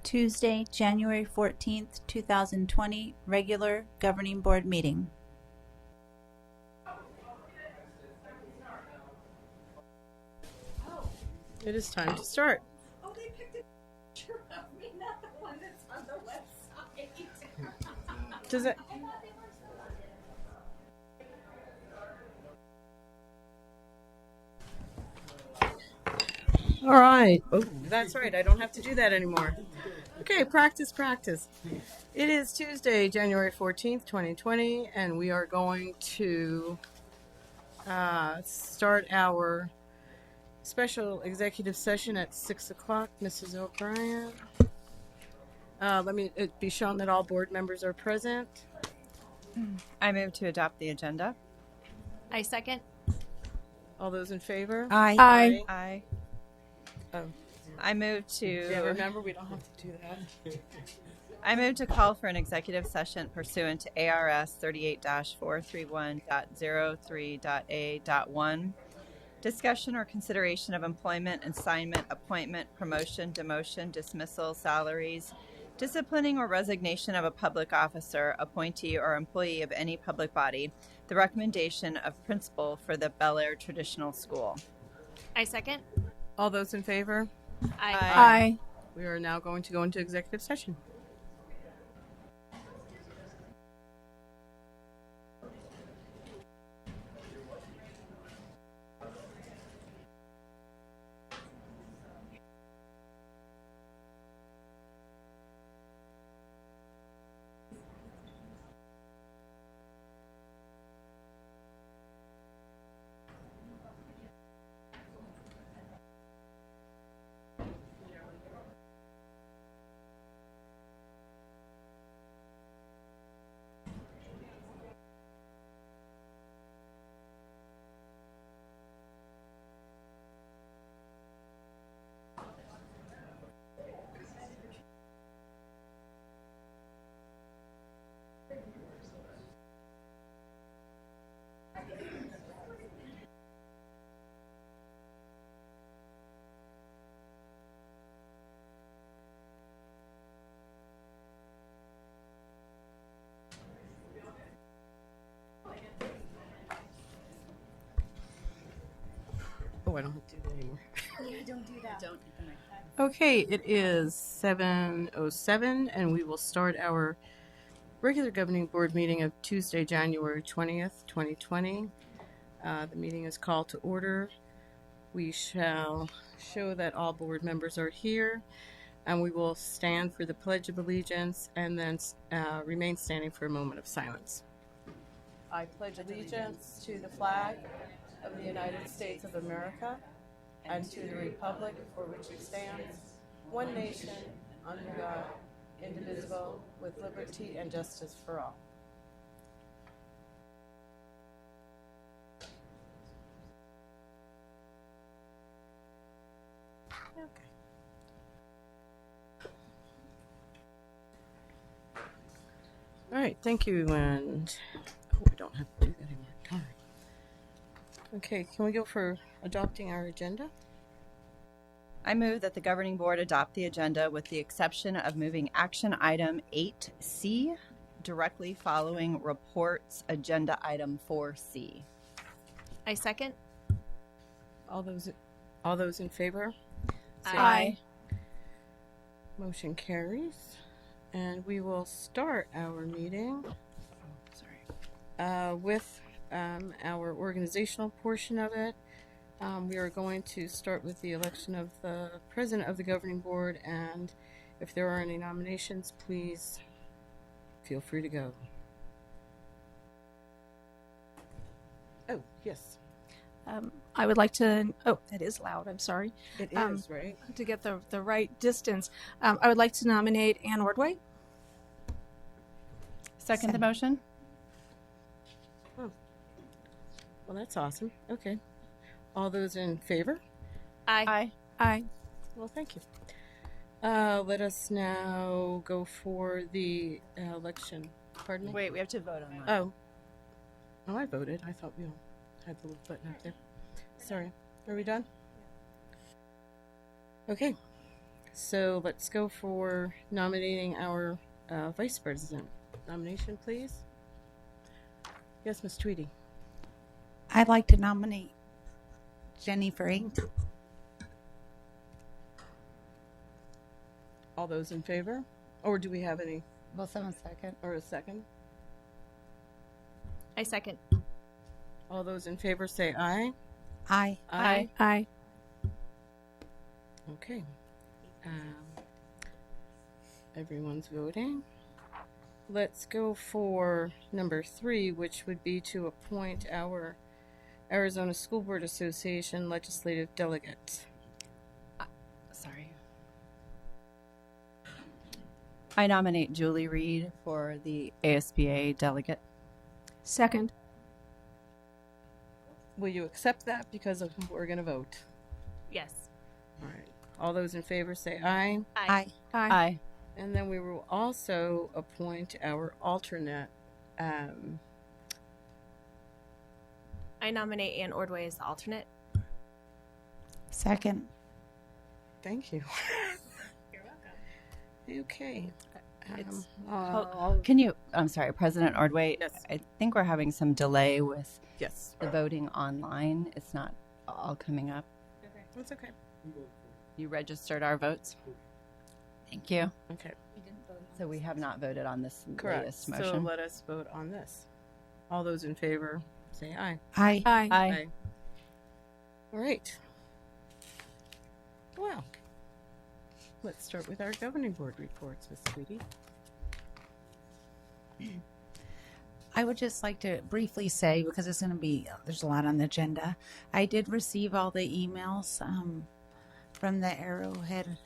Tuesday, January 14th, 2020, regular governing board meeting. It is time to start. Oh, they picked a picture of me, not the one that's on the website. Does it? All right. Oh, that's right. I don't have to do that anymore. Okay, practice. It is Tuesday, January 14th, 2020, and we are going to start our special executive session at 6 o'clock. Mrs. O'Brien. Let me be shown that all board members are present. I move to adopt the agenda. I second. All those in favor? Aye. Aye. Oh, I move yeah, to remember, we don't have to do that. I move to call for an executive session pursuant to ARS 38-431.03.A.1. Discussion or consideration of employment, assignment, appointment, promotion, demotion, dismissal, salaries, disciplining or resignation of a public officer, appointee, or employee of any public body. The recommendation of principal for the Bel Air Traditional School. I second. All those in favor? Aye. We are now going to go into executive session. Oh, I don't have to do that anymore. Yeah, don't do that. Don't. Okay, it is 7:07, and we will start our regular governing board meeting of Tuesday, January 20th, 2020. The meeting is called to order. We shall show that all board members are here, and we will stand for the Pledge of Allegiance and then remain standing for a moment of silence. I pledge allegiance to the flag of the United States of America and to the republic for which it stands, one nation, under God, indivisible, with liberty and justice for all. Okay. All right, thank you, and we don't have to do that anymore. All right. Okay, can we go for adopting our agenda? I move that the governing board adopt the agenda with the exception of moving action item 8C directly following reports agenda item 4C. I second. All those in favor? Aye. Motion carries. And we will start our meeting with our organizational portion of it. We are going to start with the election of the president of the governing board, and if there are any nominations, please feel free to go. Oh, yes. I would like to, oh, that is loud, I'm sorry. It is, right? To get the right distance. I would like to nominate Ann Ordway. Second the motion? Oh. Well, that's awesome. Okay. All those in favor? Aye. Aye. Well, thank you. Let us now go for the election. Pardon me? Wait, we have to vote on that. Oh. Oh, I voted. I thought we all had the little button up there. Sorry. Are we done? Okay. So let's go for nominating our vice president. Nomination, please. Yes, Ms. Tweedy. I'd like to nominate Jenny Frank. All those in favor? Or do we have any, Will someone second? or a second? I second. All those in favor say aye. Aye. Aye. Okay. Everyone's voting. Let's go for number 3, which would be to appoint our Arizona School Board Association legislative delegate. Sorry. I nominate Julie Reed for the ASBA delegate. Second. Will you accept that because of we're going to vote? Yes. All right. All those in favor say aye. Aye. Aye. And then we will also appoint our alternate. I nominate Ann Ordway as the alternate. Second. Thank you. You're welcome. Okay. It's- I'll- Can you, I'm sorry, President Ordway, Yes. I think we're having some delay with yes. the voting online. It's not all coming up. That's okay. You registered our votes? Thank you. Okay. So we have not voted on this Correct. latest So motion. let us vote on this. All those in favor say aye. Aye. Aye. Aye. All right. Well, let's start with our governing board reports, Ms. Tweedy. I would just like to briefly say, because it's going to be, there's a lot on the agenda. I did receive all the emails from the Arrowhead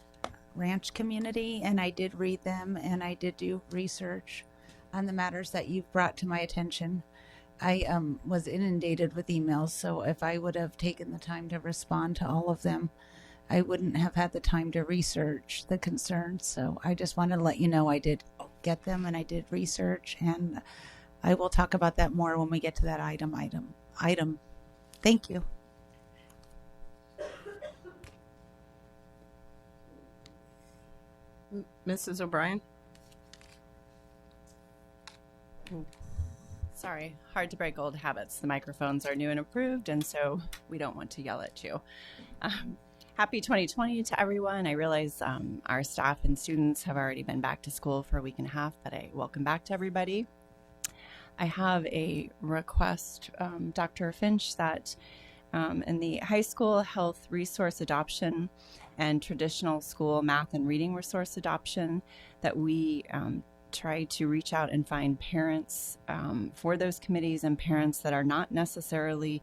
Ranch community, and I did read them, and I did do research on the matters that you've brought to my attention. I was inundated with emails, so if I would have taken the time to respond to all of them, I wouldn't have had the time to research the concerns. So I just wanted to let you know I did get them, and I did research, and I will talk about that more when we get to that item. Thank you. Mrs. O'Brien? Sorry, hard to break old habits. The microphones are new and approved, and so we don't want to yell at you. Happy 2020 to everyone. I realize our staff and students have already been back to school for a week and a half, but I welcome back to everybody. I have a request, Dr. Finch, that in the high school health resource adoption and traditional school math and reading resource adoption, that we try to reach out and find parents for those committees, and parents that are not necessarily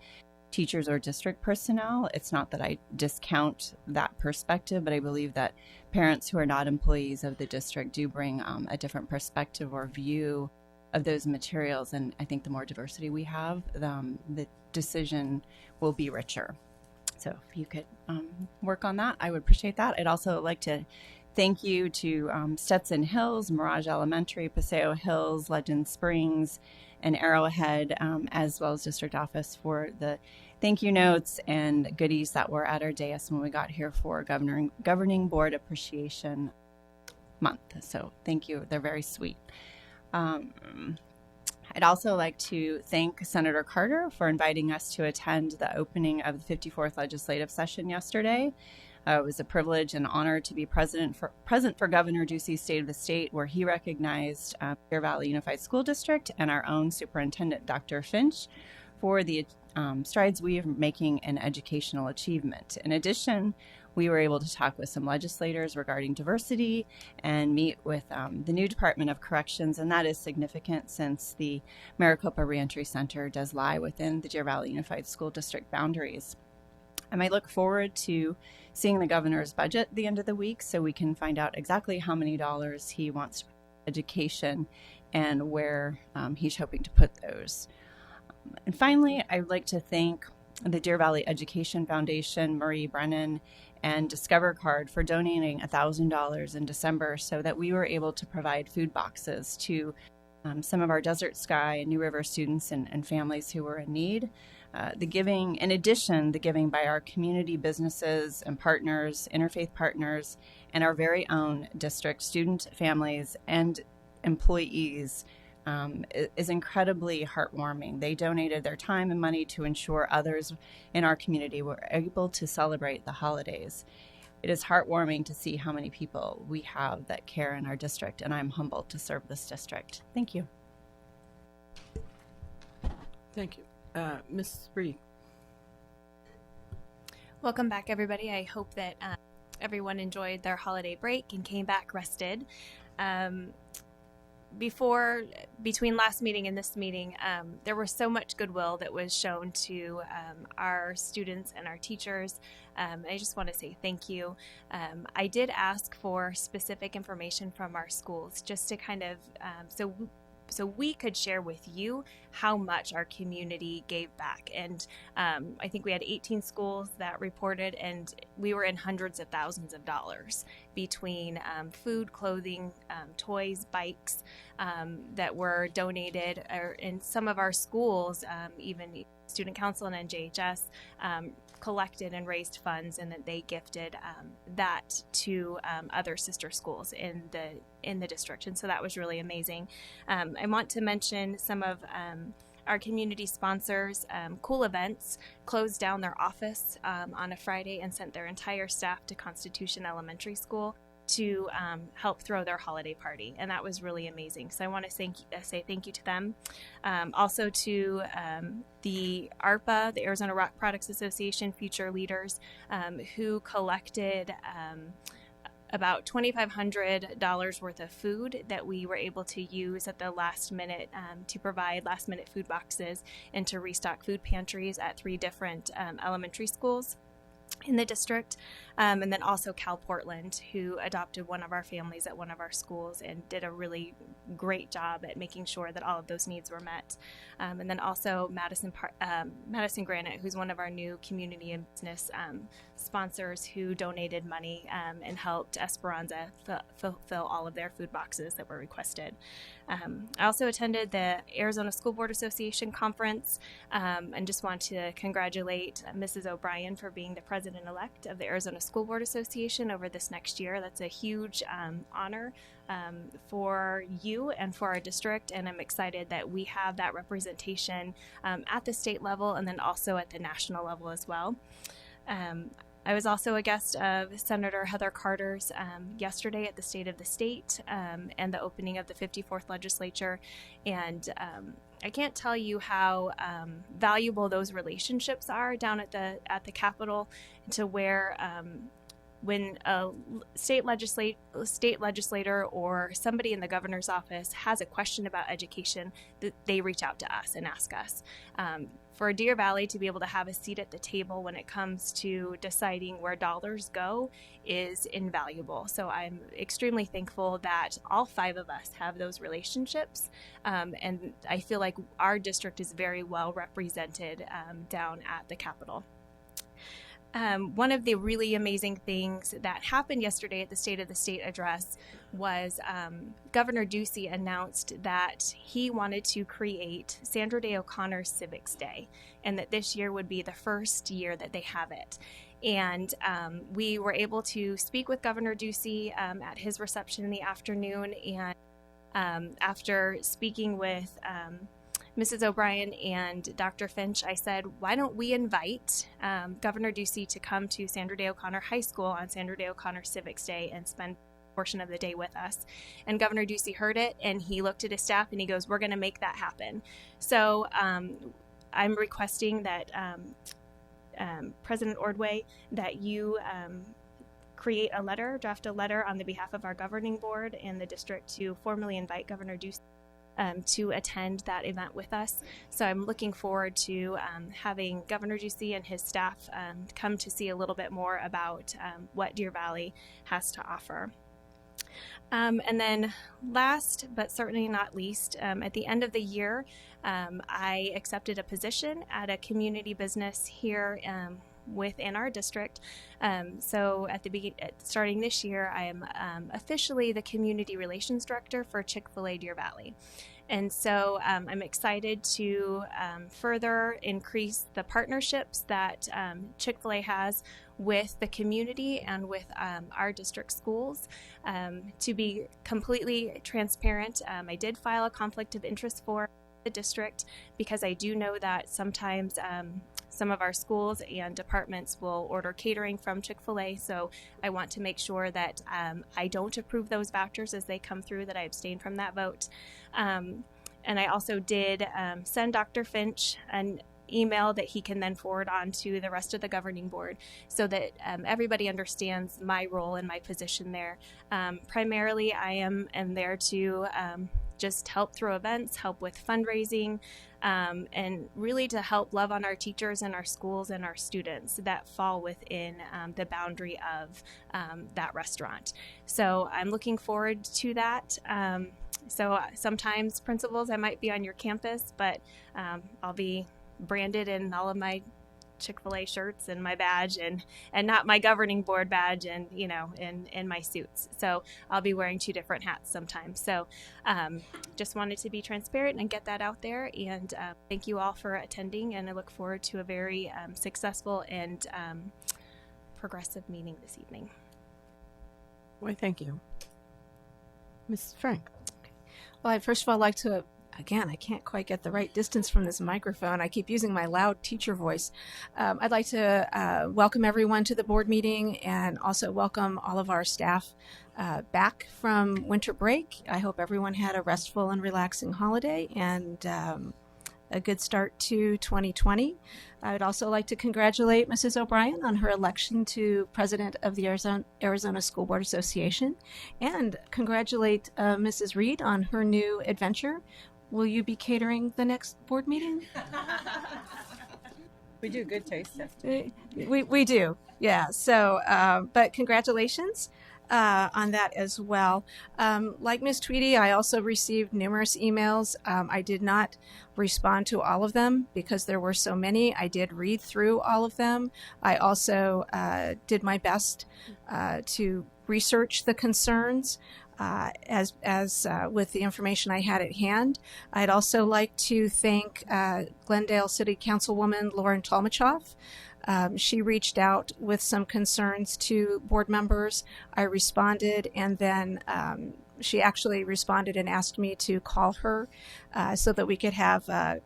teachers or district personnel. It's not that I discount that perspective, but I believe that parents who are not employees of the district do bring a different perspective or view of those materials. And I think the more diversity we have, the decision will be richer. So if you could work on that, I would appreciate that. I'd also like to thank you to Stetson Hills, Mirage Elementary, Paseo Hills, Legend Springs, and Arrowhead, as well as district office for the thank you notes and goodies that were at our dais when we got here for Governing Board Appreciation Month. So thank you. They're very sweet. I'd also like to thank Senator Carter for inviting us to attend the opening of the 54th legislative session yesterday. It was a privilege and honor to be present for Governor Ducey's State of the State, where he recognized Deer Valley Unified School District and our own superintendent, Dr. Finch, for the strides we are making in educational achievement. In addition, we were able to talk with some legislators regarding diversity and meet with the new Department of Corrections, and that is significant since the Maricopa Reentry Center does lie within the Deer Valley Unified School District boundaries. And I look forward to seeing the governor's budget at the end of the week so we can find out exactly how many dollars he wants for education and where he's hoping to put those. And finally, I would like to thank the Deer Valley Education Foundation, Marie Brennan, and Discover Card for donating $1,000 in December so that we were able to provide food boxes to some of our Desert Sky and New River students and families who were in need. The giving, in addition, the giving by our community businesses and partners, interfaith partners, and our very own district student families and employees is incredibly heartwarming. They donated their time and money to ensure others in our community were able to celebrate the holidays. It is heartwarming to see how many people we have that care in our district, and I'm humbled to serve this district. Thank you. Thank you. Ms. Bree. Welcome back, everybody. I hope that everyone enjoyed their holiday break and came back rested. Between last meeting and this meeting, there was so much goodwill that was shown to our students and our teachers. I just want to say thank you. I did ask for specific information from our schools just to kind of, so we could share with you how much our community gave back. And I think we had 18 schools that reported, and we were in hundreds of thousands of dollars between food, clothing, toys, bikes that were donated. In some of our schools, even Student Council and NJHS collected and raised funds, and that they gifted that to other sister schools in the district, and so that was really amazing. I want to mention some of our community sponsors. Cool Events closed down their office on a Friday and sent their entire staff to Constitution Elementary School to help throw their holiday party, and that was really amazing. So I want to say thank you to them. Also to the ARPA, the Arizona Rock Products Association Future Leaders, who collected about $2,500 worth of food that we were able to use at the last minute to provide last minute food boxes and to restock food pantries at 3 different elementary schools in the district. And then also Cal Portland, who adopted one of our families at one of our schools and did a really great job at making sure that all of those needs were met. And then also Madison Granite, who's one of our new community and business sponsors, who donated money and helped Esperanza fulfill all of their food boxes that were requested. I also attended the Arizona School Board Association conference and just want to congratulate Mrs. O'Brien for being the president-elect of the Arizona School Board Association over this next year. That's a huge honor for you and for our district, and I'm excited that we have that representation at the state level and then also at the national level as well. I was also a guest of Senator Heather Carter's yesterday at the State of the State and the opening of the 54th legislature, and I can't tell you how valuable those relationships are down at the Capitol, to where when a state legislator or somebody in the governor's office has a question about education, they reach out to us and ask us. For Deer Valley to be able to have a seat at the table when it comes to deciding where dollars go is invaluable. So I'm extremely thankful that all 5 of us have those relationships, and I feel like our district is very well represented down at the Capitol. One of the really amazing things that happened yesterday at the State of the State address was Governor Ducey announced that he wanted to create Sandra Day O'Connor Civics Day, and that this year would be the first year that they have it. And we were able to speak with Governor Ducey at his reception in the afternoon, and after speaking with Mrs. O'Brien and Dr. Finch, I said, why don't we invite Governor Ducey to come to Sandra Day O'Connor High School on Sandra Day O'Connor Civics Day and spend a portion of the day with us. And Governor Ducey heard it, and he looked at his staff and he goes, we're going to make that happen. So I'm requesting that President Ordway, that you draft a letter on the behalf of our governing board and the district to formally invite Governor Ducey to attend that event with us. So I'm looking forward to having Governor Ducey and his staff come to see a little bit more about what Deer Valley has to offer. And then last, but certainly not least, at the end of the year, I accepted a position at a community business here within our district. So starting this year, I am officially the Community Relations Director for Chick-fil-A Deer Valley. And so I'm excited to further increase the partnerships that Chick-fil-A has with the community and with our district schools. To be completely transparent, I did file a conflict of interest for the district because I do know that sometimes some of our schools and departments will order catering from Chick-fil-A. So I want to make sure that I don't approve those vouchers as they come through, that I abstain from that vote. And I also did send Dr. Finch an email that he can then forward on to the rest of the governing board so that everybody understands my role and my position there. Primarily, I am there to just help through events, help with fundraising, and really to help love on our teachers and our schools and our students that fall within the boundary of that restaurant. So I'm looking forward to that. So sometimes principals, I might be on your campus, but I'll be branded in all of my Chick-fil-A shirts and my badge and not my governing board badge and, in my suits. So I'll be wearing two different hats sometimes. So just wanted to be transparent and get that out there. And thank you all for attending. And I look forward to a very successful and progressive meeting this evening. Why, thank you. Ms. Frank. Well, I'd first of all like to, again, I can't quite get the right distance from this microphone. I keep using my loud teacher voice. I'd like to welcome everyone to the board meeting and also welcome all of our staff back from winter break. I hope everyone had a restful and relaxing holiday and a good start to 2020. I would also like to congratulate Mrs. O'Brien on her election to president of the Arizona School Board Association and congratulate Mrs. Reed on her new adventure. Will you be catering the next board meeting? We do good taste test. We do, yeah. So, but congratulations on that as well. Like Ms. Tweedy, I also received numerous emails. I did not respond to all of them because there were so many. I did read through all of them. I also did my best to research the concerns. As with the information I had at hand. I'd also like to thank Glendale City Councilwoman Lauren Tolmachoff. She reached out with some concerns to board members. I responded, and then she actually responded and asked me to call her so that we could have a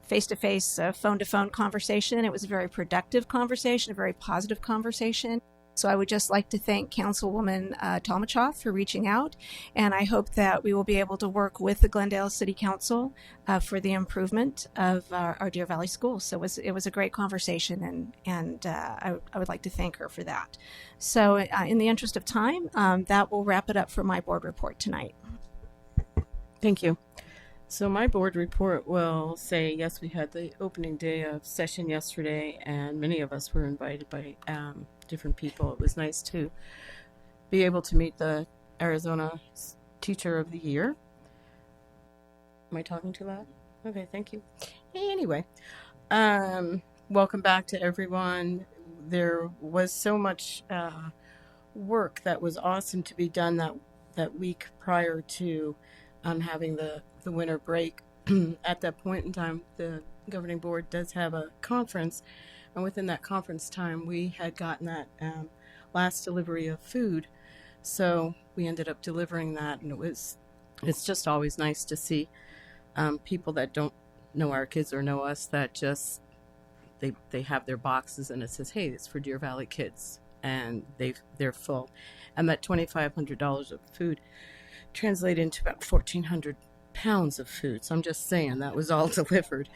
face-to-face, phone-to-phone conversation. It was a very productive conversation, a very positive conversation. So I would just like to thank Councilwoman Tolmachoff for reaching out, and I hope that we will be able to work with the Glendale City Council for the improvement of our Deer Valley schools. So it was a great conversation, and I would like to thank her for that. So in the interest of time, that will wrap it up for my board report tonight. Thank you. So my board report will say, yes, we had the opening day of session yesterday, and many of us were invited by different people. It was nice to be able to meet the Arizona Teacher of the Year. Am I talking too loud? Okay, thank you. Anyway, welcome back to everyone. There was so much work that was awesome to be done that week prior to having the winter break. At that point in time, the governing board does have a conference, and within that conference time, we had gotten that last delivery of food, so we ended up delivering that, and it's just always nice to see people that don't know our kids or know us that just they have their boxes and it says, hey, it's for Deer Valley kids, and they're full, and that $2,500 of food translated into about 1,400 pounds of food. So I'm just saying that was all delivered.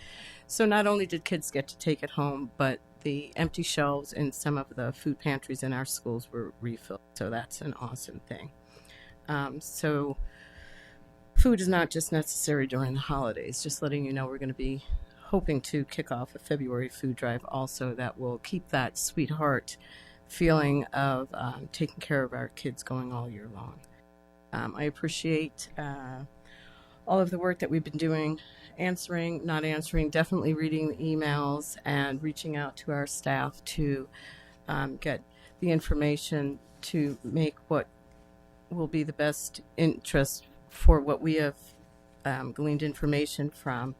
So not only did kids get to take it home, but the empty shelves in some of the food pantries in our schools were refilled. So that's an awesome thing. So food is not just necessary during the holidays. Just letting you know, we're going to be hoping to kick off a February food drive also that will keep that sweetheart feeling of taking care of our kids going all year long. I appreciate all of the work that we've been doing, answering, not answering, definitely reading the emails and reaching out to our staff to get the information to make what will be the best interest for what we have gleaned information from.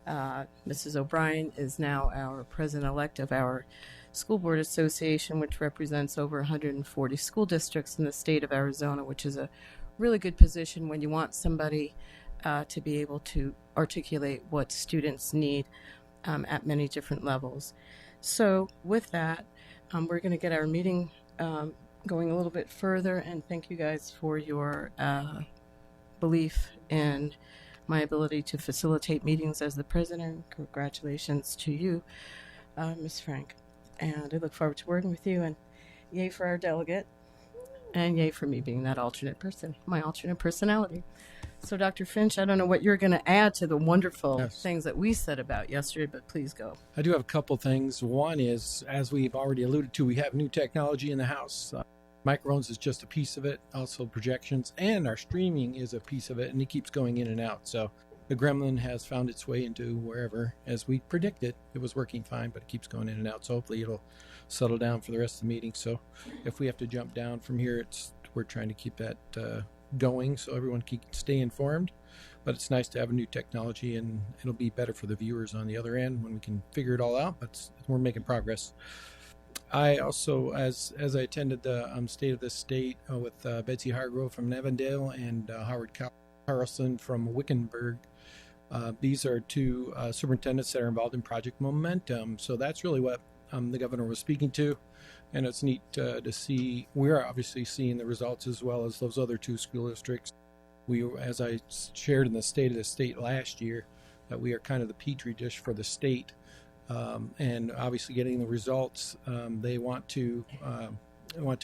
Mrs. O'Brien is now our president-elect of our School Board Association, which represents over 140 school districts in the state of Arizona, which is a really good position when you want somebody to be able to articulate what students need at many different levels. So with that, we're going to get our meeting going a little bit further, and thank you guys for your belief in my ability to facilitate meetings as the president. Congratulations to you, Ms. Frank. And I look forward to working with you, and yay for our delegate, and yay for me being that alternate person, my alternate personality. So, Dr. Finch, I don't know what you're going to add to the wonderful things that we said about yesterday, but please go. I do have a couple things. One is, as we've already alluded to, we have new technology in the house. Microphones is just a piece of it, also projections, and our streaming is a piece of it, and it keeps going in and out. So the gremlin has found its way into wherever, as we predicted. It was working fine, but it keeps going in and out. So hopefully it'll settle down for the rest of the meeting. So if we have to jump down from here, we're trying to keep that going so everyone can stay informed. But it's nice to have a new technology, and it'll be better for the viewers on the other end when we can figure it all out. But we're making progress. I also, as I attended the State of the State with Betsy Hargrove from Avondale and Howard Carlson from Wickenburg, these are two superintendents that are involved in Project Momentum. So that's really what the governor was speaking to. And it's neat to see. We're obviously seeing the results as well as those other two school districts. We, as I shared in the State of the State last year, that we are kind of the petri dish for the state. And obviously getting the results, they want to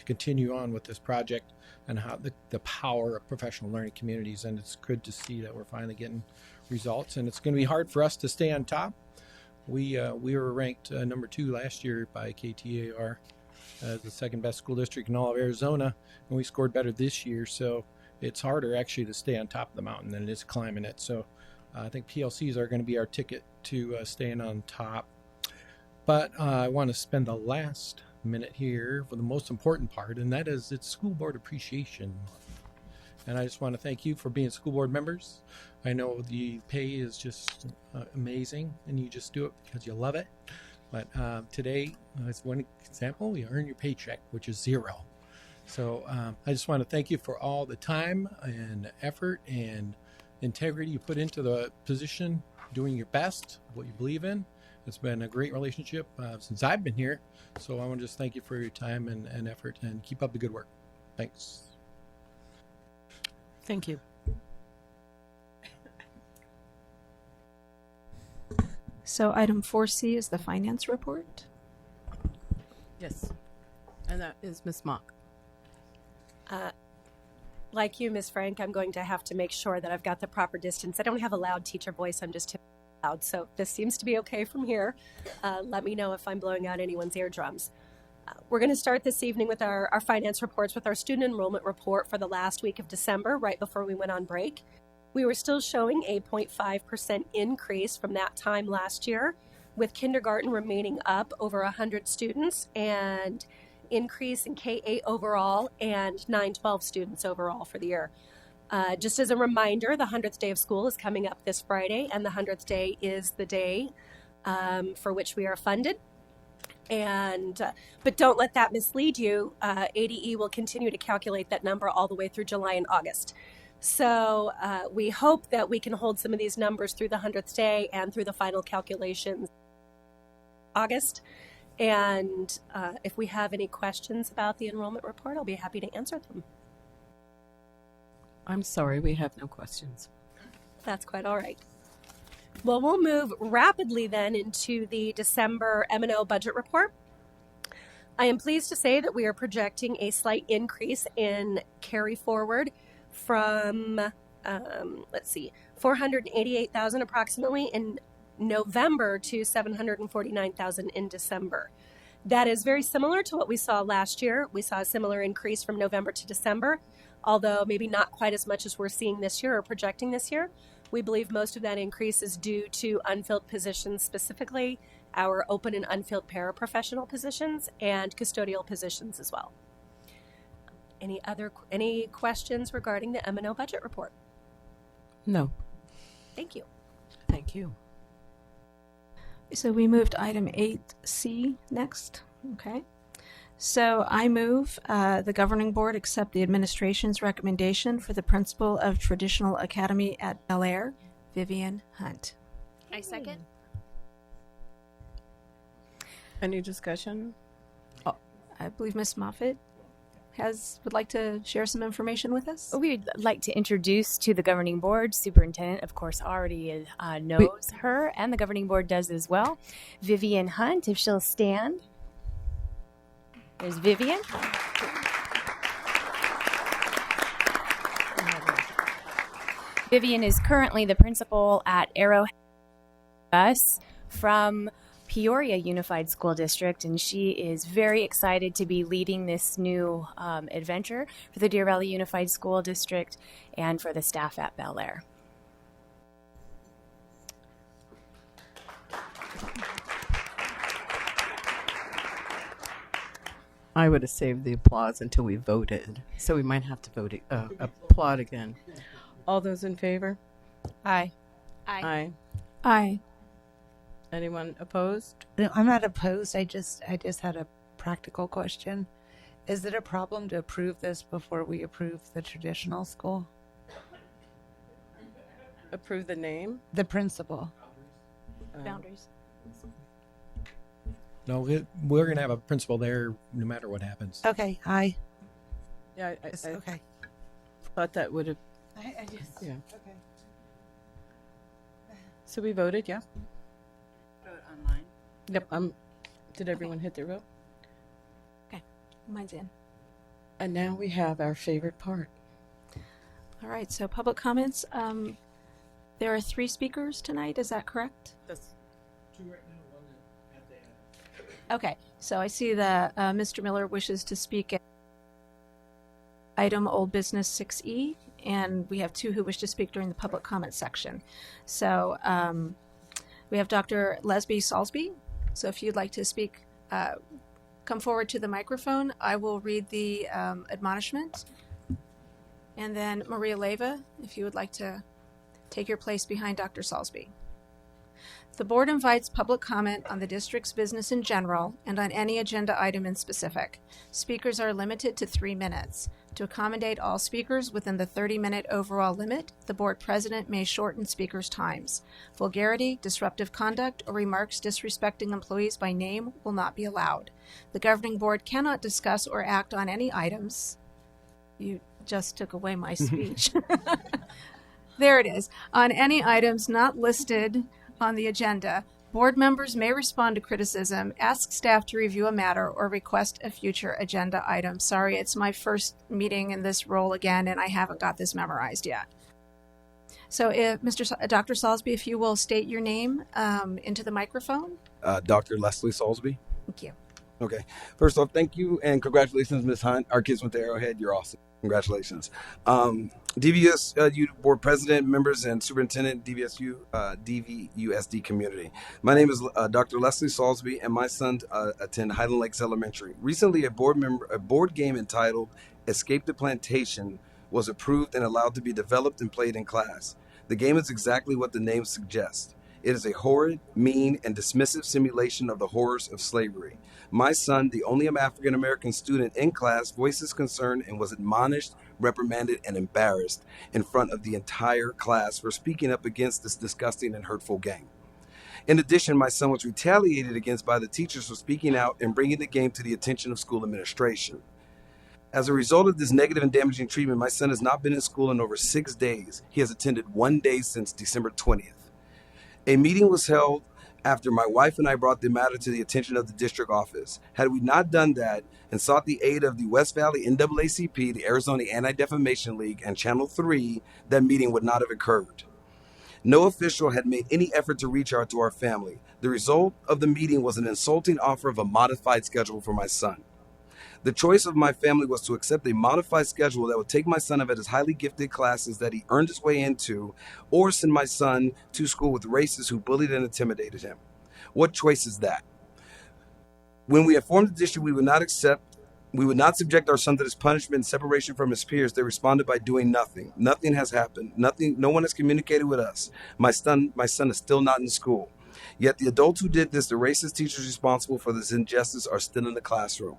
continue on with this project and how the power of professional learning communities. And it's good to see that we're finally getting results. And it's going to be hard for us to stay on top. We were ranked number 2 last year by KTAR, the second best school district in all of Arizona, and we scored better this year. So it's harder actually to stay on top of the mountain than it is climbing it. So I think PLCs are going to be our ticket to staying on top. But I want to spend the last minute here for the most important part, and that is it's School Board Appreciation Month. And I just want to thank you for being school board members. I know the pay is just amazing, and you just do it because you love it. But today, as one example, you earn your paycheck, which is 0. So I just want to thank you for all the time and effort and integrity you put into the position, doing your best, what you believe in. It's been a great relationship since I've been here. So I want to just thank you for your time and effort, and keep up the good work. Thanks. Thank you. So item 4C is the finance report. Yes. And that is Ms. Mock. Like you, Ms. Frank, I'm going to have to make sure that I've got the proper distance. I don't have a loud teacher voice. I'm just loud. So this seems to be okay from here. Let me know if I'm blowing out anyone's eardrums. We're going to start this evening with our finance reports with our student enrollment report for the last week of December, right before we went on break. We were still showing a 0.5% increase from that time last year, with kindergarten remaining up over 100 students and increase in K-8 overall and 9-12 students overall for the year. Just as a reminder, the 100th day of school is coming up this Friday, and the 100th day is the day for which we are funded. But don't let that mislead you. ADE will continue to calculate that number all the way through July and August. So we hope that we can hold some of these numbers through the 100th day and through the final calculations August. And if we have any questions about the enrollment report, I'll be happy to answer them. I'm sorry, we have no questions. That's quite all right. Well, we'll move rapidly then into the December M&O budget report. I am pleased to say that we are projecting a slight increase in carry forward from, $488,000 approximately in November to $749,000 in December. That is very similar to what we saw last year. We saw a similar increase from November to December, although maybe not quite as much as we're seeing this year or projecting this year. We believe most of that increase is due to unfilled positions, specifically our open and unfilled paraprofessional positions and custodial positions as well. Any questions regarding the M&O budget report? No. Thank you. Thank you. So we moved item 8C next. Okay. So I move the governing board accept the administration's recommendation for the principal of Traditional Academy at Bel Air, Vivian Hunt. I second. Any discussion? I believe Ms. Moffitt would like to share some information with us. We would like to introduce to the governing board, superintendent, of course, already knows her, and the governing board does as well. Vivian Hunt, if she'll stand. There's Vivian. Vivian is currently the principal at Arrowhead Bus from Peoria Unified School District, and she is very excited to be leading this new adventure for the Deer Valley Unified School District and for the staff at Bel Air. I would have saved the applause until we voted, so we might have to applaud again. All those in favor? Aye. Aye. Aye. Anyone opposed? No, I'm not opposed. I just had a practical question. Is it a problem to approve this before we approve the traditional school? Approve the name? The principal. Boundaries. No, we're going to have a principal there no matter what happens. Okay, aye. Yeah, I Okay. thought that would have. I just. Yeah. Okay. So we voted, yeah? Vote online. Yep. Did everyone hit their vote? Mine's in. And now we have our favorite part. All right. So public comments. There are 3 speakers tonight. Is that correct? That's Okay. So I see that Mr. Miller wishes to speak at item old business 6E, and we have 2 who wish to speak during the public comment section. So we have Dr. Lesby Salsby. So if you'd like to speak, come forward to the microphone. I will read the admonishment. And then Maria Leyva, if you would like to take your place behind Dr. Salsby. The board invites public comment on the district's business in general and on any agenda item in specific. Speakers are limited to 3 minutes. To accommodate all speakers within the 30-minute overall limit, the board president may shorten speakers' times. Vulgarity, disruptive conduct, or remarks disrespecting employees by name will not be allowed. The governing board cannot discuss or act on any items. You just took away my speech. There it is. On any items not listed on the agenda, board members may respond to criticism, ask staff to review a matter, or request a future agenda item. Sorry, it's my first meeting in this role again, and I haven't got this memorized yet. So, if Dr. Salsby, if you will state your name into the microphone. Dr. Leslie Salsby. Thank you. Okay. First off, thank you and congratulations, Ms. Hunt. Our kids went to Arrowhead. You're awesome. Congratulations. DVSU board president, members, and superintendent, DVUSD community. My name is Dr. Leslie Salsby, and my son attend Highland Lakes Elementary. Recently, a board game entitled Escape the Plantation was approved and allowed to be developed and played in class. The game is exactly what the name suggests. It is a horrid, mean, and dismissive simulation of the horrors of slavery. My son, the only African-American student in class, voiced his concern and was admonished, reprimanded, and embarrassed in front of the entire class for speaking up against this disgusting and hurtful game. In addition, my son was retaliated against by the teachers for speaking out and bringing the game to the attention of school administration. As a result of this negative and damaging treatment, my son has not been in school in over 6 days. He has attended 1 day since December 20th. A meeting was held after my wife and I brought the matter to the attention of the district office. Had we not done that and sought the aid of the West Valley NAACP, the Arizona Anti-Defamation League, and Channel 3, that meeting would not have occurred. No official had made any effort to reach out to our family. The result of the meeting was an insulting offer of a modified schedule for my son. The choice of my family was to accept a modified schedule that would take my son out of his highly gifted classes that he earned his way into, or send my son to school with racists who bullied and intimidated him. What choice is that? When we informed the district we would not subject our son to this punishment and separation from his peers, they responded by doing nothing. Nothing has happened. No one has communicated with us. My son is still not in school. Yet the adults who did this, the racist teachers responsible for this injustice, are still in the classroom.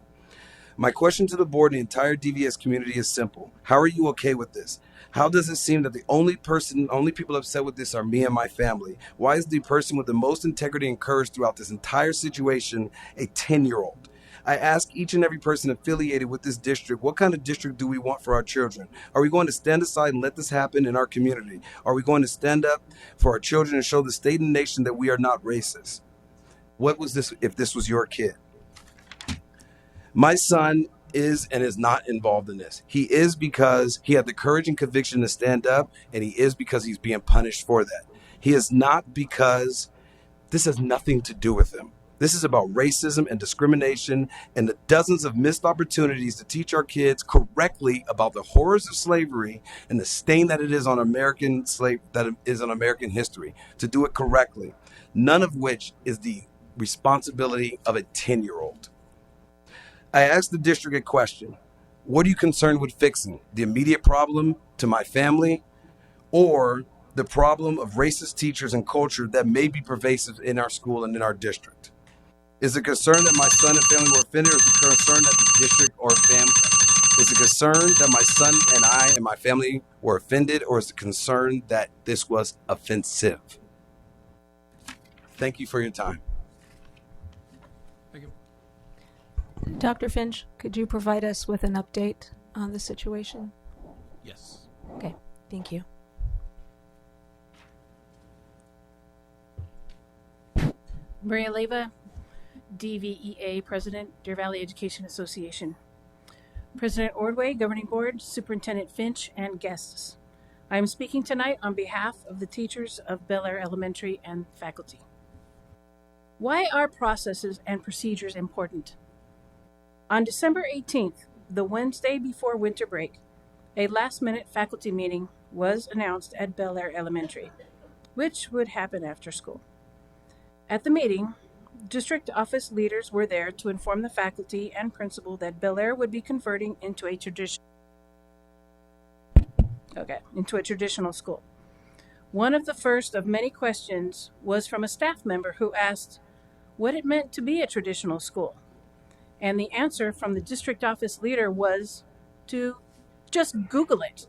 My question to the board and the entire DVS community is simple. How are you okay with this? How does it seem that the only people upset with this are me and my family? Why is the person with the most integrity and courage throughout this entire situation a 10-year-old? I ask each and every person affiliated with this district, what kind of district do we want for our children? Are we going to stand aside and let this happen in our community? Are we going to stand up for our children and show the state and nation that we are not racist? What was this if this was your kid? My son is and is not involved in this. He is because he had the courage and conviction to stand up, and he is because he's being punished for that. He is not because this has nothing to do with him. This is about racism and discrimination and the dozens of missed opportunities to teach our kids correctly about the horrors of slavery and the stain that it is on American history, to do it correctly. None of which is the responsibility of a 10-year-old. I asked the district a question. What are you concerned with fixing? The immediate problem to my family, or the problem of racist teachers and culture that may be pervasive in our school and in our district? Is it concern that my son and family were offended, or is it concern that the district or family? Is it concern that my son and I and my family were offended, or is it concern that this was offensive? Thank you for your time. Dr. Finch, could you provide us with an update on the situation? Yes. Okay, thank you. Maria Leyva, DVEA President, Deer Valley Education Association. President Ordway, Governing Board, Superintendent Finch, and guests. I am speaking tonight on behalf of the teachers of Bel Air Elementary and faculty. Why are processes and procedures important? On December 18th, the Wednesday before winter break, a last-minute faculty meeting was announced at Bel Air Elementary, which would happen after school. At the meeting, district office leaders were there to inform the faculty and principal that Bel Air would be converting into a traditional school. One of the first of many questions was from a staff member who asked what it meant to be a traditional school. And the answer from the district office leader was to just Google it.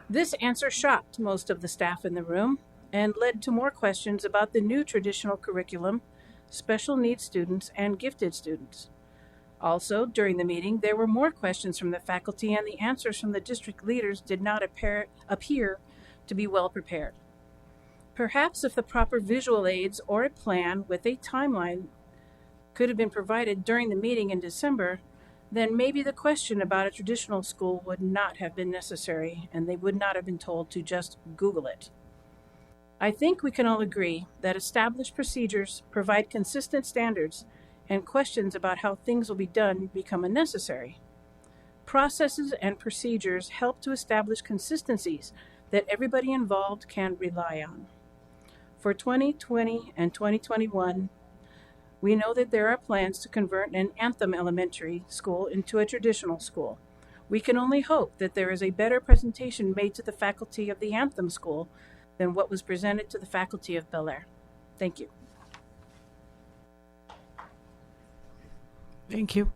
This answer shocked most of the staff in the room and led to more questions about the new traditional curriculum, special needs students, and gifted students. Also, during the meeting, there were more questions from the faculty, and the answers from the district leaders did not appear to be well prepared. Perhaps if the proper visual aids or a plan with a timeline could have been provided during the meeting in December, then maybe the question about a traditional school would not have been necessary, and they would not have been told to just Google it. I think we can all agree that established procedures provide consistent standards, and questions about how things will be done become unnecessary. Processes and procedures help to establish consistencies that everybody involved can rely on. For 2020 and 2021, we know that there are plans to convert an Anthem Elementary School into a traditional school. We can only hope that there is a better presentation made to the faculty of the Anthem School than what was presented to the faculty of Bel Air. Thank you. Thank you.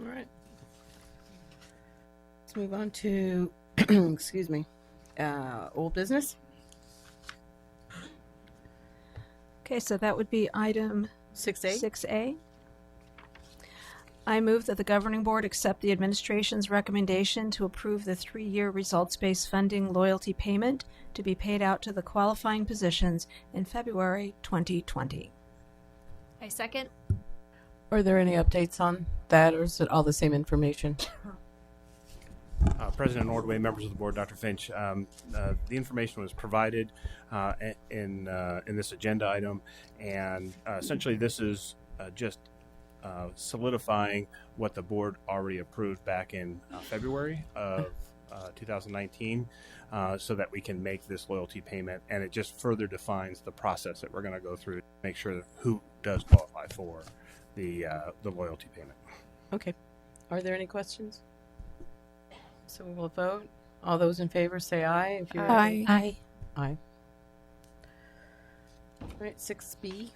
All right. Let's move on to, excuse me, old business. Okay, so that would be item 6A. 6A. I move that the governing board accept the administration's recommendation to approve the 3-year results-based funding loyalty payment to be paid out to the qualifying positions in February 2020. I second. Are there any updates on that, or is it all the same information? President Ordway, members of the board, Dr. Finch, the information was provided in this agenda item, and essentially this is just solidifying what the board already approved back in February of 2019, so that we can make this loyalty payment, and it just further defines the process that we're going to go through to make sure that who does qualify for the loyalty payment. Okay. Are there any questions? So we will vote. All those in favor say aye. If you're Aye. Aye. Aye. All right, 6B.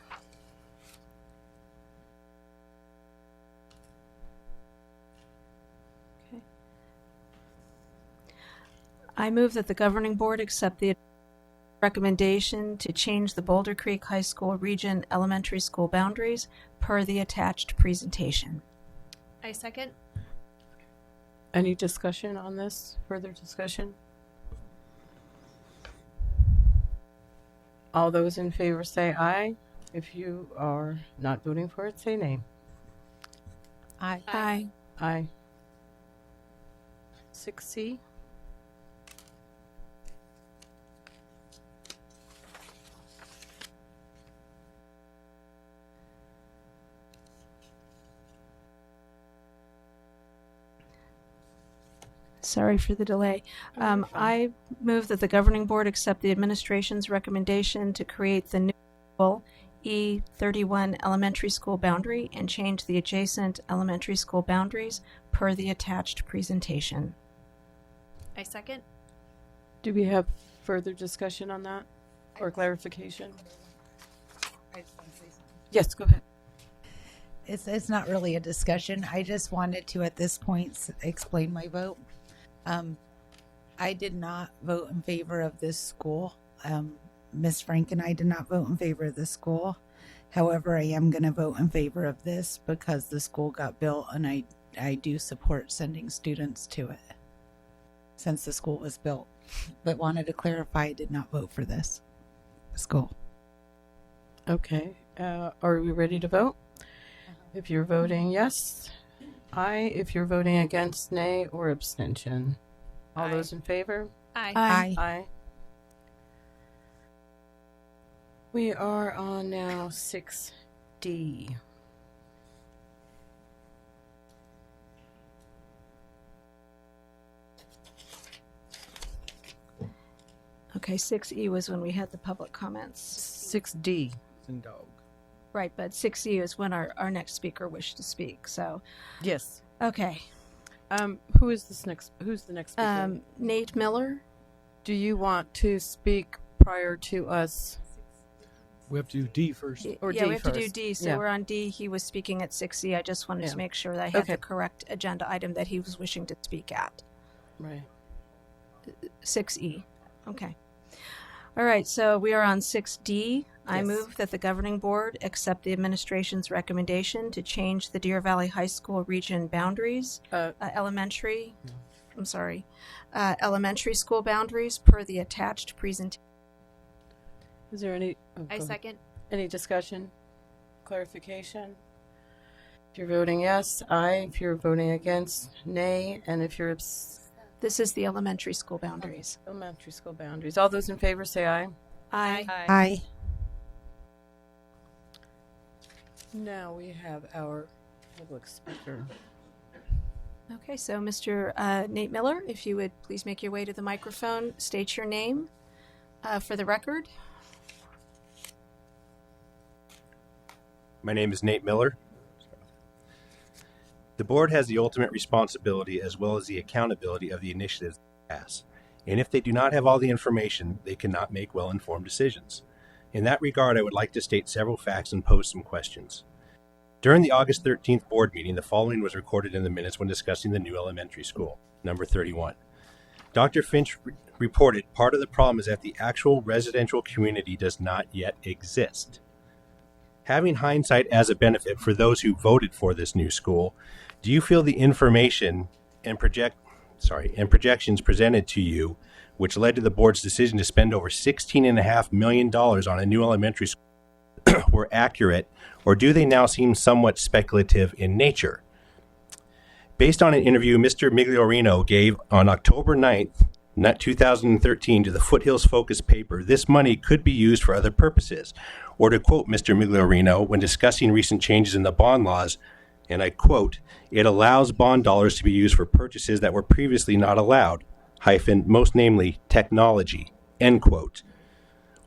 Okay. I move that the governing board accept the recommendation to change the Boulder Creek High School Region Elementary School boundaries per the attached presentation. I second. Any discussion on this? Further discussion? All those in favor say aye. If you are not voting for it, say nay. Aye. Aye. Aye. 6C. Sorry for the delay. I move that the governing board accept the administration's recommendation to create the new E31 elementary school boundary and change the adjacent elementary school boundaries per the attached presentation. I second. Do we have further discussion on that or clarification? Yes, go ahead. It's not really a discussion. I just wanted to, at this point, explain my vote. I did not vote in favor of this school. Ms. Frank and I did not vote in favor of this school. However, I am going to vote in favor of this because the school got built, and I do support sending students to it since the school was built. But wanted to clarify, I did not vote for this school. Okay. Are we ready to vote? If you're voting yes, aye. If you're voting against, nay, or abstention. All Aye. those in favor? Aye. Aye. Aye. We are on now 6D. Okay, 6E was when we had the public comments. 6D. And dog. Right, but 6E is when our next speaker wished to speak. So, Yes. okay. Who's the next speaker? Nate Miller. Do you want to speak prior to us? We have to do D first. Or yeah, D we have to do first. D. So Yeah. we're on D. He was speaking at 6E. I just wanted Yeah. to make sure that I had Okay. the correct agenda item that he was wishing to speak at. Right. 6E. Okay. All right, so we are on 6D. I Yes. move that the governing board accept the administration's recommendation to change the Deer Valley High School region boundaries, elementary school boundaries per the attached presentation. Is there any? I go ahead. second. Any discussion? Clarification? If you're voting yes, aye. If you're voting against, nay. And if you're This is the elementary school boundaries. elementary school boundaries. All those in favor say aye. Aye. Aye. Now we have our public speaker. Okay, so Mr. Nate Miller, if you would please make your way to the microphone, state your name for the record. My name is Nate Miller. The board has the ultimate responsibility as well as the accountability of the initiatives they pass. And if they do not have all the information, they cannot make well-informed decisions. In that regard, I would like to state several facts and pose some questions. During the August 13th board meeting, the following was recorded in the minutes when discussing the new elementary school, number 31. Dr. Finch reported part of the problem is that the actual residential community does not yet exist. Having hindsight as a benefit for those who voted for this new school, do you feel the information and projections presented to you, which led to the board's decision to spend over $16.5 million on a new elementary school, were accurate, or do they now seem somewhat speculative in nature? Based on an interview Mr. Migliorino gave on October 9th, 2013 to the Foothills Focus paper, this money could be used for other purposes. Or to quote Mr. Migliorino when discussing recent changes in the bond laws, and I quote, "It allows bond dollars to be used for purchases that were previously not allowed, most namely technology," end quote.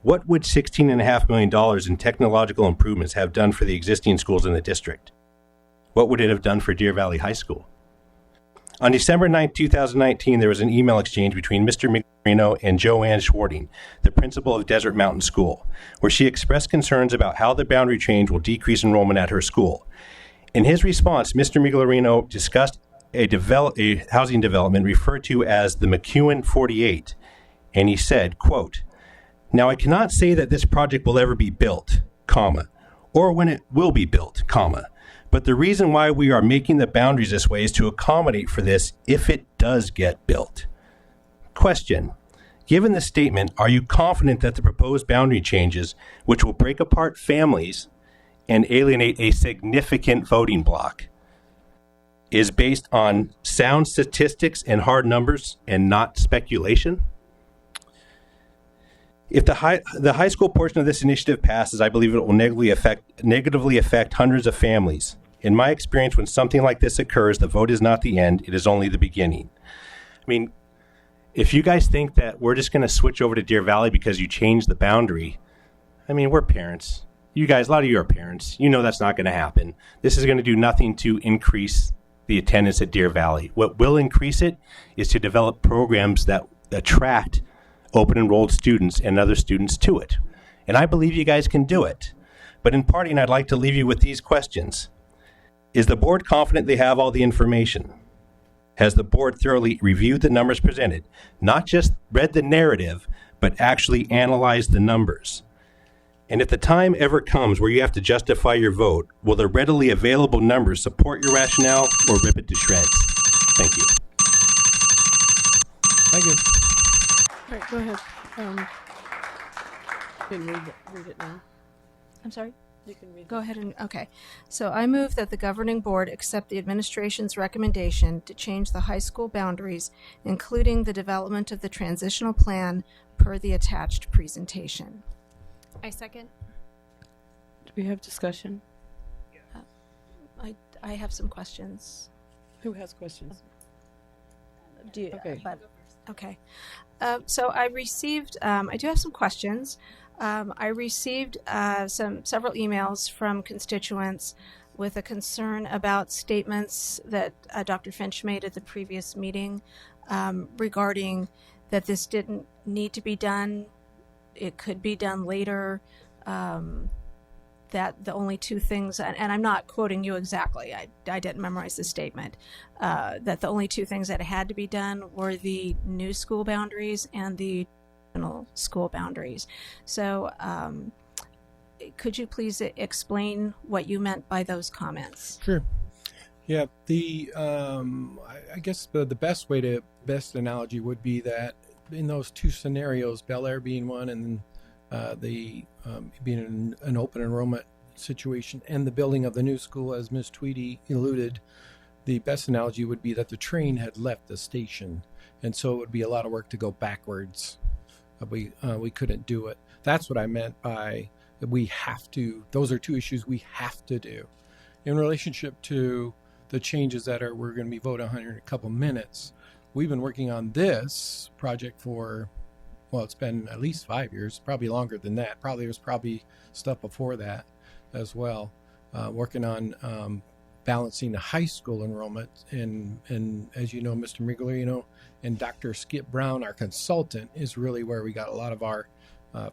What would $16.5 million in technological improvements have done for the existing schools in the district? What would it have done for Deer Valley High School? On December 9, 2019, there was an email exchange between Mr. Migliorino and Joanne Schwarting, the principal of Desert Mountain School, where she expressed concerns about how the boundary change will decrease enrollment at her school. In his response, Mr. Migliorino discussed a housing development referred to as the McEwen 48, and he said, quote, "Now I cannot say that this project will ever be built, comma, or when it will be built, comma. But the reason why we are making the boundaries this way is to accommodate for this if it does get built." Question: given the statement, are you confident that the proposed boundary changes, which will break apart families and alienate a significant voting bloc, is based on sound statistics and hard numbers and not speculation? If the high school portion of this initiative passes, I believe it will negatively affect hundreds of families. In my experience, when something like this occurs, the vote is not the end, it is only the beginning. I mean, if you guys think that we're just going to switch over to Deer Valley because you changed the boundary, I mean, we're parents. You guys, a lot of you are parents. You know that's not going to happen. This is going to do nothing to increase the attendance at Deer Valley. What will increase it is to develop programs that attract open enrolled students and other students to it. And I believe you guys can do it. But in parting, I'd like to leave you with these questions. Is the board confident they have all the information? Has the board thoroughly reviewed the numbers presented? Not just read the narrative, but actually analyzed the numbers? And if the time ever comes where you have to justify your vote, will the readily available numbers support your rationale or rip it to shreds? Thank you. Thank you. All right, go ahead. You can read it now. I'm sorry? You can read Go ahead and, okay. So I move that the governing board accept the administration's recommendation to change the high school boundaries, including the development of the transitional plan per the attached presentation. I second. Do we have discussion? I have some questions. Who has questions? Do you, Okay. Okay. So I received, I do have some questions. I received several emails from constituents with a concern about statements that Dr. Finch made at the previous meeting regarding that this didn't need to be done. It could be done later. That the only two things, and I'm not quoting you exactly, I didn't memorize the statement, that the only two things that had to be done were the new school boundaries and the original school boundaries. So could you please explain what you meant by those comments? Sure. Yeah, I guess the best analogy would be that in those two scenarios, Bel Air being one and being an open enrollment situation and the building of the new school, as Ms. Tweedy alluded, the best analogy would be that the train had left the station, and so it would be a lot of work to go backwards. We couldn't do it. That's what I meant by we have to. Those are two issues we have to do. In relationship to the changes that we're going to be voting on in a couple minutes, we've been working on this project for, well, it's been at least 5 years, probably longer than that. There's probably stuff before that as well. Working on balancing the high school enrollment, and as you know, Mr. Migliorino and Dr. Skip Brown, our consultant, is really where we got a lot of our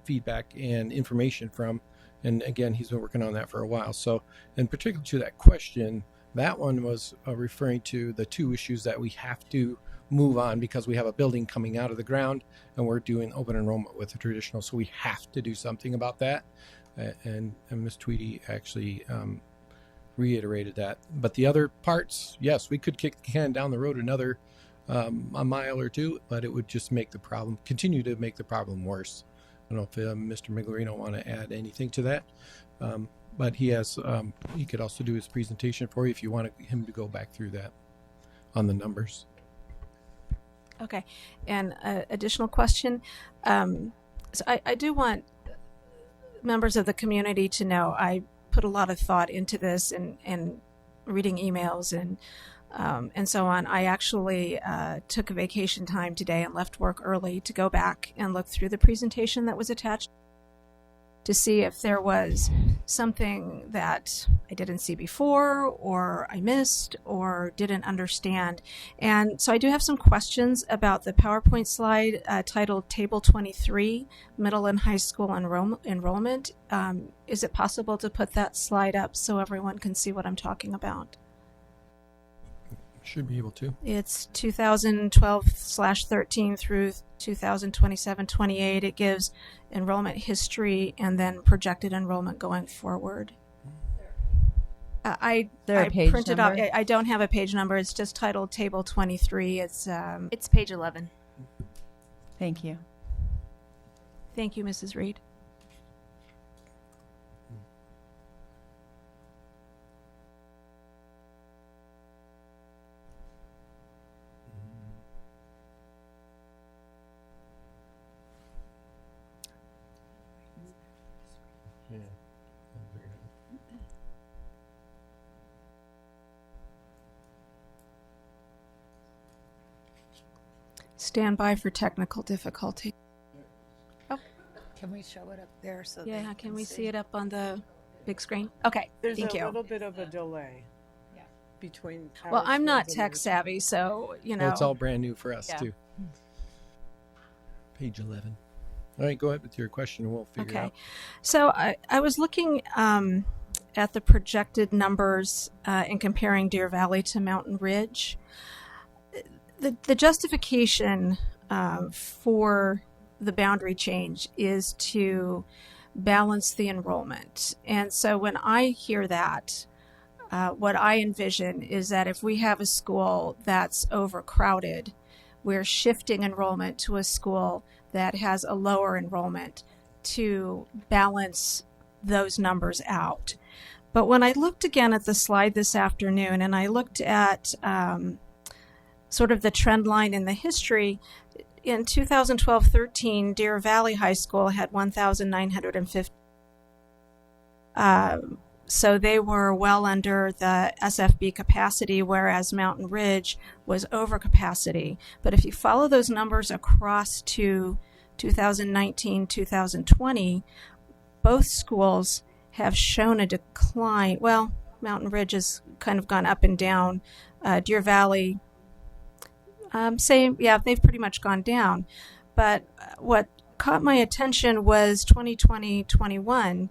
feedback and information from. And again, he's been working on that for a while. So, in particular to that question, that one was referring to the two issues that we have to move on because we have a building coming out of the ground and we're doing open enrollment with the traditional. So we have to do something about that. And Ms. Tweedy actually reiterated that. But the other parts, yes, we could kick the can down the road another a mile or two, but it would just continue to make the problem worse. I don't know if Mr. Migliorino want to add anything to that. But he could also do his presentation for you if you want him to go back through that. on the numbers. Okay. And additional question. So I do want members of the community to know I put a lot of thought into this and reading emails and so on. I actually took a vacation time today and left work early to go back and look through the presentation that was attached to see if there was something that I didn't see before or I missed or didn't understand. And so I do have some questions about the PowerPoint slide titled Table 23, Middle and High School Enrollment. Is it possible to put that slide up so everyone can see what I'm talking about? Should be able to. It's 2012/13 through 2027-28. It gives enrollment history and then projected enrollment going forward. I printed out. I don't have a page number. It's just titled Table 23. It's page 11. Thank you. Thank you, Mrs. Reed. Stand by for technical difficulty. Oh, Can we show it up there so yeah. Can we see it up on the big screen? Okay, There's thank a you. little bit of a delay between. Well, I'm not PowerPoint tech savvy, so Well, it's all brand new for us Yeah. too. Page 11. All right, go ahead with your question and we'll figure it out. So I was looking at the projected numbers and comparing Deer Valley to Mountain Ridge. The justification for the boundary change is to balance the enrollment. And so when I hear that, what I envision is that if we have a school that's overcrowded, we're shifting enrollment to a school that has a lower enrollment to balance those numbers out. But when I looked again at the slide this afternoon and I looked at sort of the trend line in the history, in 2012-13, Deer Valley High School had 1,950. So they were well under the SFB capacity, whereas Mountain Ridge was over capacity. But if you follow those numbers across to 2019-2020, both schools have shown a decline. Well, Mountain Ridge has kind of gone up and down. Deer Valley, they've pretty much gone down. But what caught my attention was 2020-21,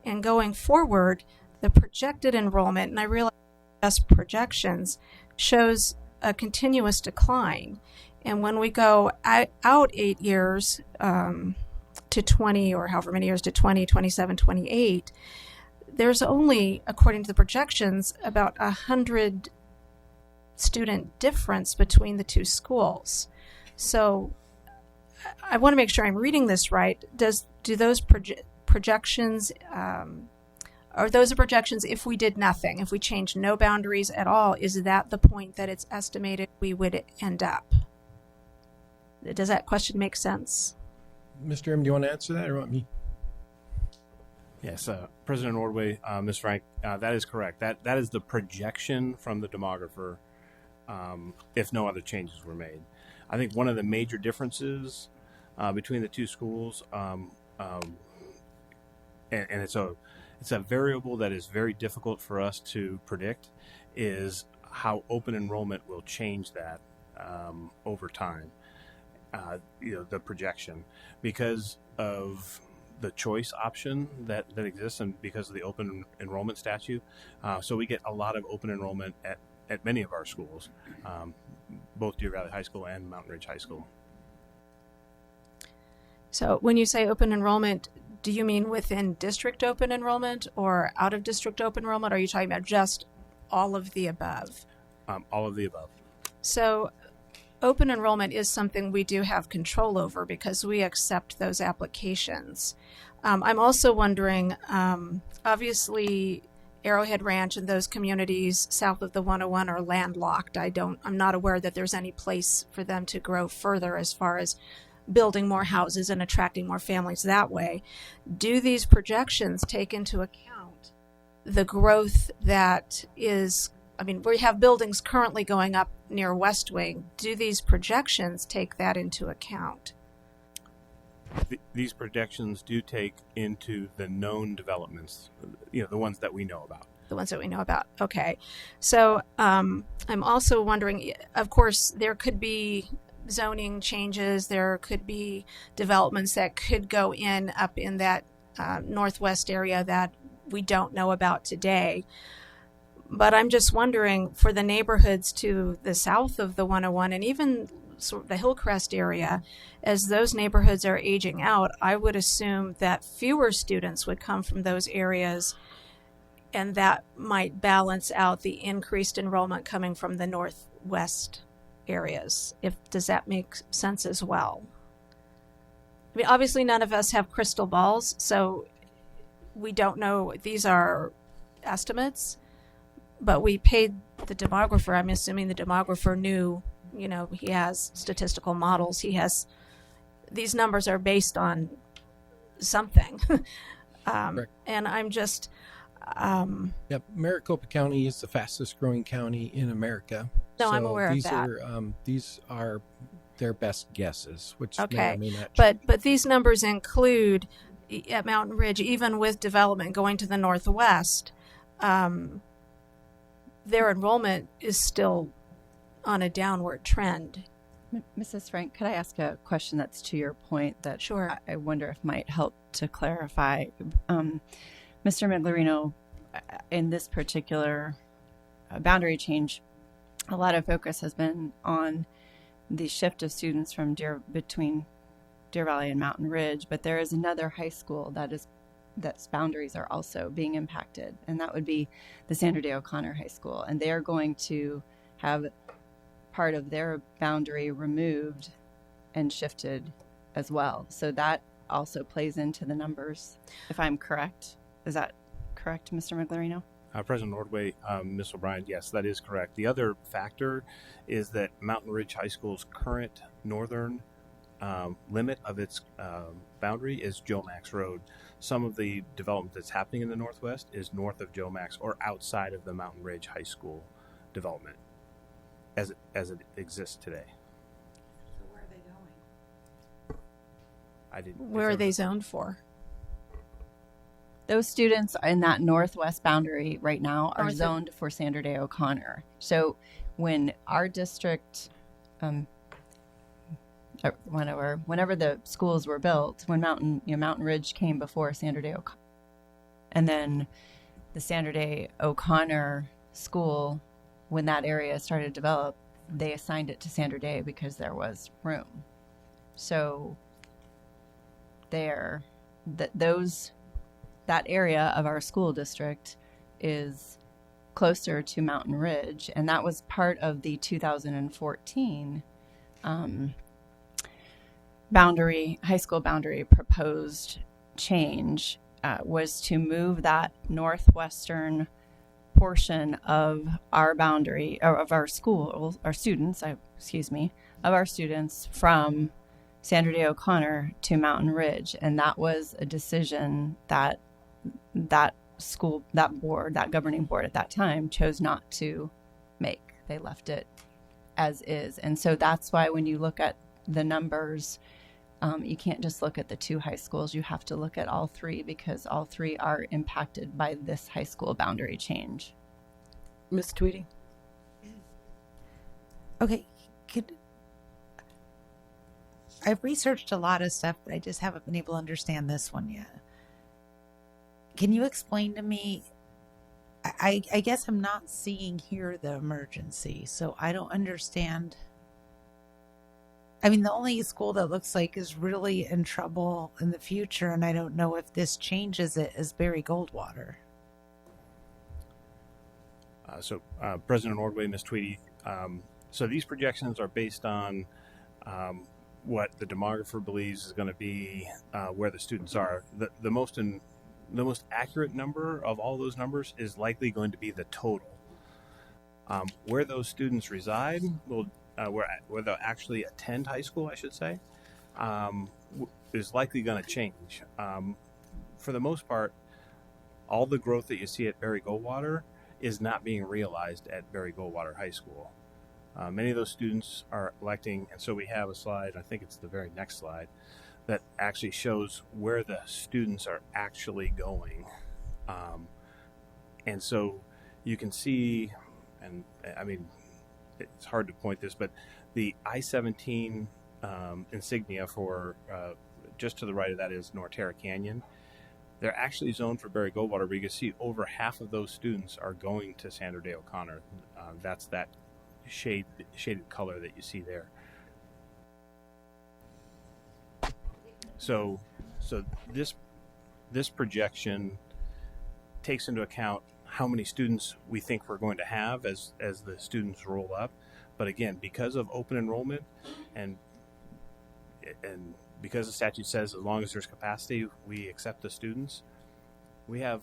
and going forward, the projected enrollment, and I realize just projections, shows a continuous decline. And when we go out 8 years to 20, or however many years to 20, 27, 28, there's only, according to the projections, about 100 student difference between the two schools. So I want to make sure I'm reading this right. Do those projections, are those projections if we did nothing, if we changed no boundaries at all? Is that the point that it's estimated we would end up? Does that question make sense? Mr. M, do you want to answer that or want me? Yes, President Ordway, Ms. Frank, that is correct. That is the projection from the demographer if no other changes were made. I think one of the major differences between the two schools, and it's a variable that is very difficult for us to predict, is how open enrollment will change that over time. The projection, because of the choice option that exists and because of the open enrollment statute. So we get a lot of open enrollment at many of our schools, both Deer Valley High School and Mountain Ridge High School. So when you say open enrollment, do you mean within district open enrollment or out of district open enrollment? Or are you talking about just all of the above? All of the above. So open enrollment is something we do have control over because we accept those applications. I'm also wondering, obviously, Arrowhead Ranch and those communities south of the 101 are landlocked. I'm not aware that there's any place for them to grow further as far as building more houses and attracting more families that way. Do these projections take into account the growth that is, we have buildings currently going up near West Wing. Do these projections take that into account? These projections do take into the known developments, the ones that we know about. The ones that we know about. Okay. So I'm also wondering, of course, there could be zoning changes. There could be developments that could go up in that northwest area that we don't know about today. But I'm just wondering, for the neighborhoods to the south of the 101 and even sort of the Hillcrest area, as those neighborhoods are aging out, I would assume that fewer students would come from those areas, and that might balance out the increased enrollment coming from the northwest areas. Does that make sense as well? Obviously none of us have crystal balls, so we don't know. These are estimates, but we paid the demographer. I'm assuming the demographer knew, he has statistical models. These numbers are based on something. And I'm just... Maricopa County is the fastest growing county in America. No, I'm aware of that. These are their best guesses, which okay. may or may not change. But these numbers include, at Mountain Ridge, even with development going to the northwest, their enrollment is still on a downward trend. Mrs. Frank, could I ask a question that's to your point that sure. I wonder if might help to clarify? Mr. Miglerino, in this particular boundary change, a lot of focus has been on the shift of students from between Deer Valley and Mountain Ridge, but there is another high school that's boundaries are also being impacted, and that would be the Sandra Day O'Connor High School, and they are going to have part of their boundary removed and shifted as well. So that also plays into the numbers, if I'm correct. Is that correct, Mr. Miglerino? President Ordway, Ms. O'Brien, yes, that is correct. The other factor is that Mountain Ridge High School's current northern limit of its boundary is Joe Max Road. Some of the development that's happening in the northwest is north of Joe Max or outside of the Mountain Ridge High School development as it exists today. So where are they going? Where are they zoned for? Those students in that northwest boundary right now are zoned for Sandra Day O'Connor. So when our district, whenever the schools were built, when Mountain Ridge came before Sandra Day O'Connor, and then the Sandra Day O'Connor school, when that area started to develop, they assigned it to Sandra Day because there was room. So that area of our school district is closer to Mountain Ridge, and that was part of the 2014 high school boundary proposed change, was to move that northwestern portion of our boundary, or of our school, our students from Sandra Day O'Connor to Mountain Ridge, and that was a decision that governing board at that time chose not to make. They left it as is. And so that's why when you look at the numbers, you can't just look at the two high schools. You have to look at all three, because all three are impacted by this high school boundary change. Ms. Tweedy? Okay. I've researched a lot of stuff, but I just haven't been able to understand this one yet. Can you explain to me? I guess I'm not seeing here the emergency, so I don't understand. The only school that looks like is really in trouble in the future, and I don't know if this changes it, is Barry Goldwater. So President Ordway, Ms. Tweedy, so these projections are based on what the demographer believes is going to be where the students are. The most the most accurate number of all those numbers is likely going to be the total. Where those students reside, where they'll actually attend high school, I should say, is likely going to change. For the most part, all the growth that you see at Barry Goldwater is not being realized at Barry Goldwater High School. Many of those students are electing, and so we have a slide, I think it's the very next slide, that actually shows where the students are actually going. And so you can see, and I mean, it's hard to point this, but the I-17 insignia for just to the right of that is Norterra Canyon. They're actually zoned for Barry Goldwater, but you can see over half of those students are going to Sandra Day O'Connor. That's that shaded color that you see there. So this projection takes into account how many students we think we're going to have as the students roll up. But again, because of open enrollment and because the statute says as long as there's capacity, we accept the students. We have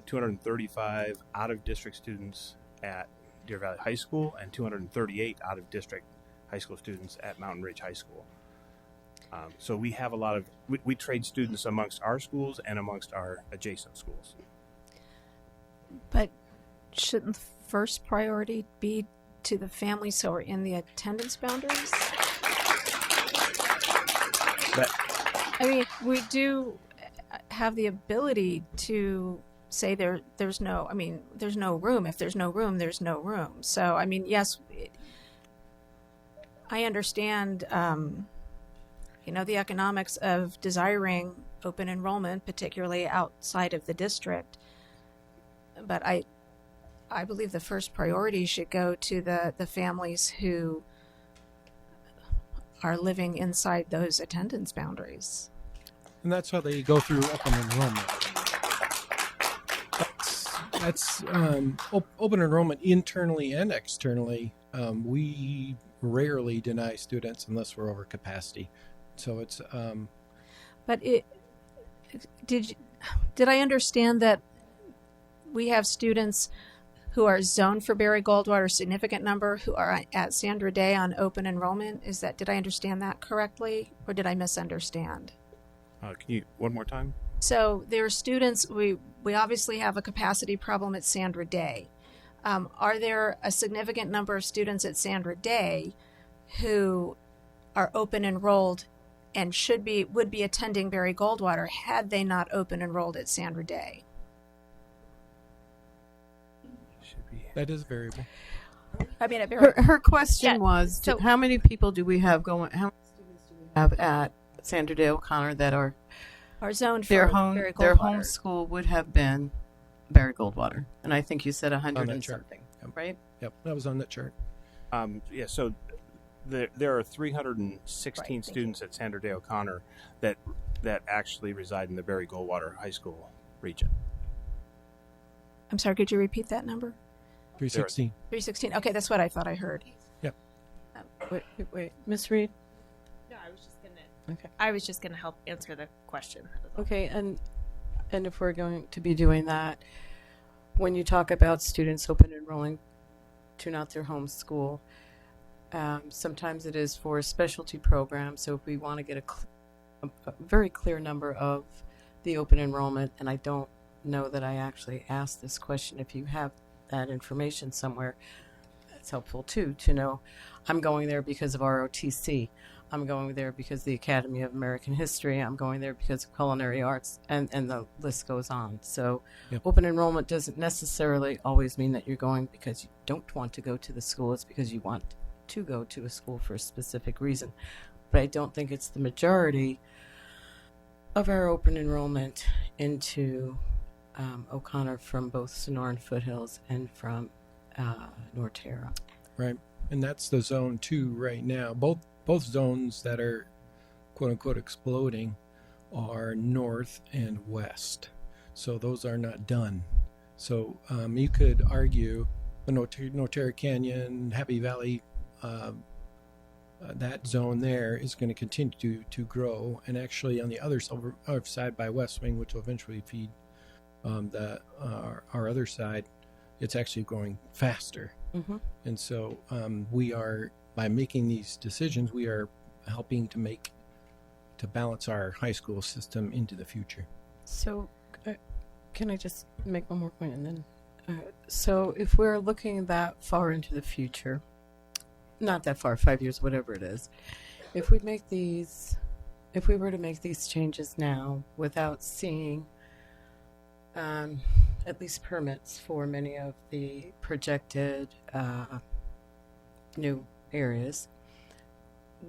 235 out-of-district students at Deer Valley High School and 238 out-of-district high school students at Mountain Ridge High School. So we have a lot of, we trade students amongst our schools and amongst our adjacent schools. But shouldn't the first priority be to the families who are in the attendance boundaries? I mean, we do have the ability to say there's no room. If there's no room, there's no room. So, I mean, yes, I understand, the economics of desiring open enrollment, particularly outside of the district. But I believe the first priority should go to the families who are living inside those attendance boundaries. And that's how they go through open enrollment. That's open enrollment internally and externally. We rarely deny students unless we're over capacity. So it's. But did I understand that we have students who are zoned for Barry Goldwater, a significant number, who are at Sandra Day on open enrollment? Did I understand that correctly, or did I misunderstand? Can you, one more time? So there are students, we obviously have a capacity problem at Sandra Day. Are there a significant number of students at Sandra Day who are open enrolled and would be attending Barry Goldwater had they not open enrolled at Sandra Day? That is variable. I mean, her question was, how many people do we have going? How many students do we have at Sandra Day O'Connor that are zoned for Barry Goldwater? Their home school would have been Barry Goldwater, and I think you said 100 and something, right? Yep, that was on that chart. So there are 316 students at Sandra Day O'Connor that actually reside in the Barry Goldwater High School region. I'm sorry, could you repeat that number? 316. 316. Okay, that's what I thought I heard. Yep. Wait, Miss Reed. No, I was just gonna help answer the question. Okay, and if we're going to be doing that, when you talk about students open enrolling to not their home school, sometimes it is for a specialty program. So if we want to get a very clear number of the open enrollment, and I don't know that I actually asked this question, if you have that information somewhere, it's helpful too to know I'm going there because of ROTC, I'm going there because of the Academy of American History, I'm going there because of culinary arts, and the list goes on. So open enrollment doesn't necessarily always mean that you're going because you don't want to go to the school. It's because you want to go to a school for a specific reason. But I don't think it's the majority of our open enrollment into O'Connor from both Sonoran Foothills and from Norterra. Right, and that's the zone 2 right now. Both zones that are quote unquote exploding are north and west. So those are not done. So you could argue the Norterra Canyon, Happy Valley, that zone there is going to continue to grow. And actually on the other side by West Wing, which will eventually feed Our other side, it's actually going faster. Mm-hmm. And so we are, by making these decisions, we are helping to balance our high school system into the future. So, can I just make one more point and then? So, if we're looking that far into the future, not that far, 5 years, whatever it is, if we were to make these changes now without seeing at least permits for many of the projected new areas,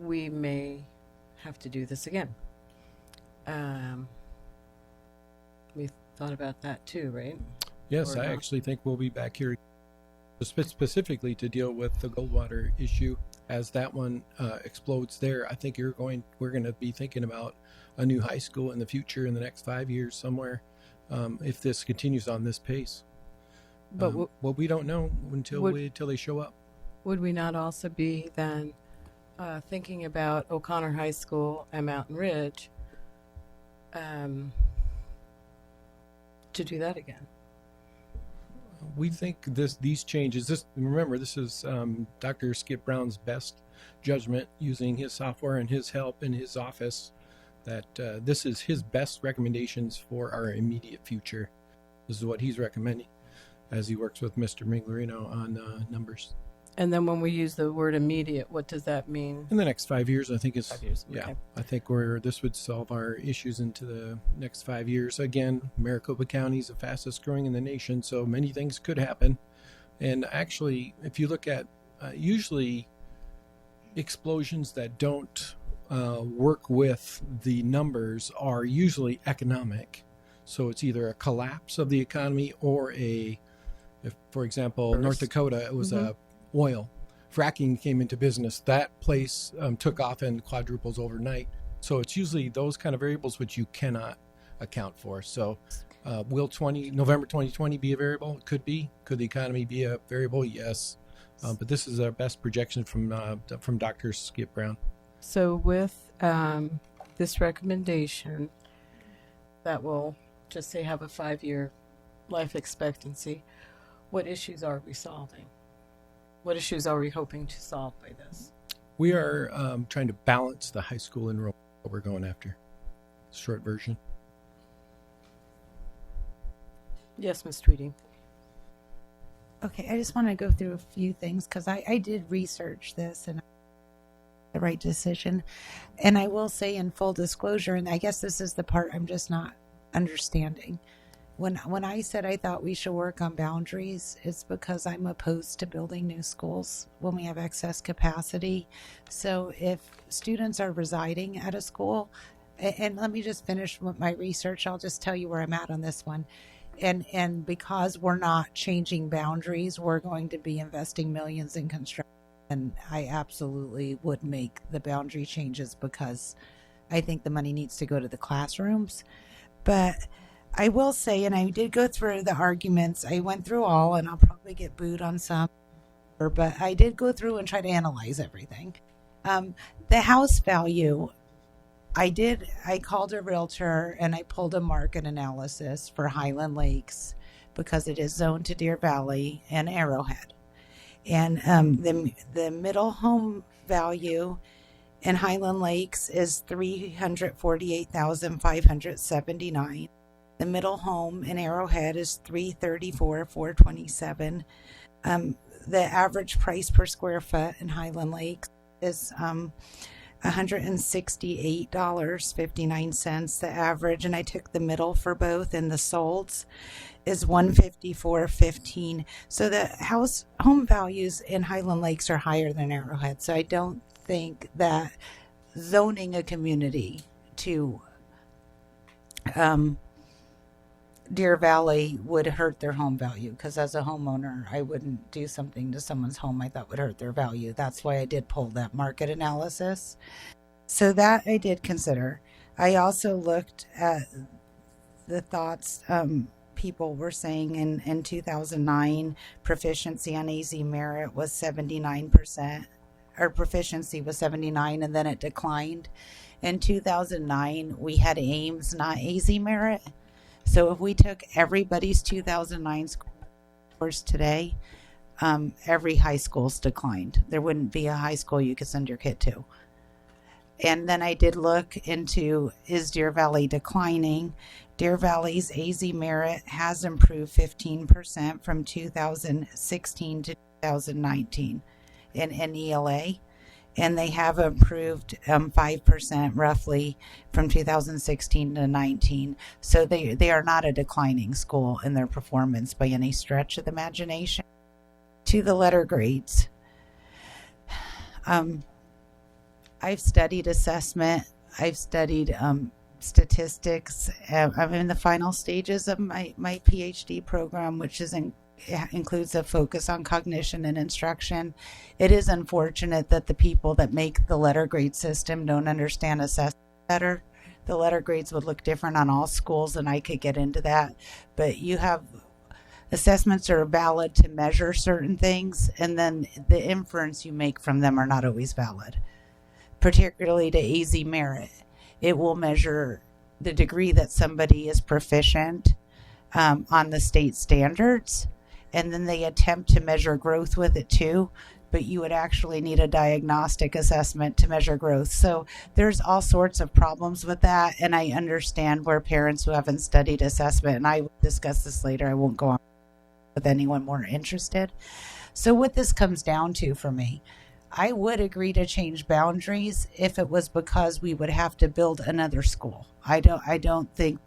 we may have to do this again. We thought about that too, right? Yes, Or I not? actually think we'll be back here specifically to deal with the Goldwater issue. As that one explodes there, I think we're going to be thinking about a new high school in the future in the next 5 years somewhere, if this continues on this pace. But well, we don't know until they show up. would we not also be then thinking about O'Connor High School and Mountain Ridge to do that again? We think these changes. Remember, this is Dr. Skip Brown's best judgment using his software and his help in his office. That this is his best recommendations for our immediate future. This is what he's recommending as he works with Mr. Miglerino on numbers. And then when we use the word immediate, what does that mean? In the next 5 years, I think it's 5 years. yeah. Okay. I think this would solve our issues into the next 5 years. Again, Maricopa County is the fastest growing in the nation, so many things could happen. And actually, if you look at usually explosions that don't work with the numbers are usually economic. So it's either a collapse of the economy or for example, Burst. North Dakota, it was oil. Fracking came into business. That place took off and quadruples overnight. So it's usually those kind of variables which you cannot account for. So will November 2020 be a variable? It could be. Could the economy be a variable? Yes. But this is our best projection from Dr. Skip Brown. So with this recommendation that will just say have a 5-year life expectancy, what issues are we solving? What issues are we hoping to solve by this? We are trying to balance the high school enrollment that we're going after. Short version. Yes, Ms. Tweedy. Okay, I just want to go through a few things because I did research this and the right decision. And I will say in full disclosure, and I guess this is the part I'm just not understanding. When I said I thought we should work on boundaries, it's because I'm opposed to building new schools when we have excess capacity. So if students are residing at a school, and let me just finish with my research, I'll just tell you where I'm at on this one. And because we're not changing boundaries, we're going to be investing millions in construction. And I absolutely would make the boundary changes because I think the money needs to go to the classrooms. But I will say, and I did go through the arguments, I went through all, and I'll probably get booed on some, but I did go through and try to analyze everything. The house value, I called a realtor and I pulled a market analysis for Highland Lakes because it is zoned to Deer Valley and Arrowhead. And the middle home value in Highland Lakes is $348,579. The middle home in Arrowhead is $334,427. The average price per square foot in Highland Lakes is $168.59. The average, and I took the middle for both, and the solds is $154.15. So the home values in Highland Lakes are higher than Arrowhead. So I don't think that zoning a community to Deer Valley would hurt their home value, because as a homeowner, I wouldn't do something to someone's home I thought would hurt their value. That's why I did pull that market analysis. So that I did consider. I also looked at the thoughts people were saying in 2009, proficiency on AZ Merit was 79%, or proficiency was 79, and then it declined. In 2009, we had Ames, not AZ Merit. So if we took everybody's 2009 scores today, every high school's declined. There wouldn't be a high school you could send your kid to. And then I did look into, is Deer Valley declining? Deer Valley's AZ Merit has improved 15% from 2016 to 2019 in ELA. And they have improved 5% roughly from 2016 to 19. So they are not a declining school in their performance by any stretch of the imagination. To the letter grades. I've studied assessment. I've studied statistics. I'm in the final stages of my PhD program, which includes a focus on cognition and instruction. It is unfortunate that the people that make the letter grade system don't understand assessment better. The letter grades would look different on all schools, and I could get into that. But you have assessments are valid to measure certain things, and then the inference you make from them are not always valid. Particularly to AZ Merit, it will measure the degree that somebody is proficient on the state standards, and then they attempt to measure growth with it too, but you would actually need a diagnostic assessment to measure growth. So there's all sorts of problems with that, and I understand where parents who haven't studied assessment, and I will discuss this later, I won't go on with anyone more interested. So what this comes down to for me, I would agree to change boundaries if it was because we would have to build another school. I don't think.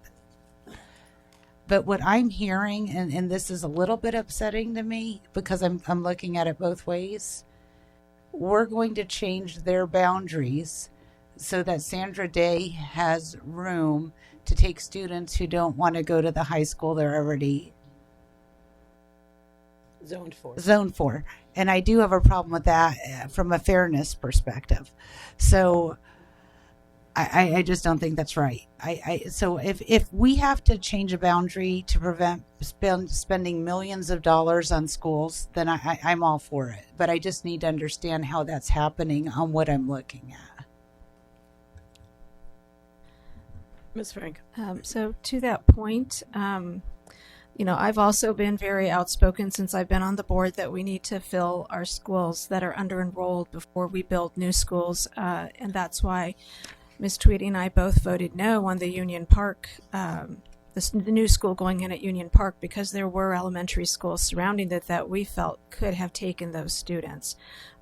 But what I'm hearing, and this is a little bit upsetting to me because I'm looking at it both ways. We're going to change their boundaries so that Sandra Day has room to take students who don't want to go to the high school they're already zoned for. And I do have a problem with that from a fairness perspective. So I just don't think that's right. So if we have to change a boundary to prevent spending millions of dollars on schools, then I'm all for it. But I just need to understand how that's happening on what I'm looking at. Ms. Frank. So to that point, I've also been very outspoken since I've been on the board that we need to fill our schools that are under-enrolled before we build new schools. And that's why Ms. Tweedy and I both voted no on the Union Park, the new school going in at Union Park, because there were elementary schools surrounding it that we felt could have taken those students.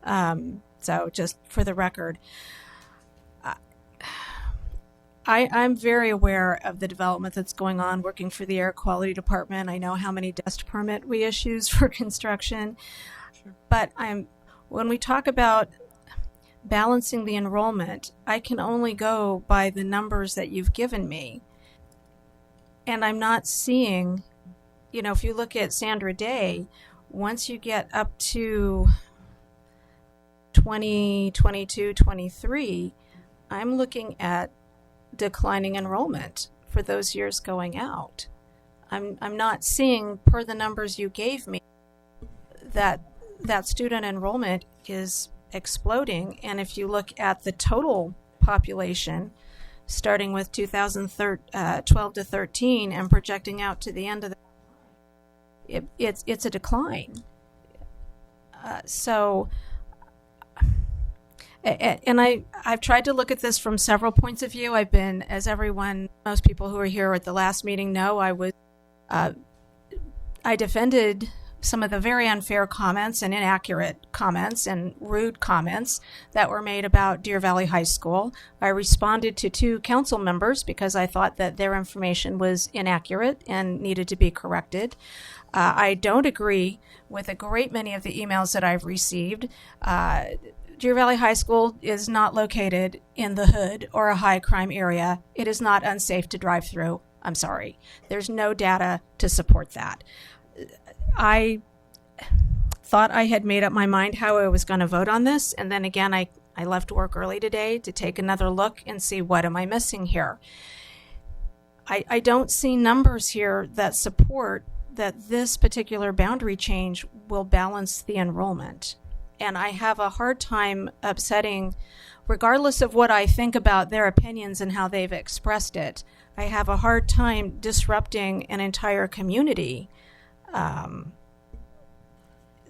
So just for the record, I'm very aware of the development that's going on working for the Air Quality Department. I know how many dust permit we issues for construction. Sure. But when we talk about balancing the enrollment, I can only go by the numbers that you've given me. And I'm not seeing, if you look at Sandra Day, once you get up to 2022, 23, I'm looking at declining enrollment for those years going out. I'm not seeing, per the numbers you gave me, that student enrollment is exploding. And if you look at the total population, starting with 2012 to 13 and projecting out to the end of it's a decline. And I've tried to look at this from several points of view. I've been, as most people who were here at the last meeting know, I defended some of the very unfair comments and inaccurate comments and rude comments that were made about Deer Valley High School. I responded to 2 council members because I thought that their information was inaccurate and needed to be corrected. I don't agree with a great many of the emails that I've received. Deer Valley High School is not located in the hood or a high crime area. It is not unsafe to drive through. I'm sorry. There's no data to support that. I thought I had made up my mind how I was going to vote on this, and then again, I left work early today to take another look and see what am I missing here. I don't see numbers here that support that this particular boundary change will balance the enrollment. And I have a hard time upsetting regardless of what I think about their opinions and how they've expressed it, I have a hard time disrupting an entire community.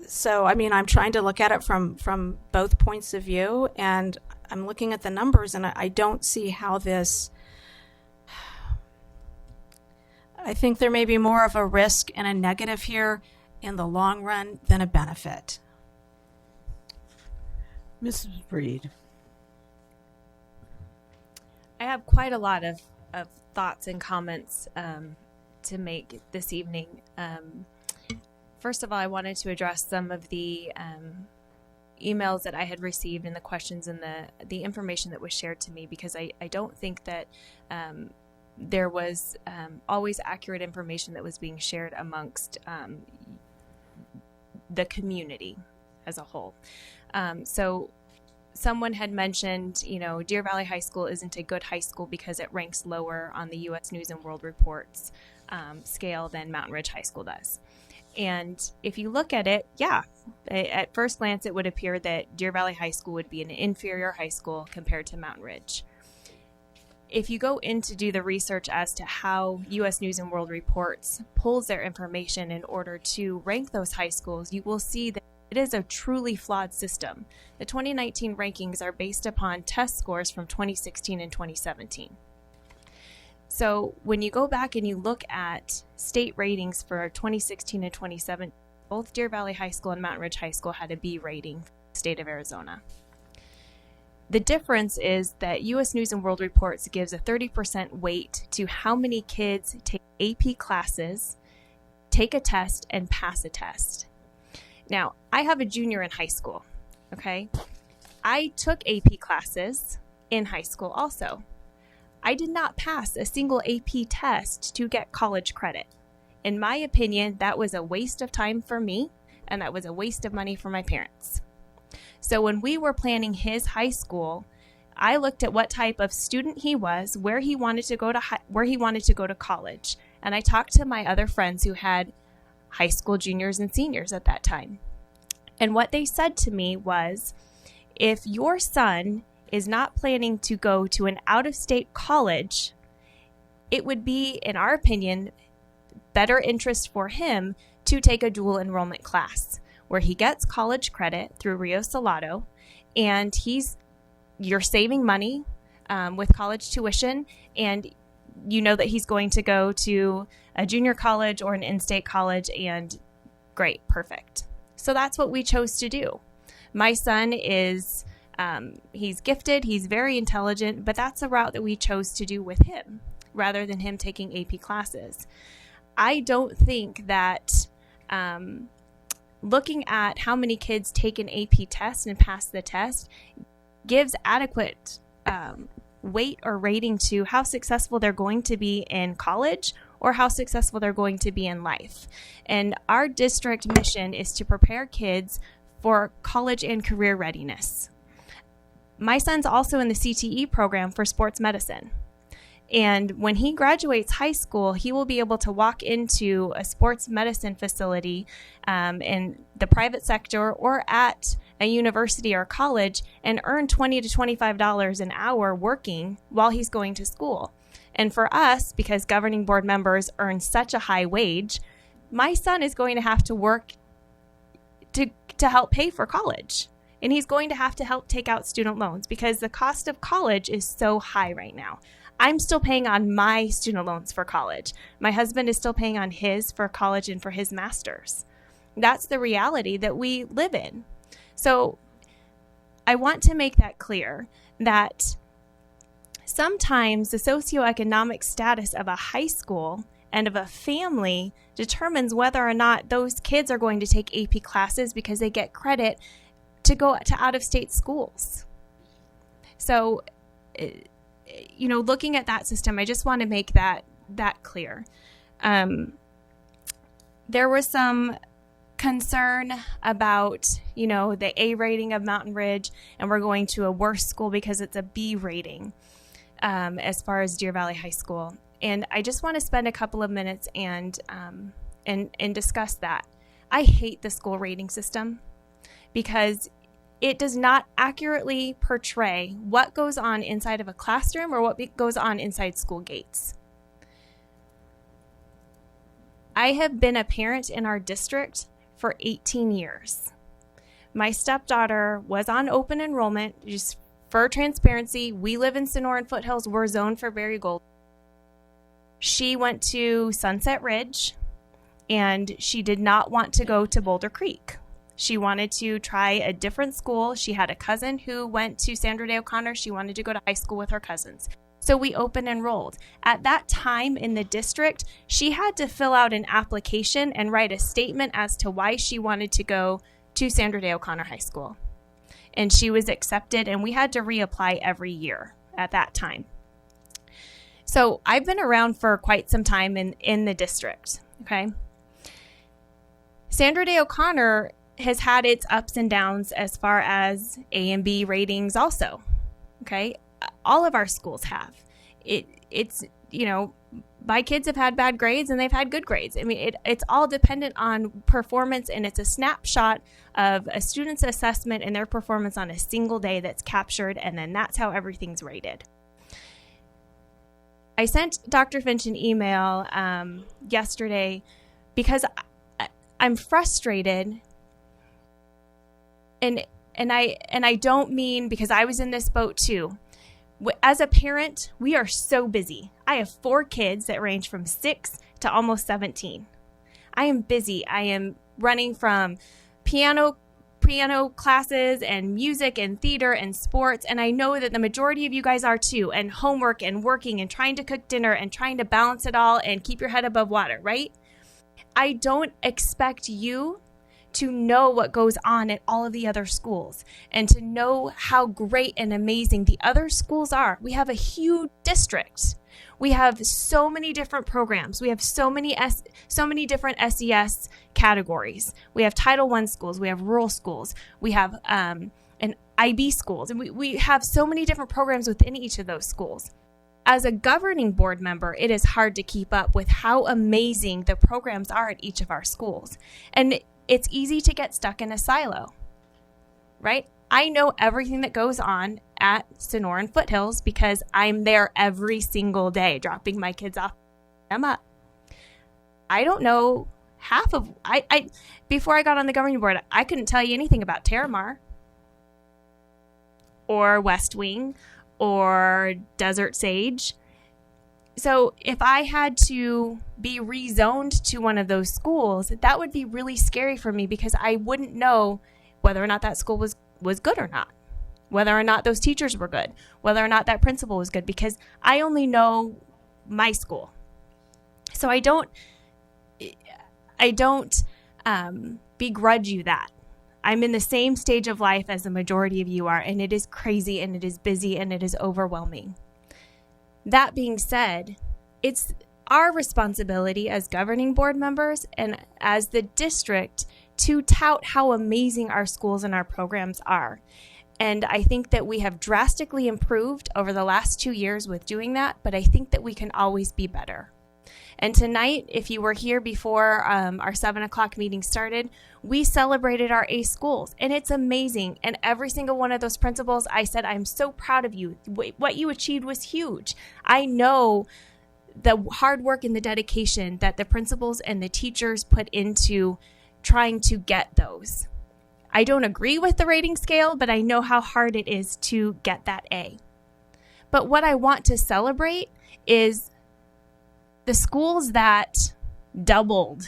So, I mean, I'm trying to look at it from both points of view, and I'm looking at the numbers, and I don't see how this... I think there may be more of a risk and a negative here in the long run than a benefit. Mrs. Breed. I have quite a lot of thoughts and comments to make this evening. First of all, I wanted to address some of the emails that I had received and the questions and the information that was shared to me, because I don't think that there was always accurate information that was being shared amongst the community as a whole. So someone had mentioned, Deer Valley High School isn't a good high school because it ranks lower on the U.S. News and World Report's scale than Mountain Ridge High School does. And if you look at it, at first glance, it would appear that Deer Valley High School would be an inferior high school compared to Mountain Ridge. If you go in to do the research as to how U.S. News and World Reports pulls their information in order to rank those high schools, you will see that it is a truly flawed system. The 2019 rankings are based upon test scores from 2016 and 2017. So when you go back and you look at state ratings for 2016 and 2017, both Deer Valley High School and Mountain Ridge High School had a B rating for the state of Arizona. The difference is that U.S. News and World Reports gives a 30% weight to how many kids take AP classes, take a test, and pass a test. Now, I have a junior in high school, okay? I took AP classes in high school also. I did not pass a single AP test to get college credit. In my opinion, that was a waste of time for me, and that was a waste of money for my parents. So when we were planning his high school, I looked at what type of student he was, where he wanted to go to college, and I talked to my other friends who had high school juniors and seniors at that time. And what they said to me was, if your son is not planning to go to an out-of-state college, it would be, in our opinion, better interest for him to take a dual enrollment class where he gets college credit through Rio Salado, and you're saving money with college tuition, and you know that he's going to go to a junior college or an in-state college, and great, perfect. So that's what we chose to do. My son is, he's gifted, he's very intelligent, but that's the route that we chose to do with him rather than him taking AP classes. I don't think that looking at how many kids take an AP test and pass the test gives adequate weight or rating to how successful they're going to be in college or how successful they're going to be in life. And our district mission is to prepare kids for college and career readiness. My son's also in the CTE program for sports medicine. And when he graduates high school, he will be able to walk into a sports medicine facility in the private sector or at a university or college and earn $20 to $25 an hour working while he's going to school. And for us, because governing board members earn such a high wage, my son is going to have to work to help pay for college. And he's going to have to help take out student loans because the cost of college is so high right now. I'm still paying on my student loans for college. My husband is still paying on his for college and for his master's. That's the reality that we live in. So I want to make that clear that sometimes the socioeconomic status of a high school and of a family determines whether or not those kids are going to take AP classes because they get credit to go to out-of-state schools. So, looking at that system, I just want to make that clear. There was some concern about, the A rating of Mountain Ridge, and we're going to a worse school because it's a B rating as far as Deer Valley High School. And I just want to spend a couple of minutes and discuss that. I hate the school rating system because it does not accurately portray what goes on inside of a classroom or what goes on inside school gates. I have been a parent in our district for 18 years. My stepdaughter was on open enrollment. Just for transparency, we live in Sonoran Foothills. We're zoned for Berry Gold. She went to Sunset Ridge, and she did not want to go to Boulder Creek. She wanted to try a different school. She had a cousin who went to Sandra Day O'Connor. She wanted to go to high school with her cousins. So we open enrolled. At that time in the district, she had to fill out an application and write a statement as to why she wanted to go to Sandra Day O'Connor High School. And she was accepted, and we had to reapply every year at that time. So I've been around for quite some time in the district, okay? Sandra Day O'Connor has had its ups and downs as far as A and B ratings also, okay? All of our schools have. It's my kids have had bad grades and they've had good grades. I mean, it's all dependent on performance, and it's a snapshot of a student's assessment and their performance on a single day that's captured, and then that's how everything's rated. I sent Dr. Finch an email yesterday because I'm frustrated, and I don't mean, because I was in this boat too. As a parent, we are so busy. I have 4 kids that range from 6 to almost 17. I am busy. I am running from piano classes and music and theater and sports, and I know that the majority of you guys are too, and homework and working and trying to cook dinner and trying to balance it all and keep your head above water, right? I don't expect you to know what goes on at all of the other schools and to know how great and amazing the other schools are. We have a huge district. We have so many different programs. We have so many different SES categories. We have Title I schools. We have rural schools. We have an IB schools. And we have so many different programs within each of those schools. As a governing board member, it is hard to keep up with how amazing the programs are at each of our schools. And it's easy to get stuck in a silo, right? I know everything that goes on at Sonoran Foothills because I'm there every single day dropping my kids off. I'm up. I don't know half of, before I got on the governing board, I couldn't tell you anything about Terramar or West Wing or Desert Sage. So if I had to be rezoned to one of those schools, that would be really scary for me because I wouldn't know whether or not that school was good or not, whether or not those teachers were good, whether or not that principal was good, because I only know my school. So I don't begrudge you that. I'm in the same stage of life as the majority of you are, and it is crazy and it is busy and it is overwhelming. That being said, it's our responsibility as governing board members and as the district to tout how amazing our schools and our programs are. And I think that we have drastically improved over the last 2 years with doing that, but I think that we can always be better. And tonight, if you were here before our 7 o'clock meeting started, we celebrated our A schools, and it's amazing. And every single one of those principals, I said, I'm so proud of you. What you achieved was huge. I know the hard work and the dedication that the principals and the teachers put into trying to get those. I don't agree with the rating scale, but I know how hard it is to get that A. But what I want to celebrate is the schools that doubled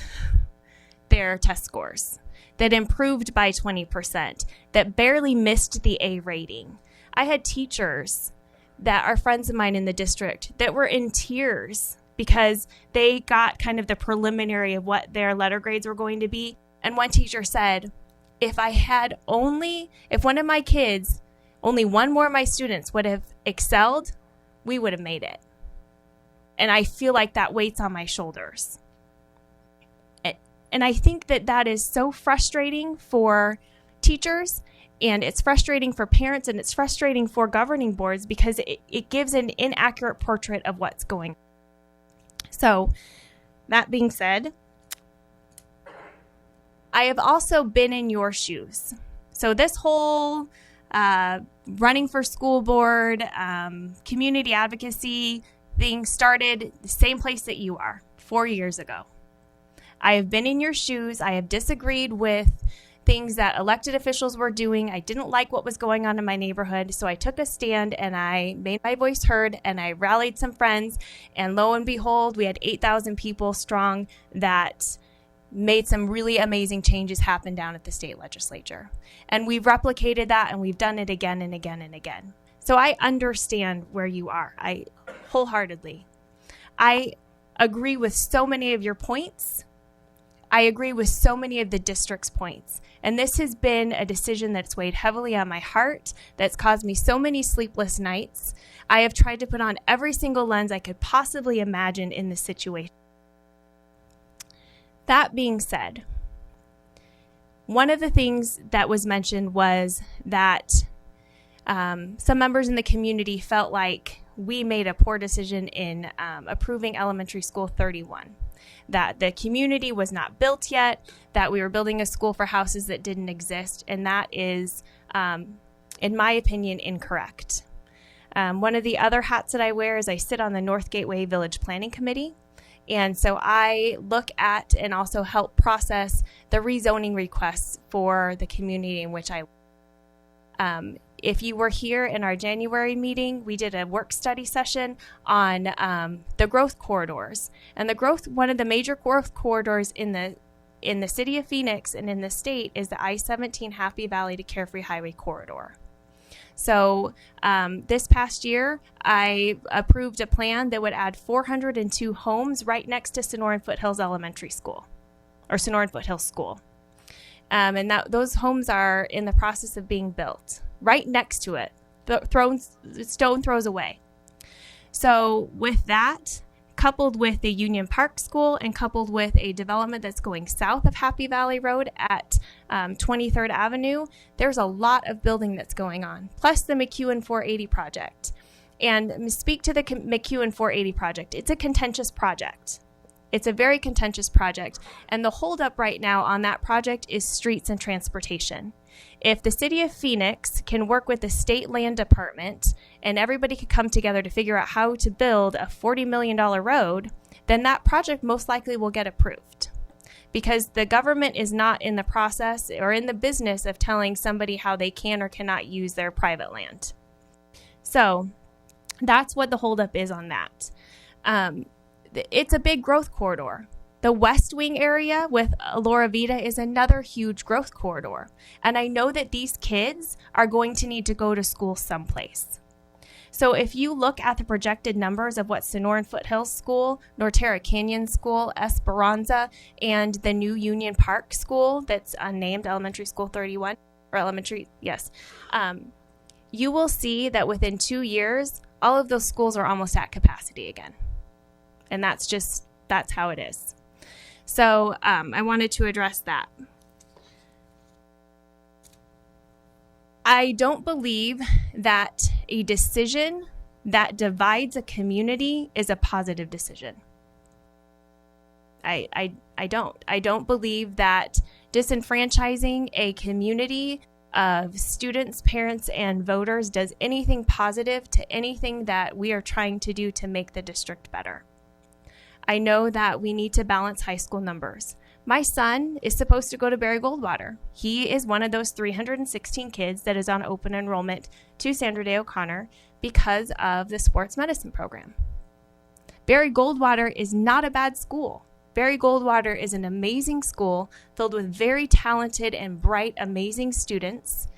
their test scores, that improved by 20%, that barely missed the A rating. I had teachers that are friends of mine in the district that were in tears because they got kind of the preliminary of what their letter grades were going to be. And one teacher said, if one of my kids, only one more of my students would have excelled, we would have made it. And I feel like that weighs on my shoulders. And I think that is so frustrating for teachers, and it's frustrating for parents, and it's frustrating for governing boards because it gives an inaccurate portrait of what's going on. So, that being said, I have also been in your shoes. So this whole running for school board, community advocacy thing started the same place that you are 4 years ago. I have been in your shoes. I have disagreed with things that elected officials were doing. I didn't like what was going on in my neighborhood. So I took a stand and I made my voice heard and I rallied some friends. And lo and behold, we had 8,000 people strong that made some really amazing changes happen down at the state legislature. And we've replicated that and we've done it again and again and again. So I understand where you are. I wholeheartedly. I agree with so many of your points. I agree with so many of the district's points. And this has been a decision that's weighed heavily on my heart, that's caused me so many sleepless nights. I have tried to put on every single lens I could possibly imagine in this situation. That being said, one of the things that was mentioned was that some members in the community felt like we made a poor decision in approving Elementary School 31. That the community was not built yet, that we were building a school for houses that didn't exist, and that is, in my opinion, incorrect. One of the other hats that I wear is I sit on the North Gateway Village Planning Committee, and so I look at and also help process the rezoning requests for the community in which I live. If you were here in our January meeting, we did a work study session on the growth corridors. And one of the major growth corridors in the city of Phoenix and in the state is the I-17 Happy Valley to Carefree Highway corridor. So this past year, I approved a plan that would add 402 homes right next to Sonoran Foothills Elementary School, or Sonoran Foothills School. And those homes are in the process of being built. Right next to it, stone throws away. So with that, coupled with the Union Park School and coupled with a development that's going south of Happy Valley Road at 23rd Avenue, there's a lot of building that's going on, plus the McEwen 480 project. And speak to the McEwen 480 project. It's a contentious project. It's a very contentious project. And the holdup right now on that project is streets and transportation. If the city of Phoenix can work with the state land department and everybody could come together to figure out how to build a $40 million road, then that project most likely will get approved. Because the government is not in the process or in the business of telling somebody how they can or cannot use their private land. So that's what the holdup is on that. It's a big growth corridor. The West Wing area with Laura Vita is another huge growth corridor. And I know that these kids are going to need to go to school someplace. So if you look at the projected numbers of what Sonoran Foothills School, Norterra Canyon School, Esperanza, and the new Union Park School that's unnamed Elementary School 31, or elementary, yes, you will see that within 2 years, all of those schools are almost at capacity again. And that's how it is. So I wanted to address that. I don't believe that a decision that divides a community is a positive decision. I don't. I don't believe that disenfranchising a community of students, parents, and voters does anything positive to anything that we are trying to do to make the district better. I know that we need to balance high school numbers. My son is supposed to go to Barry Goldwater. He is one of those 316 kids that is on open enrollment to Sandra Day O'Connor because of the sports medicine program. Barry Goldwater is not a bad school. Barry Goldwater is an amazing school filled with very talented and bright, amazing students,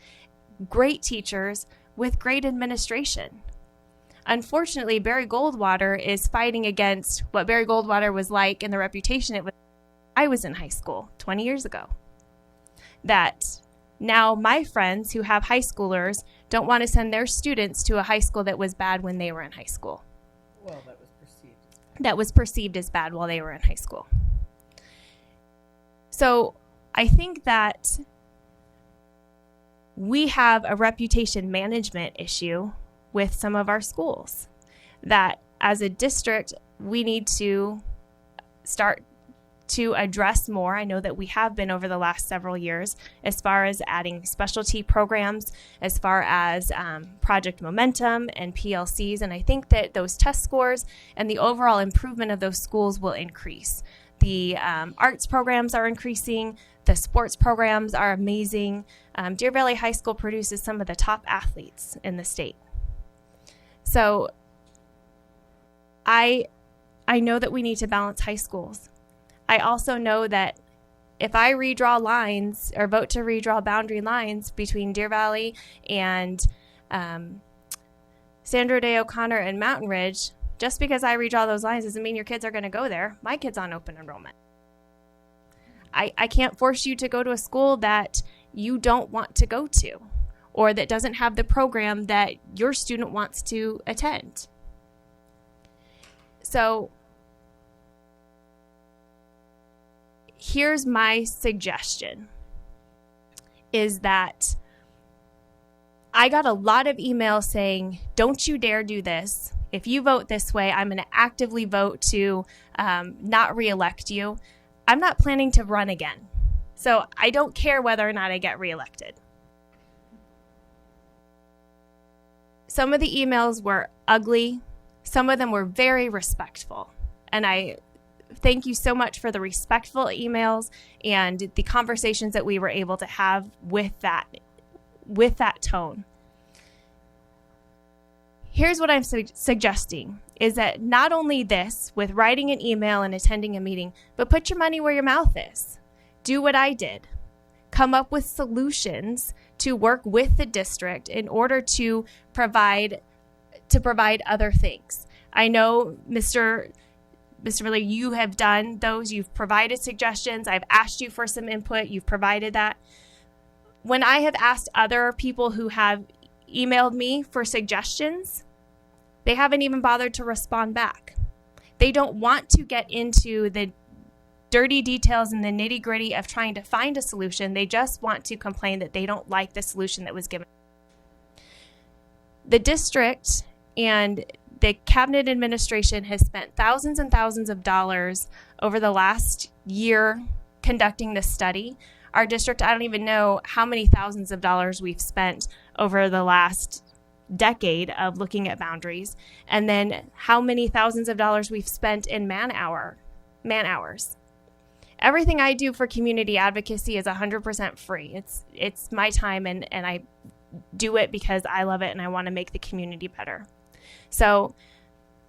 great teachers with great administration. Unfortunately, Barry Goldwater is fighting against what Barry Goldwater was like and the reputation it was. I was in high school 20 years ago. That now my friends who have high schoolers don't want to send their students to a high school that was bad when they were in high school. Well, that was perceived. That was perceived as bad while they were in high school. So I think that we have a reputation management issue with some of our schools, that as a district, we need to start to address more. I know that we have been over the last several years as far as adding specialty programs, as far as Project Momentum and PLCs. And I think that those test scores and the overall improvement of those schools will increase. The arts programs are increasing. The sports programs are amazing. Deer Valley High School produces some of the top athletes in the state. So I know that we need to balance high schools. I also know that if I redraw lines or vote to redraw boundary lines between Deer Valley and Sandra Day O'Connor and Mountain Ridge, just because I redraw those lines doesn't mean your kids are going to go there. My kid's on open enrollment. I can't force you to go to a school that you don't want to go to or that doesn't have the program that your student wants to attend. So here's my suggestion, is that I got a lot of emails saying, don't you dare do this. If you vote this way, I'm going to actively vote to not reelect you. I'm not planning to run again. So I don't care whether or not I get reelected. Some of the emails were ugly. Some of them were very respectful. And I thank you so much for the respectful emails and the conversations that we were able to have with that tone. Here's what I'm suggesting, is that not only this, with writing an email and attending a meeting, but put your money where your mouth is. Do what I did. Come up with solutions to work with the district in order to provide other things. I know, Mr. Miller, you have done those. You've provided suggestions. I've asked you for some input. You've provided that. When I have asked other people who have emailed me for suggestions, they haven't even bothered to respond back. They don't want to get into the dirty details and the nitty-gritty of trying to find a solution. They just want to complain that they don't like the solution that was given. The district and the cabinet administration has spent thousands and thousands of dollars over the last year conducting this study. Our district, I don't even know how many thousands of dollars we've spent over the last decade of looking at boundaries, and then how many thousands of dollars we've spent in man hours. Everything I do for community advocacy is 100% free. It's my time, and I do it because I love it and I want to make the community better. So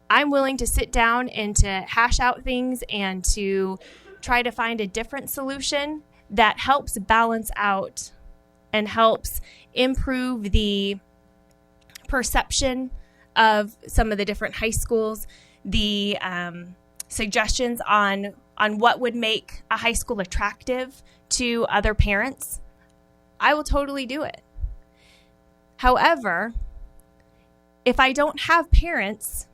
I'm willing to sit down and to hash out things and to try to find a different solution that helps balance out and helps improve the perception of some of the different high schools, the suggestions on what would make a high school attractive to other parents. I will totally do it. However, if I don't have parents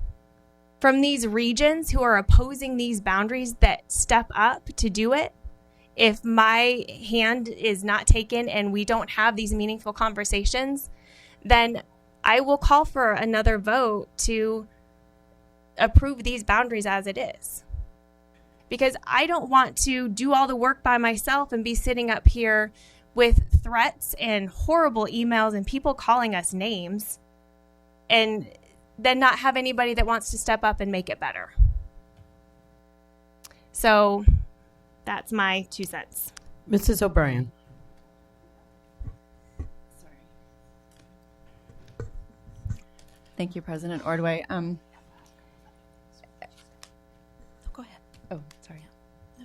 from these regions who are opposing these boundaries that step up to do it, if my hand is not taken and we don't have these meaningful conversations, then I will call for another vote to approve these boundaries as it is. Because I don't want to do all the work by myself and be sitting up here with threats and horrible emails and people calling us names and then not have anybody that wants to step up and make it better. So that's my 2 cents. Mrs. O'Brien. Thank you, President Ordway. Go ahead. Oh, sorry.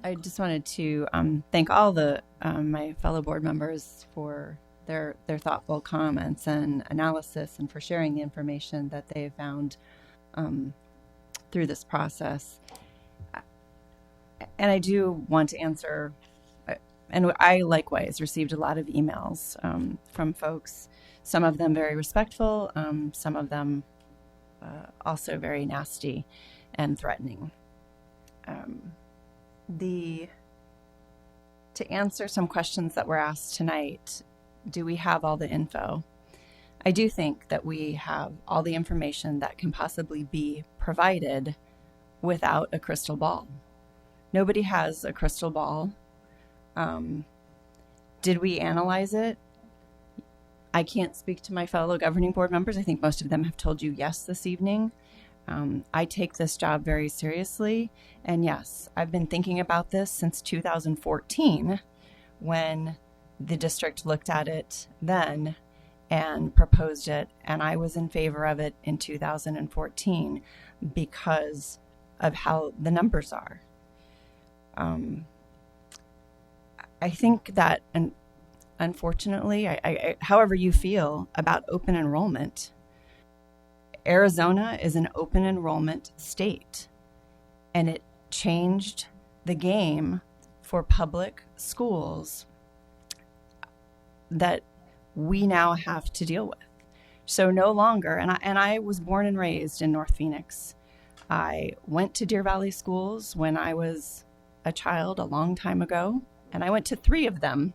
I just wanted to thank all the my fellow board members for their thoughtful comments and analysis, and for sharing the information that they found through this process. And I do want to answer, and I likewise received a lot of emails from folks, some of them very respectful, some of them also very nasty and threatening. To answer some questions that were asked tonight, do we have all the info? I do think that we have all the information that can possibly be provided without a crystal ball. Nobody has a crystal ball. Did we analyze it? I can't speak to my fellow governing board members. I think most of them have told you yes this evening. I take this job very seriously. And yes, I've been thinking about this since 2014 when the district looked at it then and proposed it. And I was in favor of it in 2014 because of how the numbers are. I think that, and unfortunately, however you feel about open enrollment, Arizona is an open enrollment state, and it changed the game for public schools that we now have to deal with. So no longer, and I was born and raised in North Phoenix. I went to Deer Valley schools when I was a child a long time ago, and I went to 3 of them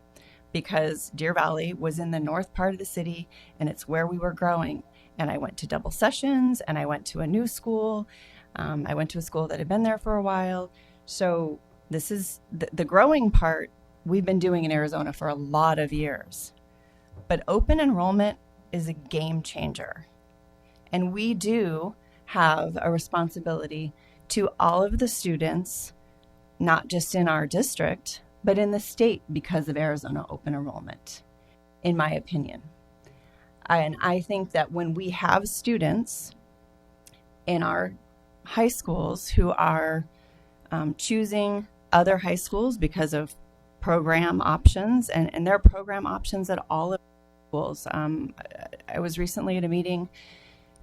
because Deer Valley was in the north part of the city and it's where we were growing. And I went to double sessions and I went to a new school. I went to a school that had been there for a while. So this is the growing part we've been doing in Arizona for a lot of years. But open enrollment is a game changer. And we do have a responsibility to all of the students, not just in our district, but in the state because of Arizona open enrollment, in my opinion. And I think that when we have students in our high schools who are choosing other high schools because of program options, and there are program options at all of the schools. I was recently at a meeting,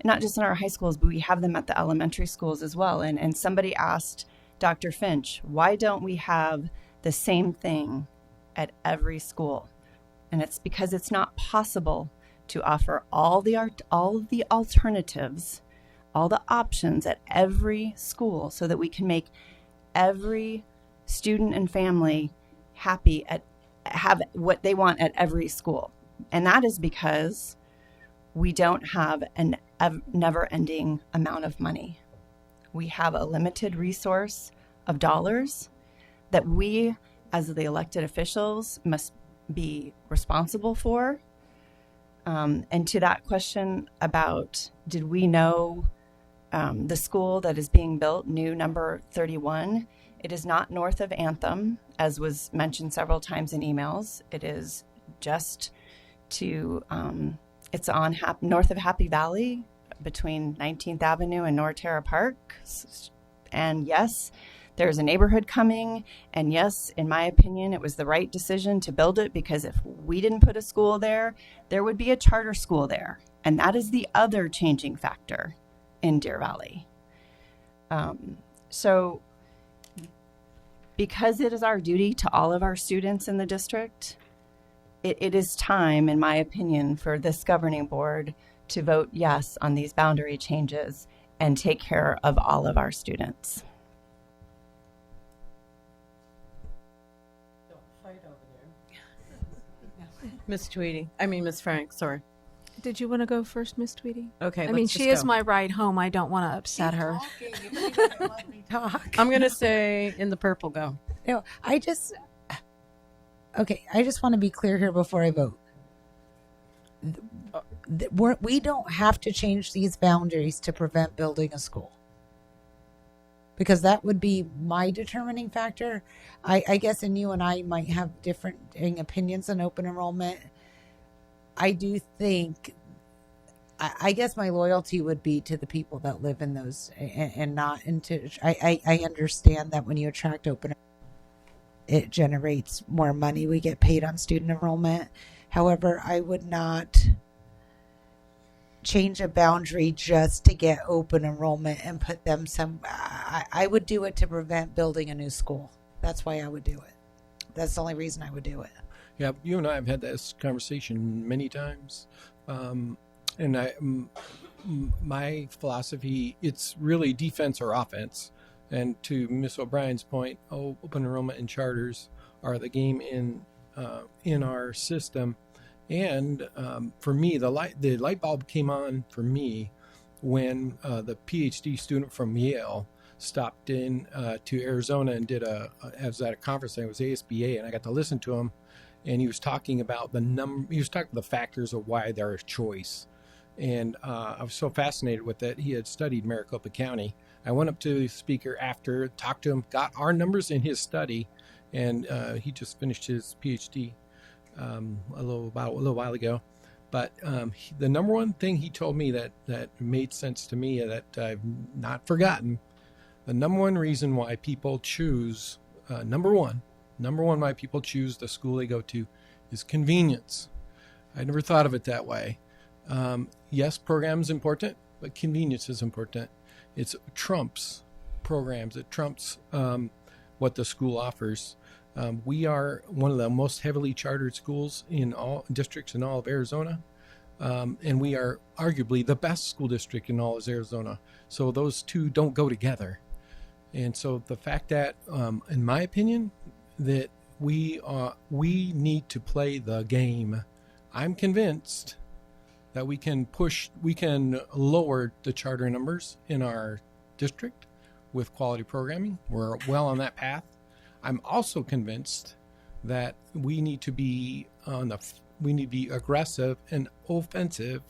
not just in our high schools, but we have them at the elementary schools as well. And somebody asked Dr. Finch, why don't we have the same thing at every school? And it's because it's not possible to offer all the alternatives, all the options at every school so that we can make every student and family happy have what they want at every school. And that is because we don't have a never-ending amount of money. We have a limited resource of dollars that we, as the elected officials, must be responsible for. And to that question about, did we know the school that is being built, new number 31, it is not north of Anthem, as was mentioned several times in emails. It is just to, it's on north of Happy Valley between 19th Avenue and Norterra Park. And yes, there's a neighborhood coming. And yes, in my opinion, it was the right decision to build it because if we didn't put a school there, there would be a charter school there. And that is the other changing factor in Deer Valley. So because it is our duty to all of our students in the district, it is time, in my opinion, for this governing board to vote yes on these boundary changes and take care of all of our students. Miss Frank, sorry. Did you want to go first, Miss Tweedy? Okay. I mean, she is my ride home. I don't want to upset her. I'm going to say in the purple, go. No, I just want to be clear here before I vote. We don't have to change these boundaries to prevent building a school, because that would be my determining factor. I guess, and you and I might have different opinions on open enrollment. I do think, I guess my loyalty would be to the people that live in those and not into, I understand that when you attract open, it generates more money. We get paid on student enrollment. However, I would not change a boundary just to get open enrollment and put them I would do it to prevent building a new school. That's why I would do it. That's the only reason I would do it. Yeah, you and I have had this conversation many times. And my philosophy, it's really defense or offense. And to Miss O'Brien's point, open enrollment and charters are the game in our system. And for me, the light bulb came on for me when the PhD student from Yale stopped in to Arizona and did I was at a conference. It was ASBA, and I got to listen to him. And he was talking about he was talking about the factors of why there is choice. And I was so fascinated with it. He had studied Maricopa County. I went up to the speaker after, talked to him, got our numbers in his study, and he just finished his PhD a little while ago. But the number one thing he told me that made sense to me, that I've not forgotten, the number one reason why people choose, number one why people choose the school they go to is convenience. I never thought of it that way. Yes, program is important, but convenience is important. It trumps programs. It trumps what the school offers. We are one of the most heavily chartered schools in all districts in all of Arizona. And we are arguably the best school district in all of Arizona. So those two don't go together. And so the fact that, in my opinion, that we need to play the game. I'm convinced that we can lower the charter numbers in our district with quality programming. We're well on that path. I'm also convinced that we need to be aggressive and offensive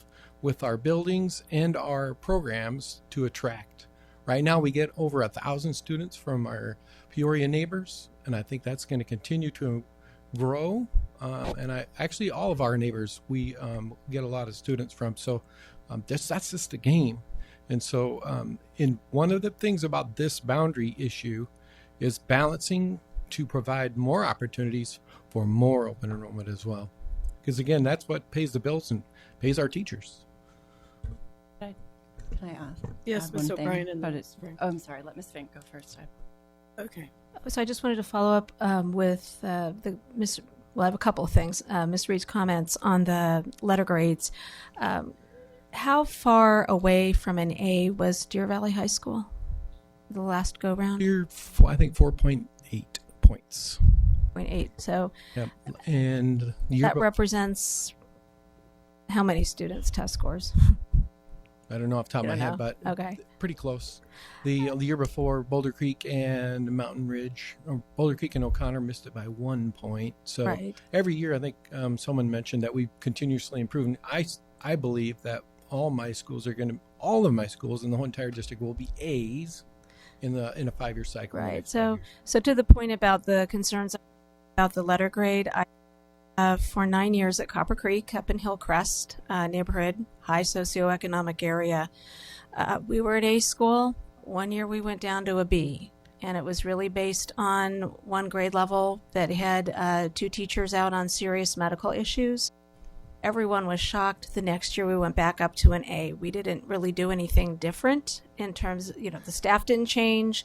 with our buildings and our programs to attract. Right now we get over 1,000 students from our Peoria neighbors, and I think that's going to continue to grow. And all of our neighbors, we get a lot of students from. So that's just the game. And so in one of the things about this boundary issue is balancing to provide more opportunities for more open enrollment as well. Because again, that's what pays the bills and pays our teachers. Can I ask? Yes, Ms. O'Brien. I'm sorry. Let Ms. Fink go first. Okay. So I just wanted to follow up with I have a couple of things. Ms. Reed's comments on the letter grades. How far away from an A was Deer Valley High School the last go round? I think 4.8 points. 0.8. So yep. And that represents how many students' test scores? I don't know off the top of my head, but okay, pretty close. The year before, Boulder Creek and Mountain Ridge, or Boulder Creek and O'Connor missed it by 1 point. So every year, I think someone mentioned that we continuously improve. I believe that all of my schools in the whole entire district will be A's in a 5-year cycle. Right. So to the point about the concerns about the letter grade, for 9 years at Copper Creek up in Hillcrest neighborhood, high socioeconomic area, we were an A school. 1 year we went down to a B, and it was really based on one grade level that had 2 teachers out on serious medical issues. Everyone was shocked. The next year we went back up to an A. We didn't really do anything different in terms of, the staff didn't change,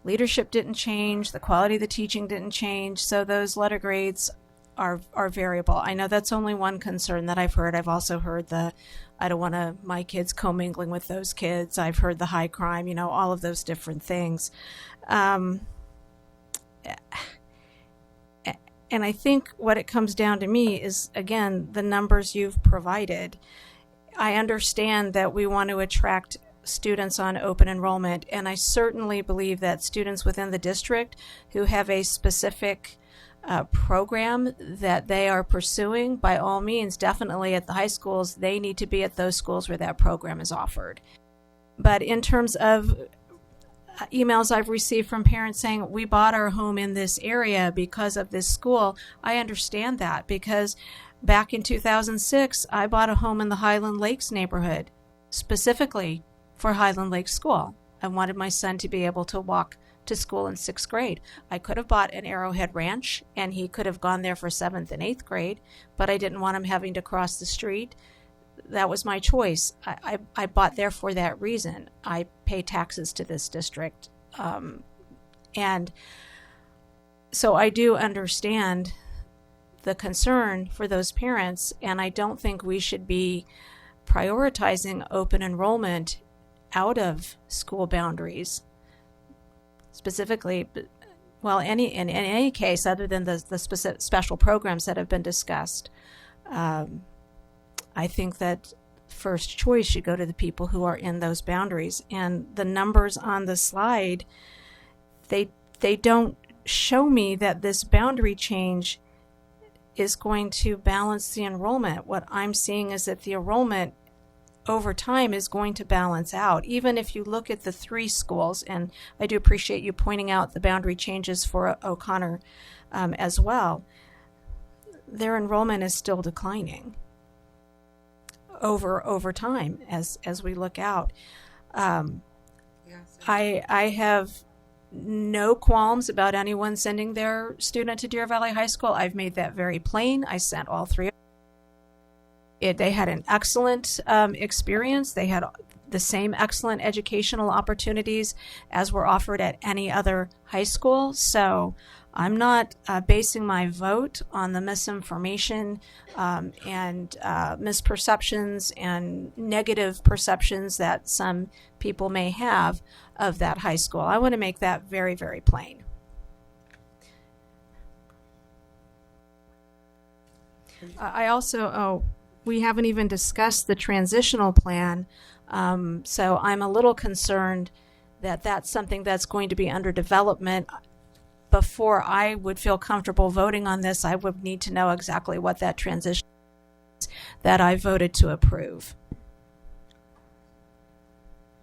leadership didn't change, the quality of the teaching didn't change. So those letter grades are variable. I know that's only one concern that I've heard. I've also heard I don't want my kids commingling with those kids. I've heard the high crime, all of those different things. And I think what it comes down to me is, again, the numbers you've provided. I understand that we want to attract students on open enrollment, and I certainly believe that students within the district who have a specific program that they are pursuing, by all means, definitely at the high schools, they need to be at those schools where that program is offered. But in terms of emails I've received from parents saying, we bought our home in this area because of this school, I understand that, because back in 2006, I bought a home in the Highland Lakes neighborhood, specifically for Highland Lakes School. I wanted my son to be able to walk to school in 6th grade. I could have bought an Arrowhead Ranch, and he could have gone there for 7th and 8th grade, but I didn't want him having to cross the street. That was my choice. I bought there for that reason. I pay taxes to this district. And so I do understand the concern for those parents, and I don't think we should be prioritizing open enrollment out of school boundaries. Specifically, well, in any case, other than the specific special programs that have been discussed, I think that first choice should go to the people who are in those boundaries. And the numbers on the slide, they don't show me that this boundary change is going to balance the enrollment. What I'm seeing is that the enrollment over time is going to balance out. Even if you look at the 3 schools, and I do appreciate you pointing out the boundary changes for O'Connor as well, their enrollment is still declining over time as we look out. I have no qualms about anyone sending their student to Deer Valley High School. I've made that very plain. I sent all 3. They had an excellent experience. They had the same excellent educational opportunities as were offered at any other high school. So I'm not basing my vote on the misinformation and misperceptions and negative perceptions that some people may have of that high school. I want to make that very, very plain. I also, we haven't even discussed the transitional plan, so I'm a little concerned that that's something that's going to be under development. Before I would feel comfortable voting on this, I would need to know exactly what that transition is that I voted to approve.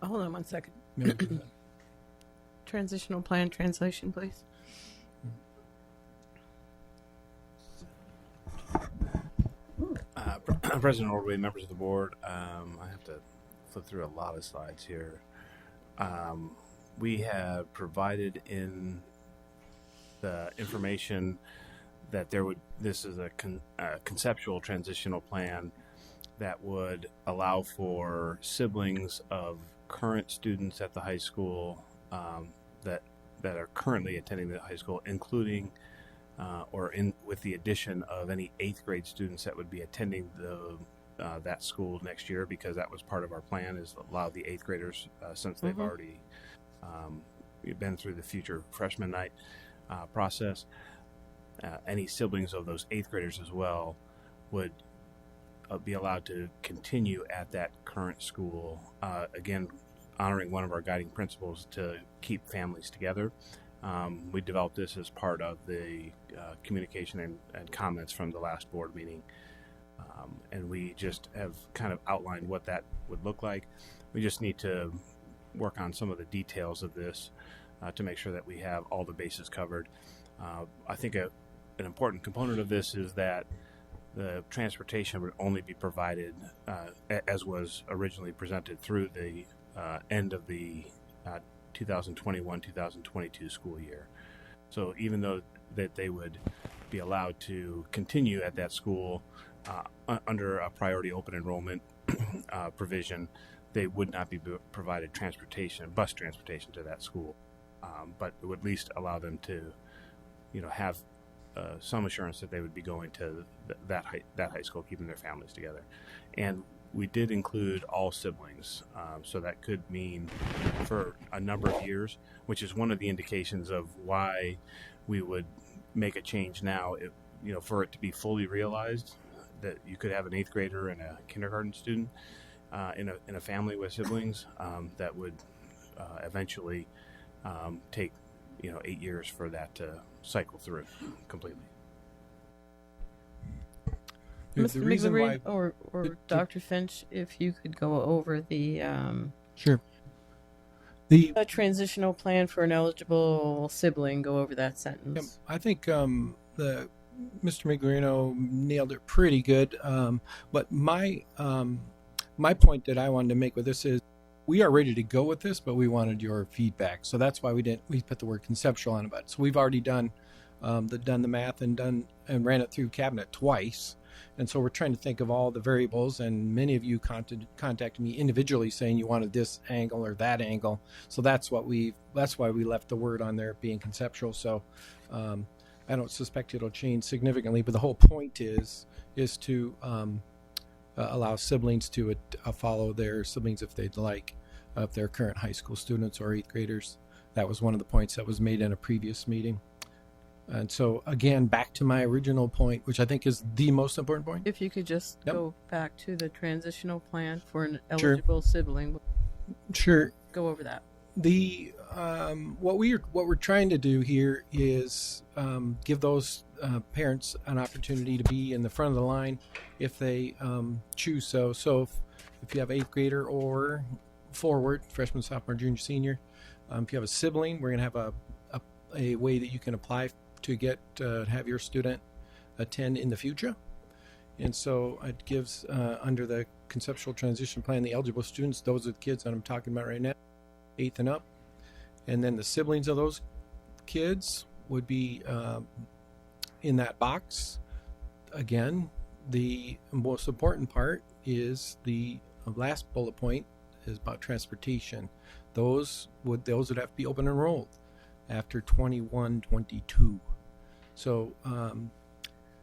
Hold on 1 second. Transitional plan translation, please. President Ordway, members of the board, I have to flip through a lot of slides here. We have provided in the information that this is a conceptual transitional plan that would allow for siblings of current students at the high school that are currently attending the high school, including with the addition of any 8th grade students that would be attending that school next year, because that was part of our plan, is allow the 8th graders, since they've already been through the future freshman night process. Any siblings of those 8th graders as well would be allowed to continue at that current school, again honoring one of our guiding principles to keep families together. We developed this as part of the communication and comments from the last board meeting, and we just have kind of outlined what that would look like. We just need to work on some of the details of this to make sure that we have all the bases covered. I think an important component of this is that the transportation would only be provided as was originally presented through the end of the 2021-2022 school year. So even though that they would be allowed to continue at that school under a priority open enrollment provision, they would not be provided bus transportation to that school. But it would at least allow them to, have some assurance that they would be going to that high school, keeping their families together. And we did include all siblings, so that could mean for a number of years, which is one of the indications of why we would make a change now. For it to be fully realized, that you could have an 8th grader and a kindergarten student in a family with siblings, that would eventually take 8 years for that to cycle through completely. Mr. McGreevy or Dr. Finch, if you could go over the sure a transitional plan for an eligible sibling. Go over that sentence. I think Mr. Migrino nailed it pretty good. But my point that I wanted to make with this is we are ready to go with this, but we wanted your feedback. So that's why we put the word conceptual on it. So we've already done the math and ran it through cabinet twice. And so we're trying to think of all the variables, and many of you contacted me individually saying you wanted this angle or that angle. So that's why we left the word on there being conceptual. So I don't suspect it'll change significantly, but the whole point is to allow siblings to follow their siblings if they'd like, if they're current high school students or 8th graders. That was one of the points that was made in a previous meeting. And so, again, back to my original point, which I think is the most important point. If you could just Yep. go back to the transitional plan for an Sure. eligible sibling. Sure. Go over that. The what we're trying to do here is give those parents an opportunity to be in the front of the line if they choose so. So if you have 8th grader or forward, freshman, sophomore, junior, senior, if you have a sibling, we're going to have a way that you can apply to get have your student attend in the future. And so it gives under the conceptual transition plan, the eligible students, those are the kids that I'm talking about right now, 8th and up. And then the siblings of those kids would be in that box. Again, the most important part is the last bullet point is about transportation. Those would have to be open enrolled after 21-22. So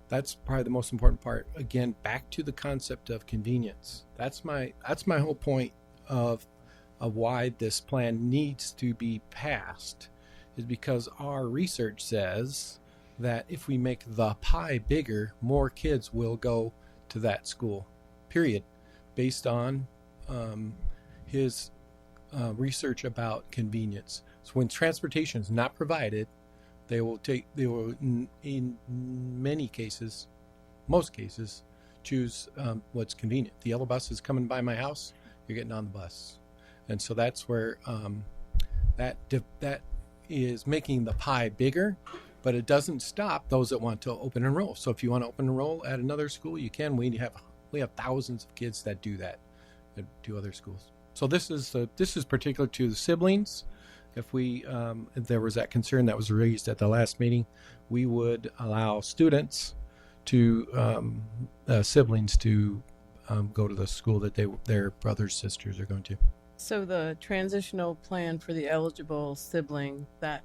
that's probably the most important part. Again, back to the concept of convenience. That's my whole point of why this plan needs to be passed, is because our research says that if we make the pie bigger, more kids will go to that school, period, based on his research about convenience. So when transportation is not provided, they will in many cases, most cases, choose what's convenient. The yellow bus is coming by my house, you're getting on the bus. And so that's where that is making the pie bigger, but it doesn't stop those that want to open enroll. So if you want to open enroll at another school, you can. We have thousands of kids that do that at two other schools. So this is particular to the siblings. If there was that concern that was raised at the last meeting, we would allow students to siblings to go to the school that their brothers, sisters are going to. So the transitional plan for the eligible sibling, that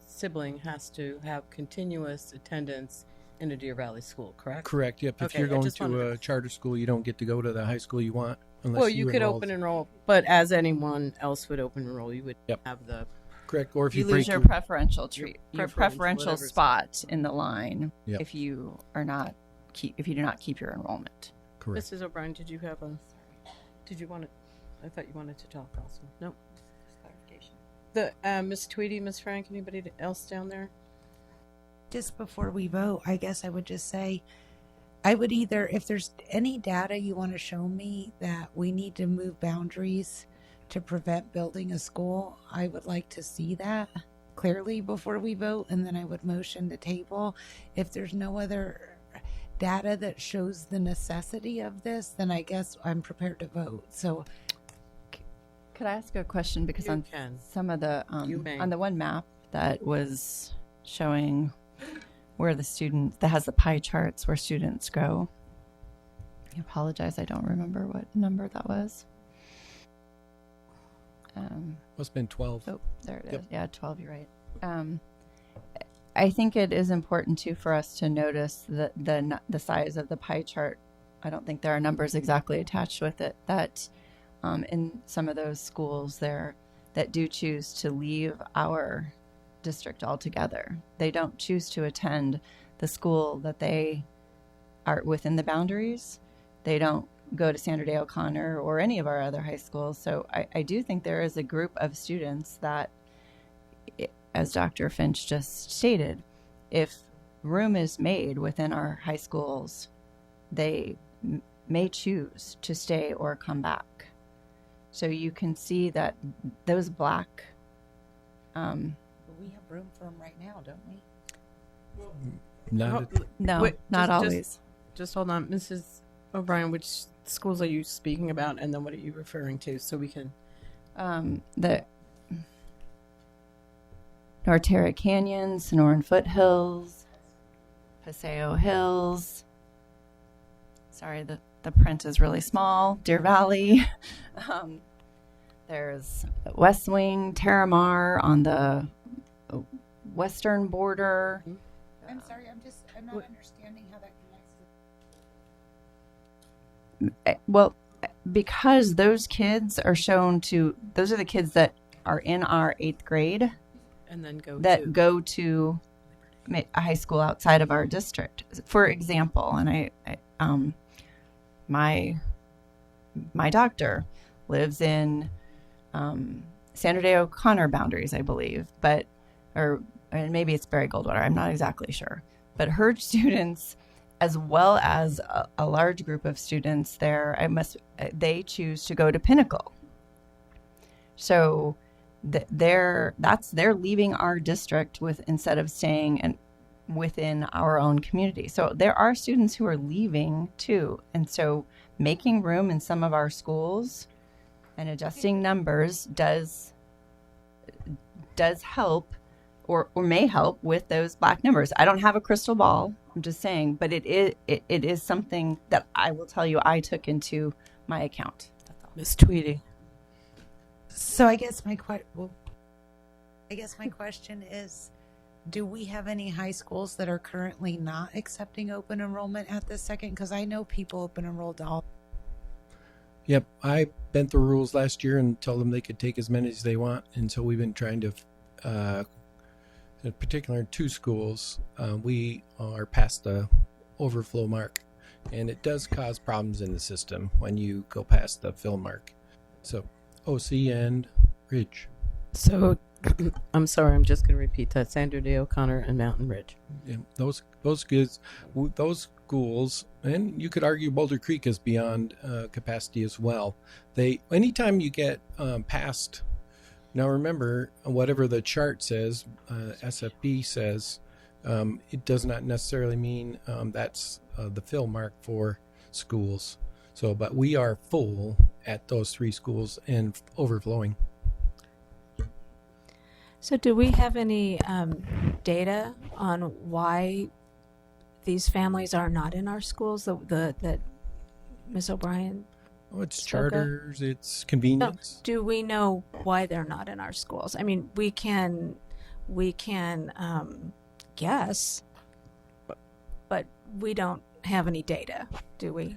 sibling has to have continuous attendance in a Deer Valley school, correct? Correct. Yep. If Okay, you're I going just to wanted a charter school, you don't get to go to the high school you want unless Well, you could enroll. open enroll, but as anyone else would open enroll, you would have the correct. Or if you, lose break your preferential whatever spot in the line Yep. if you do not keep your enrollment. Correct. Mrs. O'Brien, did you want to? I thought you wanted to talk also. Nope. The Miss Tweedy, Miss Frank, anybody else down there? Just before we vote, I guess I would just say, I would either, if there's any data you want to show me that we need to move boundaries to prevent building a school, I would like to see that clearly before we vote, and then I would motion to table. If there's no other data that shows the necessity of this, then I guess I'm prepared to vote. So Could I ask a question? Because You on can. some of the You may. on the one map that was showing where the students that has the pie charts where students go. I apologize, I don't remember what number that was. Must have been 12. Oh, there it is. Yep. Yeah, 12. You're right. I think it is important too for us to notice the size of the pie chart. I don't think there are numbers exactly attached with it. That in some of those schools there that do choose to leave our district altogether, they don't choose to attend the school that they are within the boundaries. They don't go to Sandra Day O'Connor or any of our other high schools. So I do think there is a group of students that, as Dr. Finch just stated, if room is made within our high schools, they may choose to stay or come back. So you can see that those black. we have room for them right now, don't we? Not No, Wait, not just- always. Just hold on, Mrs. O'Brien. Which schools are you speaking about, and then what are you referring to, so we can? The Norterra Canyon, Sonoran Foothills, Paseo Hills. Sorry, the print is really small. Deer Valley. There's West Wing, Terramar on the western border. I'm sorry, I'm not understanding how that connects. Well, because those kids are shown to, those are the kids that are in our 8th grade And then go that to go to a high school outside of our district. For example, and my doctor lives in Sandra Day O'Connor boundaries, I believe, and maybe it's Barry Goldwater. I'm not exactly sure, but her students, as well as a large group of students there, they choose to go to Pinnacle. So they're leaving our district instead of staying within our own community. So there are students who are leaving too, and so making room in some of our schools and adjusting numbers does help, or may help with those black numbers. I don't have a crystal ball. I'm just saying, but it is something that I will tell you I took into my account. Ms. Tweedy. So I guess my question is, do we have any high schools that are currently not accepting open enrollment at this second? Because I know people open enrolled all. Yep, I bent the rules last year and told them they could take as many as they want, and so we've been trying to, in particular, 2 schools, we are past the overflow mark, and it does cause problems in the system when you go past the fill mark. So, OC and Ridge. So, I'm sorry, I'm just going to repeat that. Sandra Day O'Connor and Mountain Ridge. Yeah, those schools, and you could argue Boulder Creek is beyond capacity as well. Anytime you get past, now remember, whatever the chart says, SFB says, it does not necessarily mean that's the fill mark for schools. So, but we are full at those 3 schools and overflowing. So do we have any data on why these families are not in our schools that Ms. O'Brien Oh, it's spoke of? charters, it's convenience. No, do we know why they're not in our schools? I mean, we can guess, but we don't have any data, do we?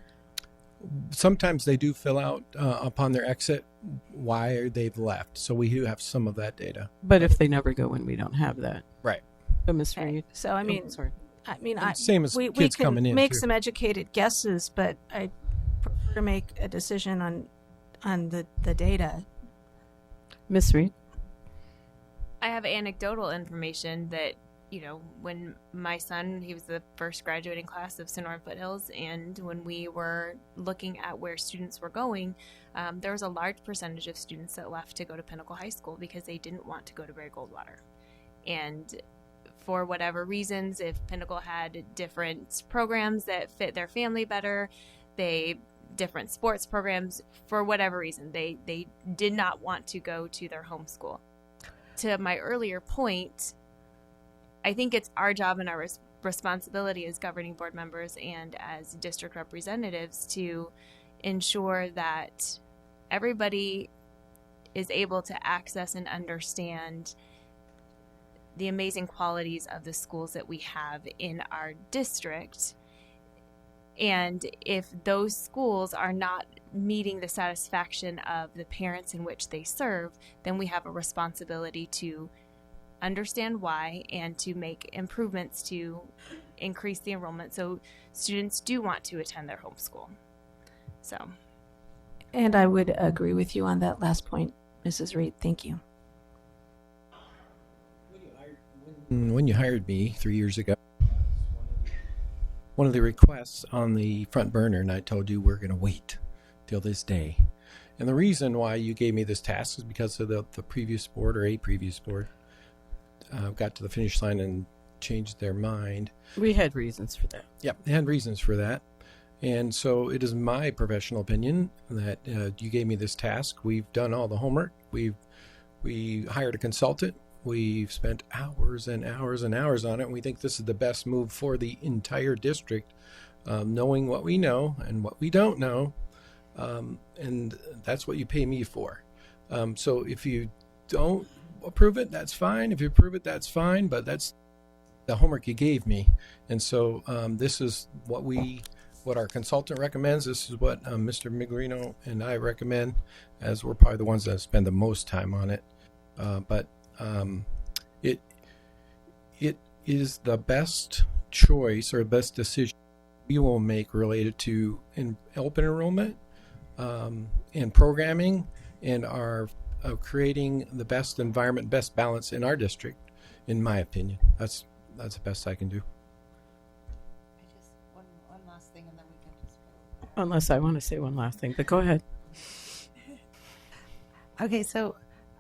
Sometimes they do fill out upon their exit why they've left. So we do have some of that data. But if they never go in, we don't have that. Right. But Ms. Reed. So I mean, Same as we kids can coming in, make too. some educated guesses, but I prefer to make a decision on the data. Ms. Reed. I have anecdotal information that, when my son, he was the first graduating class of Sonoran Foothills, and when we were looking at where students were going, there was a large percentage of students that left to go to Pinnacle High School because they didn't want to go to Barry Goldwater. And for whatever reasons, if Pinnacle had different programs that fit their family better, different sports programs, for whatever reason, they did not want to go to their home school. To my earlier point, I think it's our job and our responsibility as governing board members and as district representatives to ensure that everybody is able to access and understand the amazing qualities of the schools that we have in our district. And if those schools are not meeting the satisfaction of the parents in which they serve, then we have a responsibility to understand why and to make improvements to increase the enrollment so students do want to attend their home school. So, And I would agree with you on that last point, Mrs. Reed. Thank you. When you hired me 3 years ago, one of the requests on the front burner, and I told you we're going to wait till this day. And the reason why you gave me this task is because of the previous board, or a previous board, got to the finish line and changed their mind. We had reasons for that. Yep, they had reasons for that. And so it is my professional opinion that you gave me this task. We've done all the homework. We hired a consultant. We've spent hours and hours and hours on it. And we think this is the best move for the entire district, knowing what we know and what we don't know. And that's what you pay me for. So if you don't approve it, that's fine. If you approve it, that's fine. But that's the homework you gave me. And so this is what our consultant recommends. This is what Mr. Migrino and I recommend, as we're probably the ones that spend the most time on it. But is the best choice or best decision we will make related to open enrollment and programming and our creating the best environment, best balance in our district, in my opinion. That's the best I can do. One last thing, and then we can just go. Unless I want to say one last thing, but go ahead. Okay, so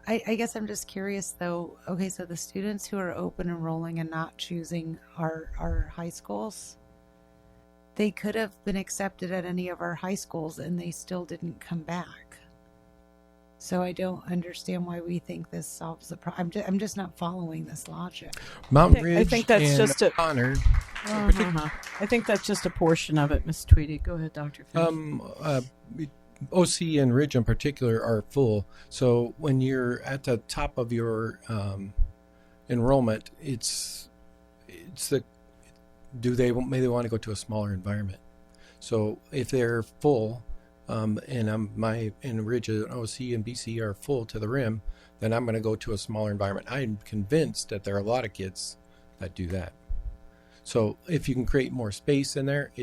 I guess I'm just curious though. Okay, so the students who are open enrolling and not choosing our high schools, they could have been accepted at any of our high schools and they still didn't come back. So I don't understand why we think this solves the problem. I'm just not following this logic. Mountain Ridge I think that's and just a Connor. I think that's just a portion of it, Ms. Tweedy. Go ahead, Dr. Finch. OC and Ridge in particular are full. So when you're at the top of your enrollment, do they want to go to a smaller environment? So if they're full, and Ridge and OC and BC are full to the rim, then I'm going to go to a smaller environment. I'm convinced that there are a lot of kids that do that. So if you can create more space in there,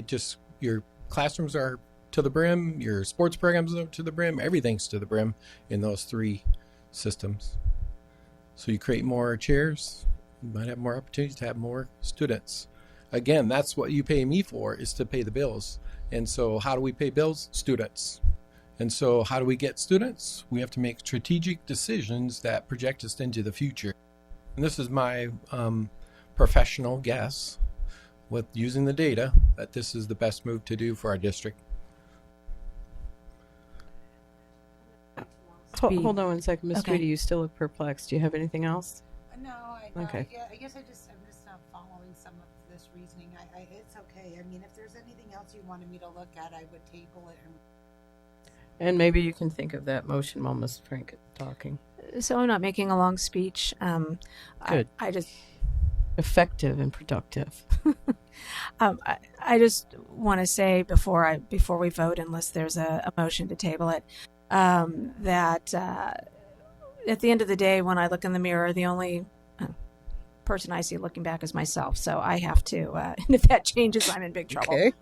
your classrooms are to the brim, your sports programs are to the brim, everything's to the brim in those three systems. So you create more chairs, you might have more opportunities to have more students. Again, that's what you pay me for, is to pay the bills. And so how do we pay bills? Students. And so how do we get students? We have to make strategic decisions that project us into the future. And this is my professional guess with using the data that this is the best move to do for our district. Hold on 1 second, Ms. Okay. Tweedy. You still look perplexed. Do you have anything else? No, Okay. I guess I'm just not following some of this reasoning. It's okay. I mean, if there's anything else you wanted me to look at, I would table it. And maybe you can think of that motion while Ms. Frank is talking. So I'm not making a long speech. Good. I just Effective and productive. I just want to say before we vote, unless there's a motion to table it, that at the end of the day, when I look in the mirror, the only person I see looking back is myself. So I have to, and if that changes, I'm in big trouble. Okay.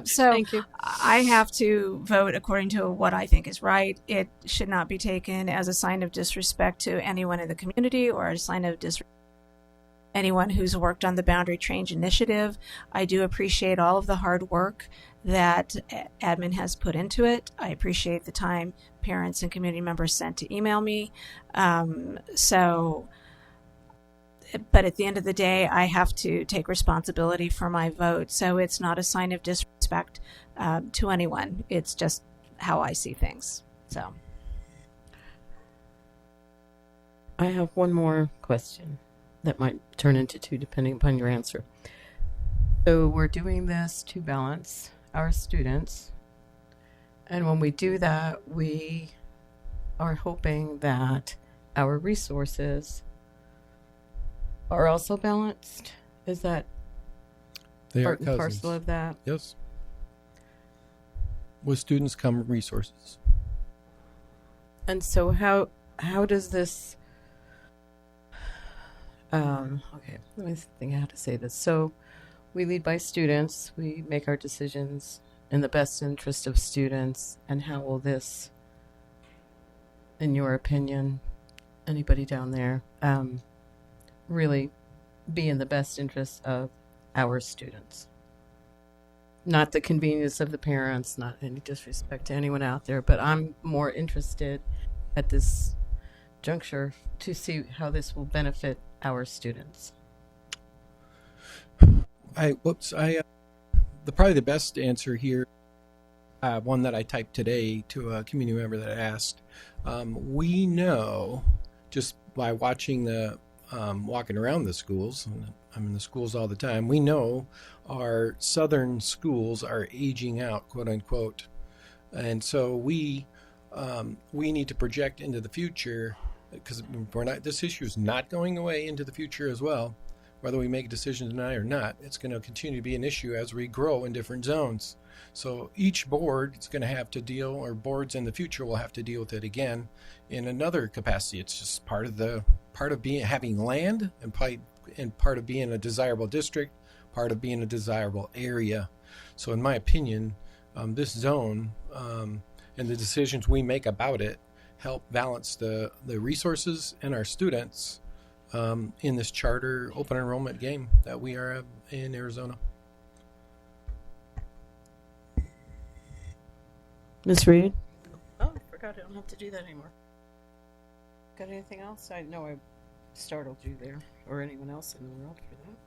So Thank you. I have to vote according to what I think is right. It should not be taken as a sign of disrespect to anyone in the community or a sign of disrespect to anyone who's worked on the Boundary Change Initiative. I do appreciate all of the hard work that admin has put into it. I appreciate the time parents and community members sent to email me. But at the end of the day, I have to take responsibility for my vote. So it's not a sign of disrespect to anyone. It's just how I see things. So I have one more question that might turn into two depending upon your answer. So we're doing this to balance our students. And when we do that, we are hoping that our resources are also balanced. Is that They part are and cousins. parcel of that? Yes. With students come resources. And so how does this okay, let me think how to say this. So we lead by students, we make our decisions in the best interest of students, and how will this, in your opinion, anybody down there, really be in the best interest of our students? Not the convenience of the parents, not any disrespect to anyone out there, but I'm more interested at this juncture to see how this will benefit our students. Probably the best answer here, one that I typed today to a community member that asked. We know just by watching walking around the schools, I'm in the schools all the time, we know our southern schools are aging out, quote unquote. And so we need to project into the future, because this issue is not going away into the future as well. Whether we make decisions tonight or not, it's going to continue to be an issue as we grow in different zones. So each board is going to have to deal, or boards in the future will have to deal with it again in another capacity. It's just part of having land and and part of being a desirable district, part of being a desirable area. So in my opinion, this zone and the decisions we make about it help balance the resources and our students in this charter open enrollment game that we are in Arizona. Ms. Reed? Oh, I forgot I don't have to do that anymore. Got anything else? I know I startled you there, or anyone else in the world for that.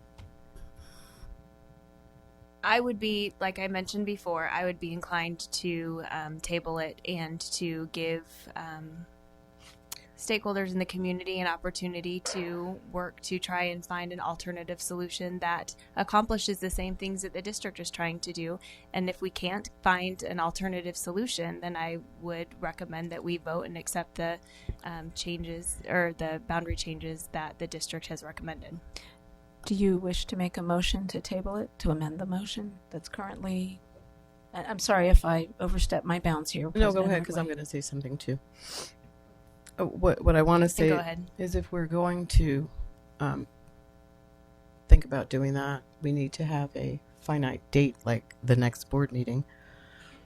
I would be, like I mentioned before, I would be inclined to table it and to give stakeholders in the community an opportunity to work to try and find an alternative solution that accomplishes the same things that the district is trying to do. And if we can't find an alternative solution, then I would recommend that we vote and accept the changes or the boundary changes that the district has recommended. Do you wish to make a motion to table it, to amend the motion that's currently... I'm sorry if I overstep my bounds here. No, go President ahead, because I'm Ordway. going to say something too. What I want to say go ahead. is if we're going to think about doing that, we need to have a finite date like the next board meeting,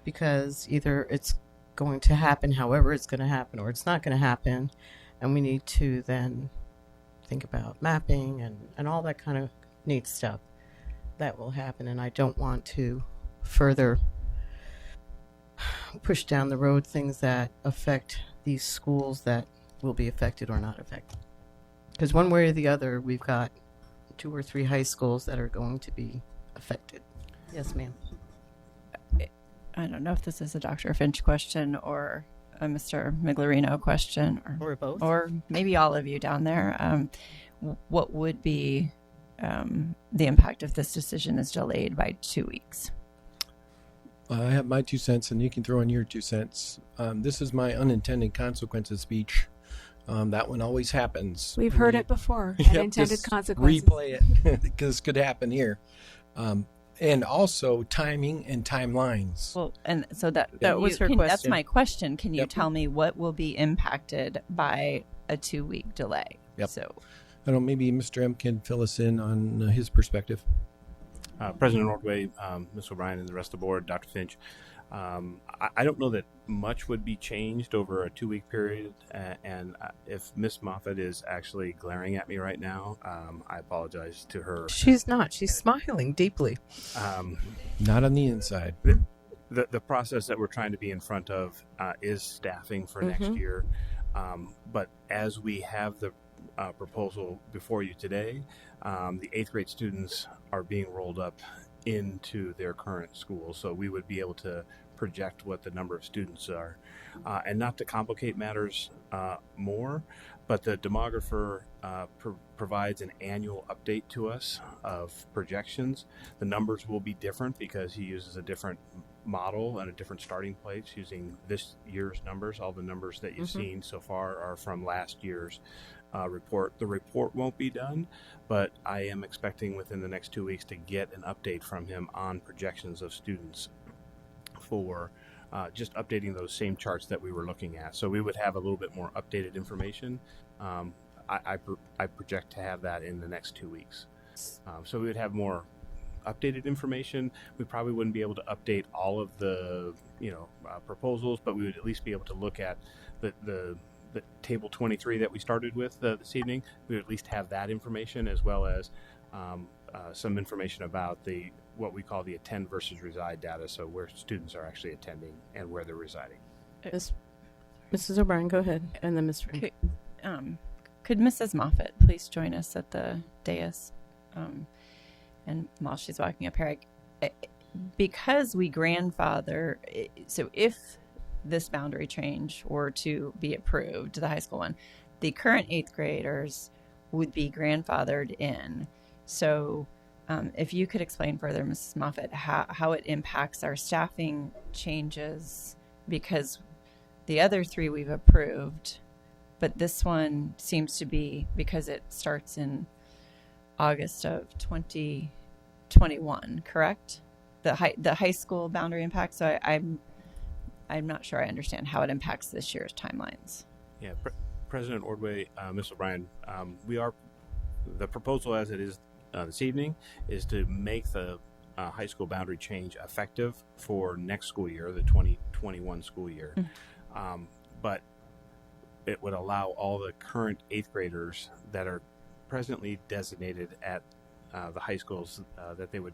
because either it's going to happen however it's going to happen or it's not going to happen, and we need to then think about mapping and all that kind of neat stuff that will happen. And I don't want to further push down the road things that affect these schools that will be affected or not affected. Because one way or the other, we've got 2 or 3 high schools that are going to be affected. Yes, ma'am. I don't know if this is a Dr. Finch question or a Mr. Miglerino question, or both, or maybe all of you down there. What would be the impact if this decision is delayed by 2 weeks? I have my 2 cents, and you can throw in your 2 cents. This is my unintended consequences speech. That one always happens. We've heard it before. Yep, Unintended just consequences. Replay it because this could happen here. And also timing and timelines. Well, and so that was her That's question. my question. Can you Yep. tell me what will be impacted by a 2-week delay? Yep. So I don't know, maybe Mr. M can fill us in on his perspective. President Ordway, Ms. O'Brien, and the rest of the board, Dr. Finch, I don't know that much would be changed over a 2-week period. And if Ms. Moffett is actually glaring at me right now, I apologize to her. She's not. She's smiling deeply. Not on the inside. The process that we're trying to be in front of is staffing for next year. But as we have the proposal before you today, the 8th grade students are being rolled up into their current school. So we would be able to project what the number of students are. And not to complicate matters more, but the demographer provides an annual update to us of projections. The numbers will be different because he uses a different model and a different starting place using this year's numbers. All the numbers that you've seen so far are from last year's report. The report won't be done, but I am expecting within the next 2 weeks to get an update from him on projections of students for just updating those same charts that we were looking at. So we would have a little bit more updated information. I project to have that in the next 2 weeks. So we would have more updated information. We probably wouldn't be able to update all of the proposals, but we would at least be able to look at the table 23 that we started with this evening. We would at least have that information, as well as some information about what we call the attend versus reside data, so where students are actually attending and where they're residing. Mrs. O'Brien, go ahead, and then Ms. Frank. Could Mrs. Moffett please join us at the dais? And while she's walking up here, because we grandfather, so if this boundary change were to be approved, the high school one, the current 8th graders would be grandfathered in. So if you could explain further, Mrs. Moffett, how it impacts our staffing changes, because the other 3 we've approved, but this one seems to be, because it starts in August of 2021, correct? The high school boundary impact. So I'm not sure I understand how it impacts this year's timelines. Yeah, President Ordway, Ms. O'Brien, we are the proposal as it is this evening is to make the high school boundary change effective for next school year, the 2021 school year. But it would allow all the current 8th graders that are presently designated at the high schools that they would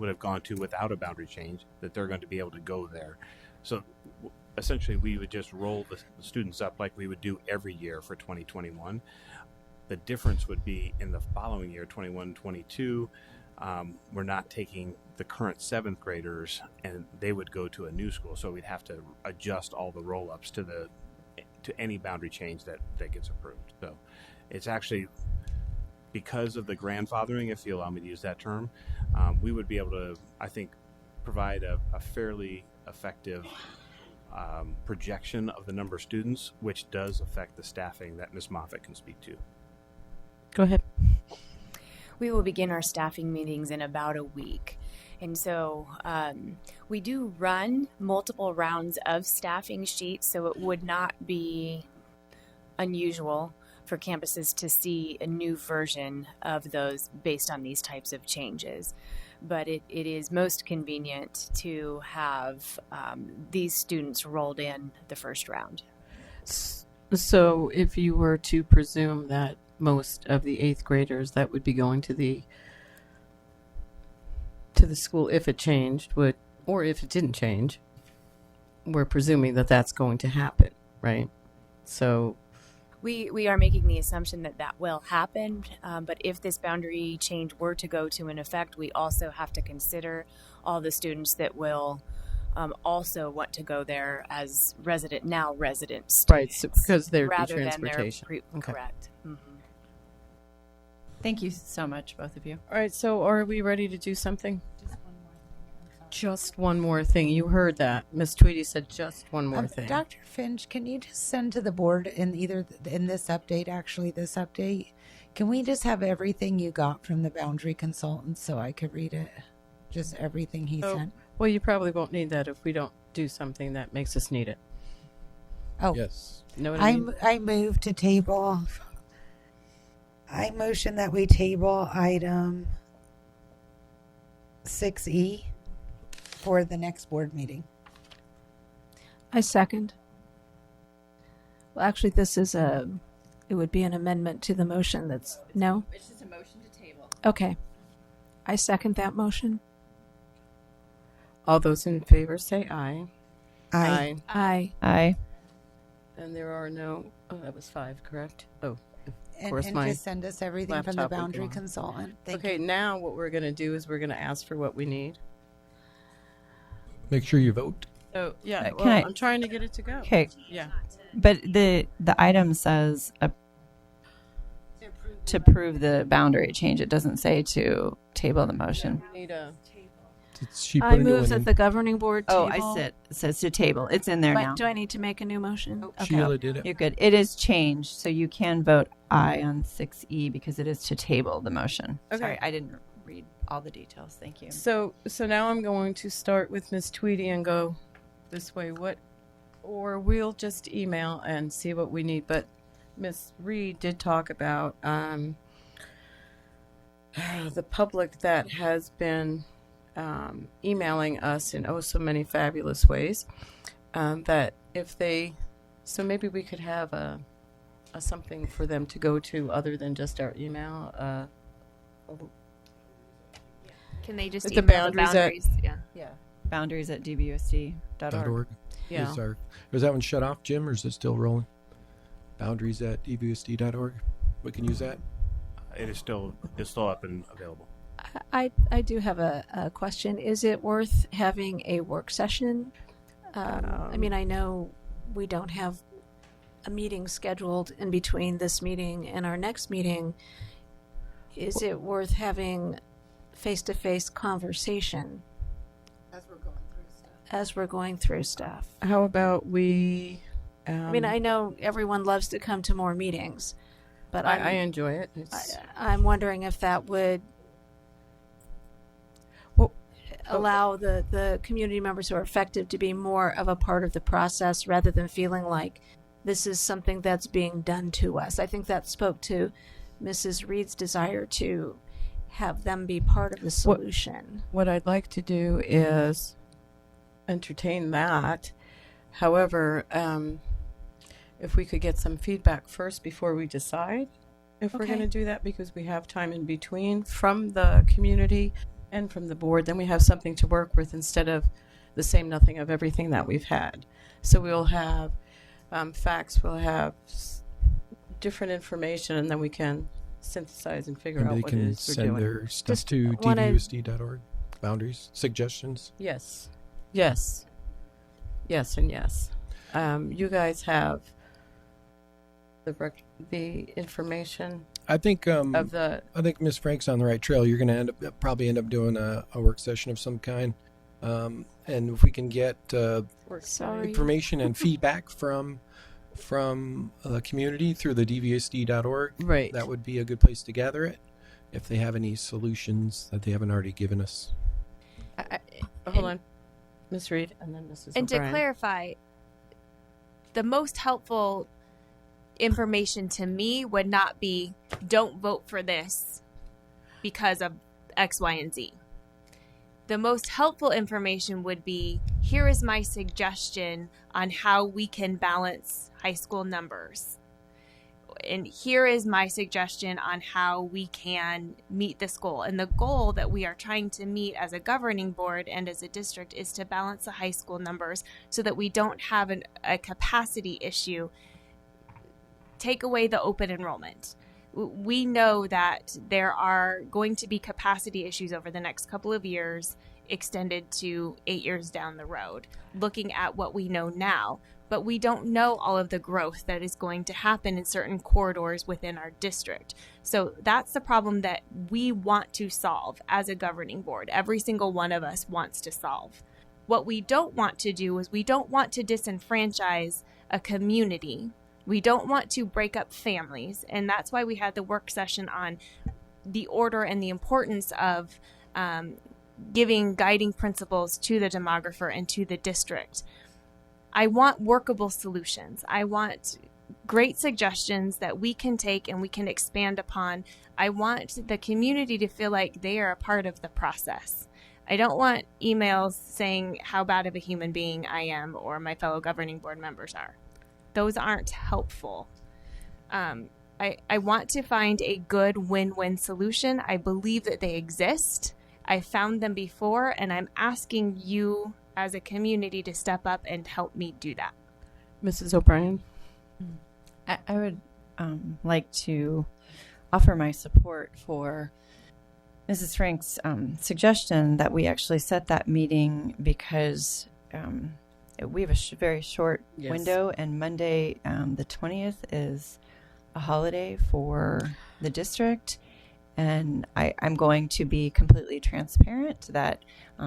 have gone to without a boundary change, that they're going to be able to go there. So essentially we would just roll the students up like we would do every year for 2021. The difference would be in the following year, 21-22, we're not taking the current 7th graders and they would go to a new school. So we'd have to adjust all the roll-ups to any boundary change that gets approved. So it's actually, because of the grandfathering, if you allow me to use that term, we would be able to, I think, provide a fairly effective projection of the number of students, which does affect the staffing that Ms. Moffitt can speak to. Go ahead. We will begin our staffing meetings in about a week. And so we do run multiple rounds of staffing sheets, so it would not be unusual for campuses to see a new version of those based on these types of changes. But it is most convenient to have these students rolled in the first round. So if you were to presume that most of the 8th graders that would be going to the school, if it changed, or if it didn't change, we're presuming that that's going to happen, right? So we are making the assumption that will happen, but if this boundary change were to go to an effect, we also have to consider all the students that will also want to go there as resident students, right? So because they're rather transportation. Than their correct. Mm-hmm. Thank you so much, both of you. All right, so are we ready to do something? Just one more thing. You heard that. Ms. Tweedy said just one more thing. Dr. Finch, can you just send to the board in this update, can we just have everything you got from the boundary consultant so I could read it? Just everything he sent? Well, you probably won't need that if we don't do something that makes us need it. Oh. Yes. Know what I mean? I move to table. I motion that we table item 6E for the next board meeting. I second. Well, actually, it would be an amendment to the motion that's, no? It's just a motion to table. Okay. I second that motion. All those in favor say aye. Aye. Aye. Aye. And there are no, that was 5, correct? Oh, of And course, my just send us everything from the laptop would boundary go on. consultant. Thank Okay, you. now what we're going to do is we're going to ask for what we need. Make sure you vote. So, yeah, Can I- I'm trying to get it to go. Okay. Yeah. But the item says to approve the boundary change. It doesn't say to table the motion. Need a... She put I a new move one that in. the governing board table. Oh, I said it says to table. It's in there Wait, now. do I need to make a new motion? Okay. Sheila did it. You're good. It is changed, so you can vote aye on 6E because it is to table the motion. Okay. Sorry, I didn't read all the details. Thank you. So now I'm going to start with Ms. Tweedy and go this way. Or we'll just email and see what we need. But Ms. Reed did talk about the public that has been emailing us in so many fabulous ways. That if so maybe we could have a something for them to go to other than just our email. Can they just The email boundaries the boundaries? Yeah. Boundaries at dbusd.org. Yeah. Is that one shut off, Jim, or is it still rolling? Boundaries at dbusd.org. We can use that. It's still up and available. I do have a question. Is it worth having a work session? I mean, I know we don't have a meeting scheduled in between this meeting and our next meeting. Is it worth having face-to-face conversation as we're going through stuff? How about we? I mean, I know everyone loves to come to more meetings, but I enjoy it. I'm wondering if that would allow the community members who are affected to be more of a part of the process rather than feeling like this is something that's being done to us. I think that spoke to Mrs. Reed's desire to have them be part of the solution. What I'd like to do is entertain that. However, if we could get some feedback first before we decide if we're Okay. going to do that, because we have time in between from the community and from the board, then we have something to work with instead of the same nothing of everything that we've had. So we'll have facts, we'll have different information, and then we can synthesize and figure Maybe out they what it can is we're send doing. their stuff Just to wanna- dvusd.org. Boundaries, suggestions. Yes. Yes. Yes and yes. You guys have the information I think of the. I think Ms. Frank's on the right trail. You're going to probably end up doing a work session of some kind, and if we can get Sorry. information and feedback from the community through the dvusd.org, Right. that would be a good place to gather it. If they have any solutions that they haven't already given us. Hold on, Ms. Reed, and then Mrs. And to O'Brien. clarify, the most helpful information to me would not be don't vote for this because of X, Y, and Z. The most helpful information would be here is my suggestion on how we can balance high school numbers. And here is my suggestion on how we can meet this goal. And the goal that we are trying to meet as a governing board and as a district is to balance the high school numbers so that we don't have a capacity issue. Take away the open enrollment. We know that there are going to be capacity issues over the next couple of years, extended to 8 years down the road, looking at what we know now. But we don't know all of the growth that is going to happen in certain corridors within our district. So that's the problem that we want to solve as a governing board. Every single one of us wants to solve. What we don't want to do is we don't want to disenfranchise a community. We don't want to break up families. And that's why we had the work session on the order and the importance of giving guiding principles to the demographer and to the district. I want workable solutions. I want great suggestions that we can take and we can expand upon. I want the community to feel like they are a part of the process. I don't want emails saying how bad of a human being I am or my fellow governing board members are. Those aren't helpful. I want to find a good win-win solution. I believe that they exist. I found them before, and I'm asking you as a community to step up and help me do that. Mrs. O'Brien. I would like to offer my support for Mrs. Frank's suggestion that we actually set that meeting because we have a very short Yes. window, and Monday, the 20th, is a holiday for the district. And I'm going to be completely transparent that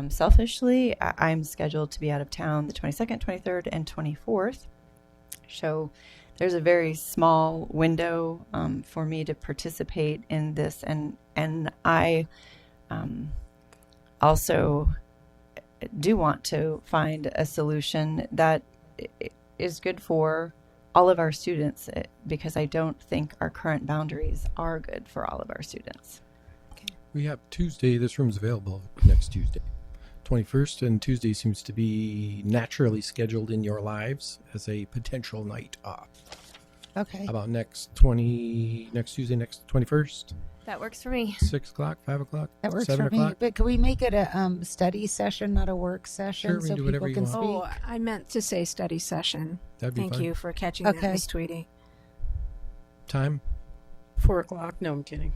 selfishly, I'm scheduled to be out of town the 22nd, 23rd, and 24th. So there's a very small window for me to participate in this. And I also do want to find a solution that is good for all of our students, because I don't think our current boundaries are good for all of our students. We have Tuesday. This room's available next Tuesday, 21st, and Tuesday seems to be naturally scheduled in your lives as a potential night off. Okay. How about next Tuesday, next 21st? That works for me. 6 o'clock, 5 o'clock, That works 7 for me. o'clock? But can we make it a study session, not a work session, Sure, we so do whatever people you can want. speak? Oh, I meant to say study session. That'd be Thank fine. you for catching Okay. that, Miss Tweedy. Time? 4 o'clock. No, I'm kidding.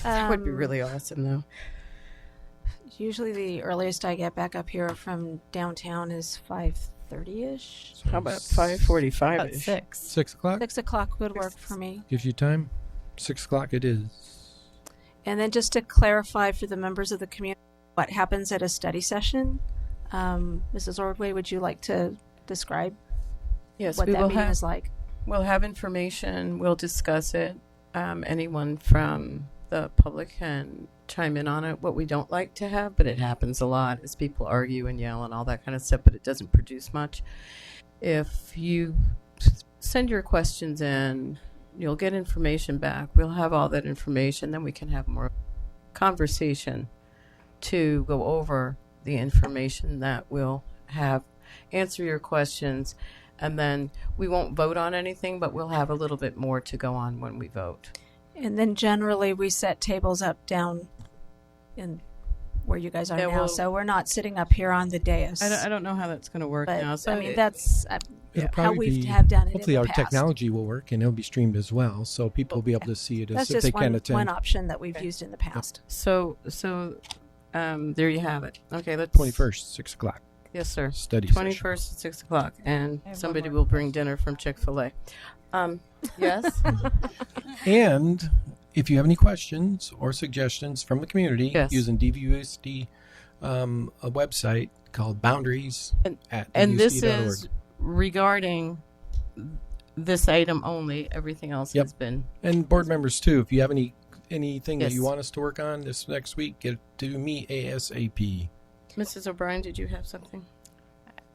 That would be Um, really awesome, though. Usually the earliest I get back up here from downtown is 5:30ish. So How about s- 5:45 About ish? 6. 6 o'clock? 6 o'clock would work for me. Gives you time? 6 o'clock it is. And then just to clarify for the members of the community what happens at a study session, Mrs. Ordway, would you like to describe Yes, what we that will meeting have. is like? We'll have information. We'll discuss it. Anyone from the public can chime in on it. What we don't like to have, but it happens a lot, is people argue and yell and all that kind of stuff, but it doesn't produce much. If you send your questions in you'll get information back. We'll have all that information, then we can have more conversation to go over the information that we'll have, answer your questions, and then we won't vote on anything, but we'll have a little bit more to go on when we vote. And then generally we set tables up down in where you guys are Yeah, now. well- So we're not sitting up here on the dais. I don't know how that's going to work But, now. So I mean, that's It'll how probably we be, have done it hopefully in our the past. technology will work and it'll be streamed as well, so people will be able to see it That's as if they just can one attend. option that we've used in the past. So there you have it. Okay, let's 21st, 6 o'clock. Yes, sir. Study 21st at 6 o'clock, and I have somebody one more will bring dinner from Chick-fil-A. Yes. And if you have any questions or suggestions from the community Yes. using DVUSD, a website called Boundaries at And this DVUSD.org. is regarding this item only. Everything else Yep. has been. And board members too, if you have anything that Yes. you want us to work on this next week, get it to me ASAP. Mrs. O'Brien, did you have something?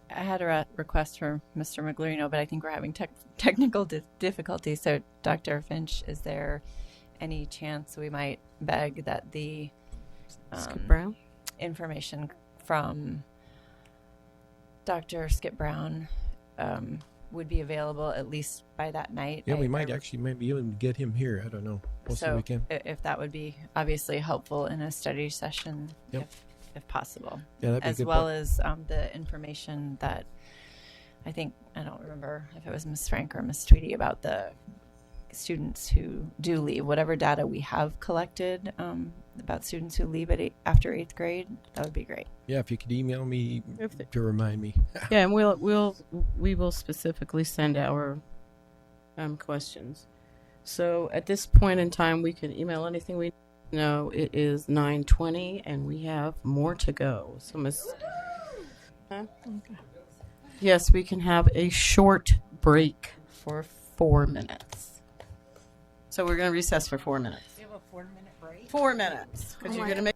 I had a request for Mr. Maglurino, but I think we're having technical difficulties. So, Dr. Finch, is there any chance we might beg that the Skip Brown? information from Dr. Skip Brown would be available at least by that night? Yeah, we might actually maybe even get him here. I don't know. We'll see if So, we can. if that would be obviously helpful in a study session, Yep. if possible. Yeah, that'd be a as good well point. as the information that I don't remember if it was Ms. Frank or Ms. Tweedy about the students who do leave. Whatever data we have collected about students who leave after 8th grade, that would be great. Yeah, if you could email me to remind me. Yeah, and we will specifically send our questions. So at this point in time, we can email anything we know. It is 9:20, and we have more to go. So, Miss, yes, we can have a short break for 4 minutes. So we're going to recess for 4 minutes. You have a 4-minute break? 4 minutes, because you're going to make.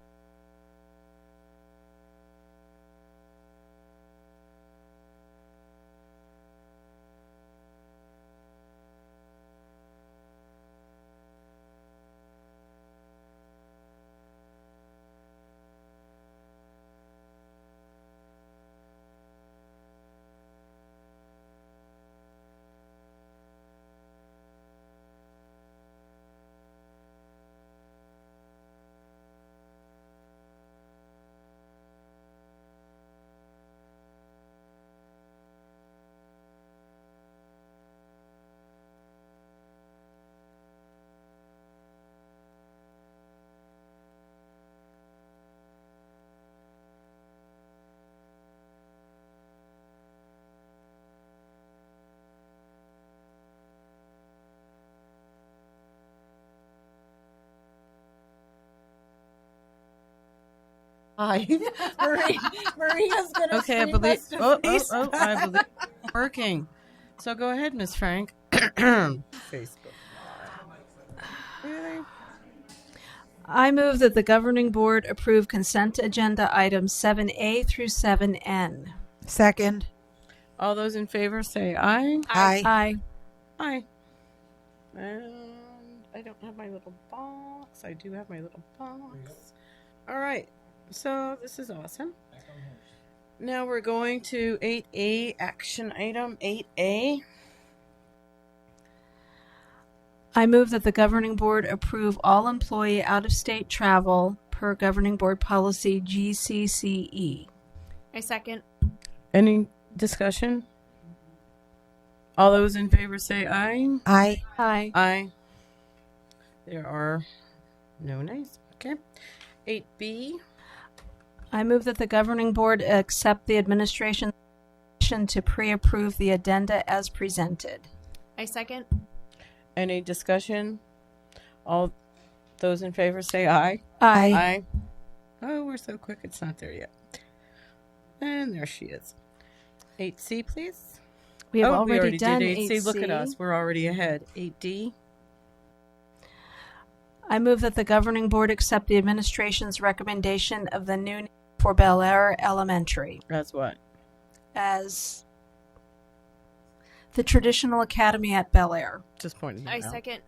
Hi. Maria's going to Okay, I believe. I believe working. So go ahead, Miss Frank. Facebook. Really? I move that the governing board approve consent agenda items 7A through 7N. Second. All those in favor say aye. Aye. Aye. Aye. And I don't have my little box. I do have my little box. All right. So this is awesome. Now we're going to 8A, action item 8A. I move that the governing board approve all employee out-of-state travel per governing board policy GCCE. I second. Any discussion? All those in favor say aye. Aye. Aye. Aye. There are no nays. Okay. 8B. I move that the governing board accept the administration to pre-approve the addenda as presented. I second. Any discussion? All those in favor say aye. Aye. Aye. Oh, we're so quick. It's not there yet. And there she is. 8C, please. We have we already done did 8C. Look at 8C. us. We're already ahead. 8D. I move that the governing board accept the administration's recommendation of the new name for Bel Air Elementary That's what? as The Traditional Academy at Bel Air. Just pointing that I out. second.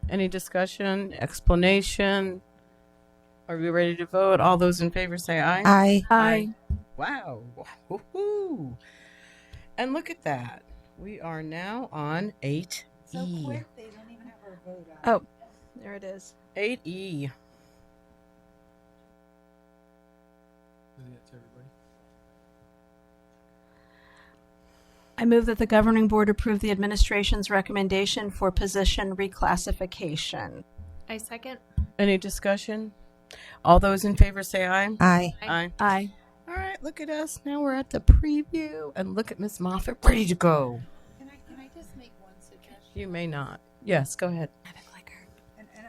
Any discussion, explanation? Are we ready to vote? All those in favor say aye. Aye. Aye. Wow. Woohoo. And look at that. We are now on 8E. They don't even have our vote on. Oh, there it is. 8E. That's everybody. I move that the governing board approve the administration's recommendation for position reclassification. I second. Any discussion? All those in favor say aye. Aye. Aye. Aye. All right, look at us. Now we're at the preview. And look at Miss Moffat ready to go. Can I just make one suggestion? You may not. Yes, go ahead. And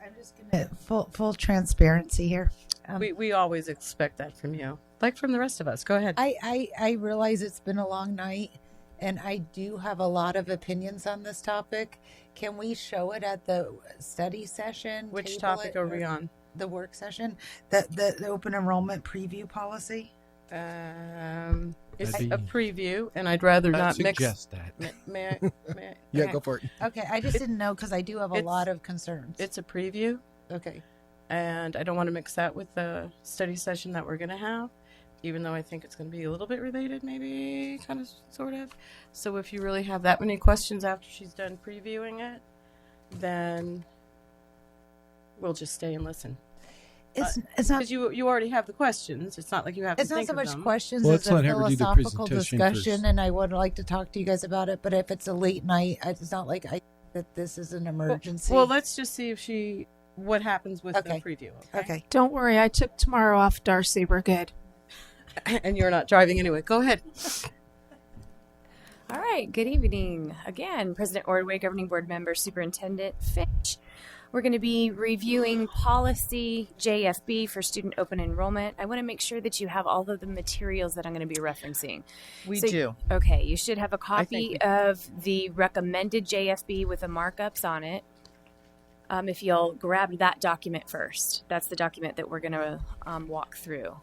I'm just gonna full transparency here. We always expect that from you, like from the rest of us. Go ahead. I realize it's been a long night, and I do have a lot of opinions on this topic. Can we show it at the study session? Which table topic it, are we or on? The work session, the open enrollment preview policy. It's That'd a be- preview, and I'd rather I'd not mix. suggest that. May I? Yeah, okay. go for it. Okay, I just didn't know because I do have a It's- lot of concerns. It's a preview, Okay. and I don't want to mix that with the study session that we're going to have, even though I think it's going to be a little bit related, maybe, kind of, sort of. So if you really have that many questions after she's done previewing it, then we'll just stay and listen. It's not Because you already have the questions. It's not like you have it's to not think so of much them. questions Well, as let's a let her do the philosophical presentation discussion, first. and I would like to talk to you guys about it. But if it's a late night, it's not like that this is an emergency. Well, let's just see what happens with Okay. the preview. okay. Don't worry, I took tomorrow off, Darcy. We're good. And you're not driving anyway. Go ahead. All right, good evening. Again, President Ordway, Governing Board Member, Superintendent Finch. We're going to be reviewing policy JFB for student open enrollment. I want to make sure that you have all of the materials that I'm going to be referencing. We So- do. Okay, you should have a think copy we- of the recommended JFB with the markups on it. If you'll grab that document first, that's the document that we're going to walk through.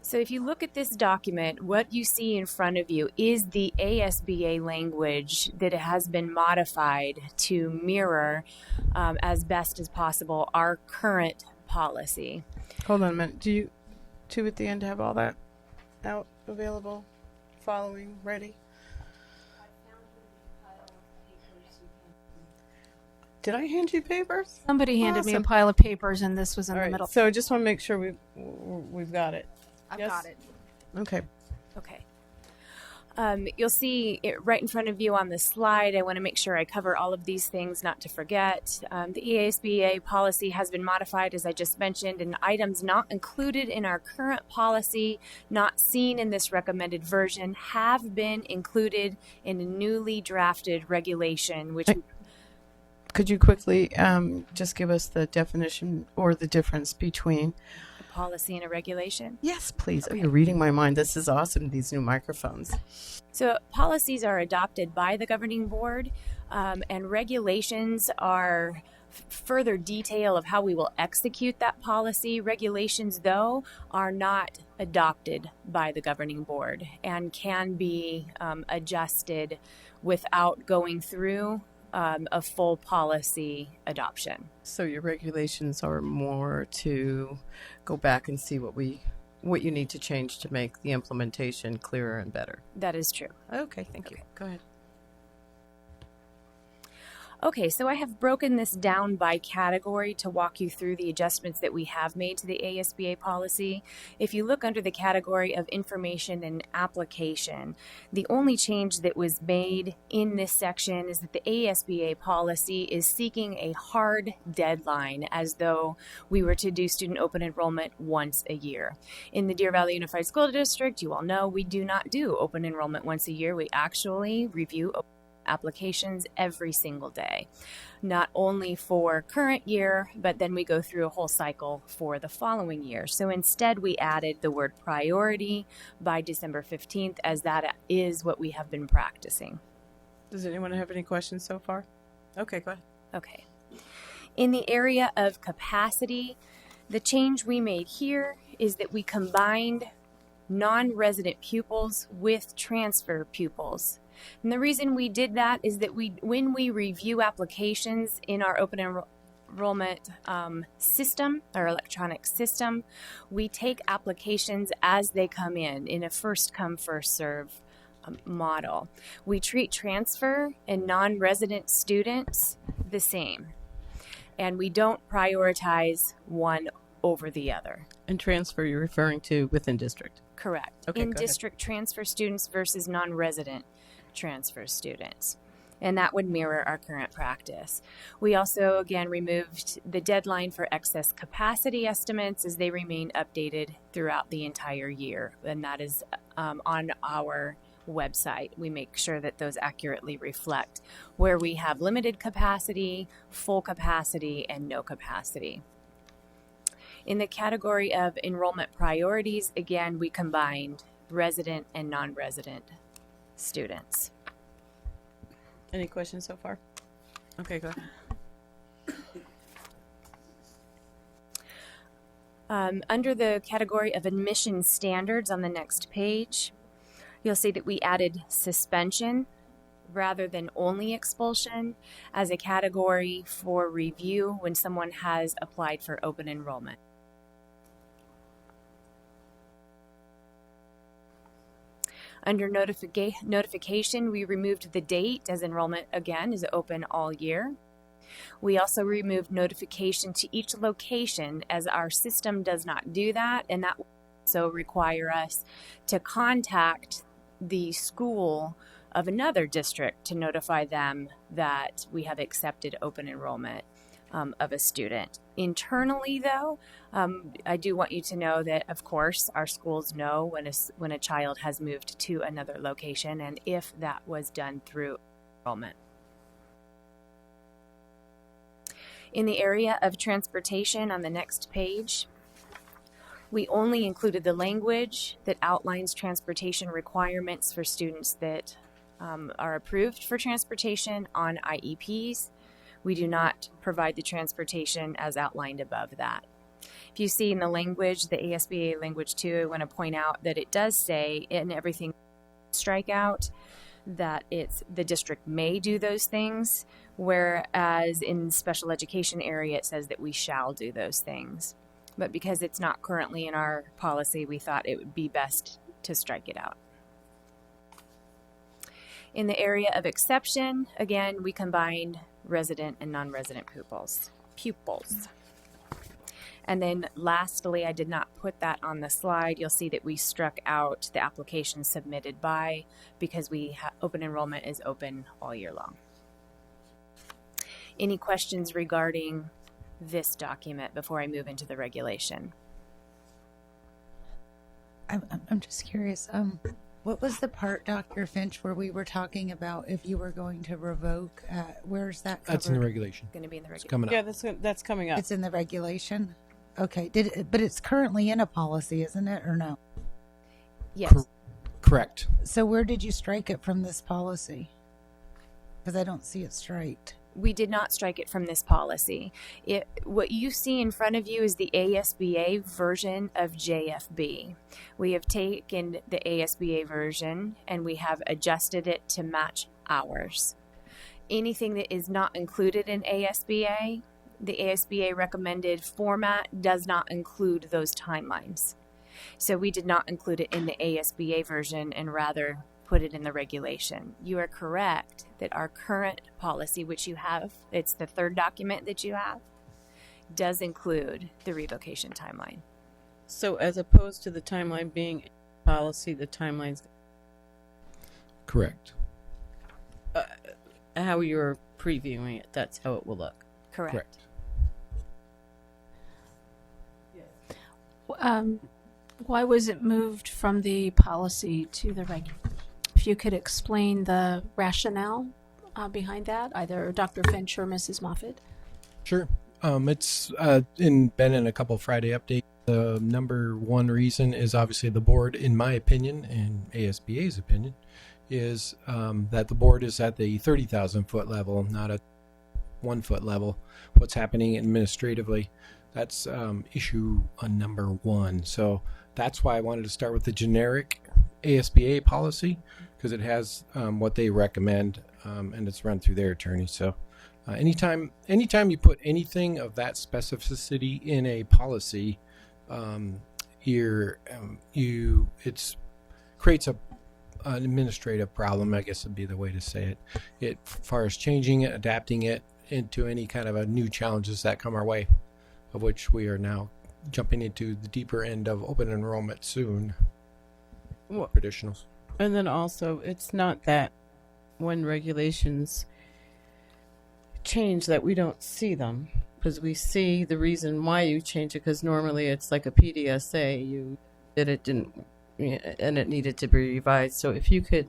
So if you look at this document, what you see in front of you is the ASBA language that has been modified to mirror, as best as possible, our current policy. Hold on a minute. Do you two at the end have all that out, available, following, ready? Did I hand you papers? Somebody handed me a Awesome. pile of papers, and this was in All the right. middle. So I just want to make sure we've got it. I've Yes? got it. Okay. Okay. You'll see it right in front of you on the slide. I want to make sure I cover all of these things, not to forget. The ASBA policy has been modified, as I just mentioned, and items not included in our current policy, not seen in this recommended version, have been included in a newly drafted regulation, which Could you quickly just give us the definition or the difference between? a policy and a regulation. Yes, please. Oh, you're reading my mind. This is awesome, these new microphones. So policies are adopted by the governing board, and regulations are further detail of how we will execute that policy. Regulations, though, are not adopted by the governing board and can be adjusted without going through a full policy adoption. So your regulations are more to go back and see what you need to change to make the implementation clearer and better. That is true. Okay, thank you. Go ahead. Okay, so I have broken this down by category to walk you through the adjustments that we have made to the ASBA policy. If you look under the category of information and application, the only change that was made in this section is that the ASBA policy is seeking a hard deadline, as though we were to do student open enrollment once a year. In the Deer Valley Unified School District, you all know we do not do open enrollment once a year. We actually review applications every single day, not only for current year, but then we go through a whole cycle for the following year. So instead, we added the word priority by December 15th, as that is what we have been practicing. Does anyone have any questions so far? Okay, go ahead. Okay. In the area of capacity, the change we made here is that we combined non-resident pupils with transfer pupils. And the reason we did that is that when we review applications in our open enrollment system, our electronic system, we take applications as they come in a first come, first serve model. We treat transfer and non-resident students the same, and we don't prioritize one over the other. And transfer you're referring to within district? Correct. Okay, in go ahead. district transfer students versus non-resident transfer students. And that would mirror our current practice. We also, again, removed the deadline for excess capacity estimates as they remain updated throughout the entire year. And that is on our website. We make sure that those accurately reflect where we have limited capacity, full capacity, and no capacity. In the category of enrollment priorities, again, we combined resident and non-resident students. Any questions so far? Okay, go ahead. Under the category of admission standards on the next page, you'll see that we added suspension rather than only expulsion as a category for review when someone has applied for open enrollment. Under notification, we removed the date as enrollment, again, is open all year. We also removed notification to each location as our system does not do that, and that will also require us to contact the school of another district to notify them that we have accepted open enrollment of a student. Internally, though, I do want you to know that, of course, our schools know when a child has moved to another location and if that was done through enrollment. In the area of transportation on the next page, we only included the language that outlines transportation requirements for students that are approved for transportation on IEPs. We do not provide the transportation as outlined above that. If you see in the language, the ASBA language 2, I want to point out that it does say in everything strikeout that the district may do those things, whereas in special education area it says that we shall do those things. But because it's not currently in our policy, we thought it would be best to strike it out. In the area of exception, again, we combined resident and non-resident pupils. And then lastly, I did not put that on the slide. You'll see that we struck out the application submitted by because open enrollment is open all year long. Any questions regarding this document before I move into the regulation? I'm just curious. What was the part, Dr. Finch, where we were talking about if you were going to revoke? Where's that covered? That's in the regulation. Going to be in the regulation. It's coming up. Yeah, that's coming up. It's in the regulation? Okay. But it's currently in a policy, isn't it, or no? Yes. Correct. So where did you strike it from this policy? Because I don't see it striked. We did not strike it from this policy. What you see in front of you is the ASBA version of JFB. We have taken the ASBA version and we have adjusted it to match ours. Anything that is not included in ASBA, the ASBA recommended format does not include those timelines. So we did not include it in the ASBA version and rather put it in the regulation. You are correct that our current policy, which you have, it's the third document that you have, does include the revocation timeline. So as opposed to the timeline being policy, the timeline's how you're previewing it, that's how it will look. Correct. Why was it moved from the policy to the regulation? If you could explain the rationale behind that, either Dr. Finch or Mrs. Moffitt. Sure. It's been in a couple Friday updates. The number one reason is obviously the board, in my opinion, and ASBA's opinion, is that the board is at the 30,000 foot level, not at 1 foot level. What's happening administratively, that's issue number one. So that's why I wanted to start with the generic ASBA policy, because it has what they recommend, and it's run through their attorney. So anytime you put anything of that specificity in a policy, it creates an administrative problem, I guess would be the way to say it, as far as changing it, adapting it into any kind of a new challenges that come our way, of which we are now jumping into the deeper end of open enrollment soon. Traditionals. And then also, it's not that when regulations change that we don't see them, because we see the reason why you change it, because normally it's like a PDSA, you did it, didn't, and it needed to be revised. So if you could,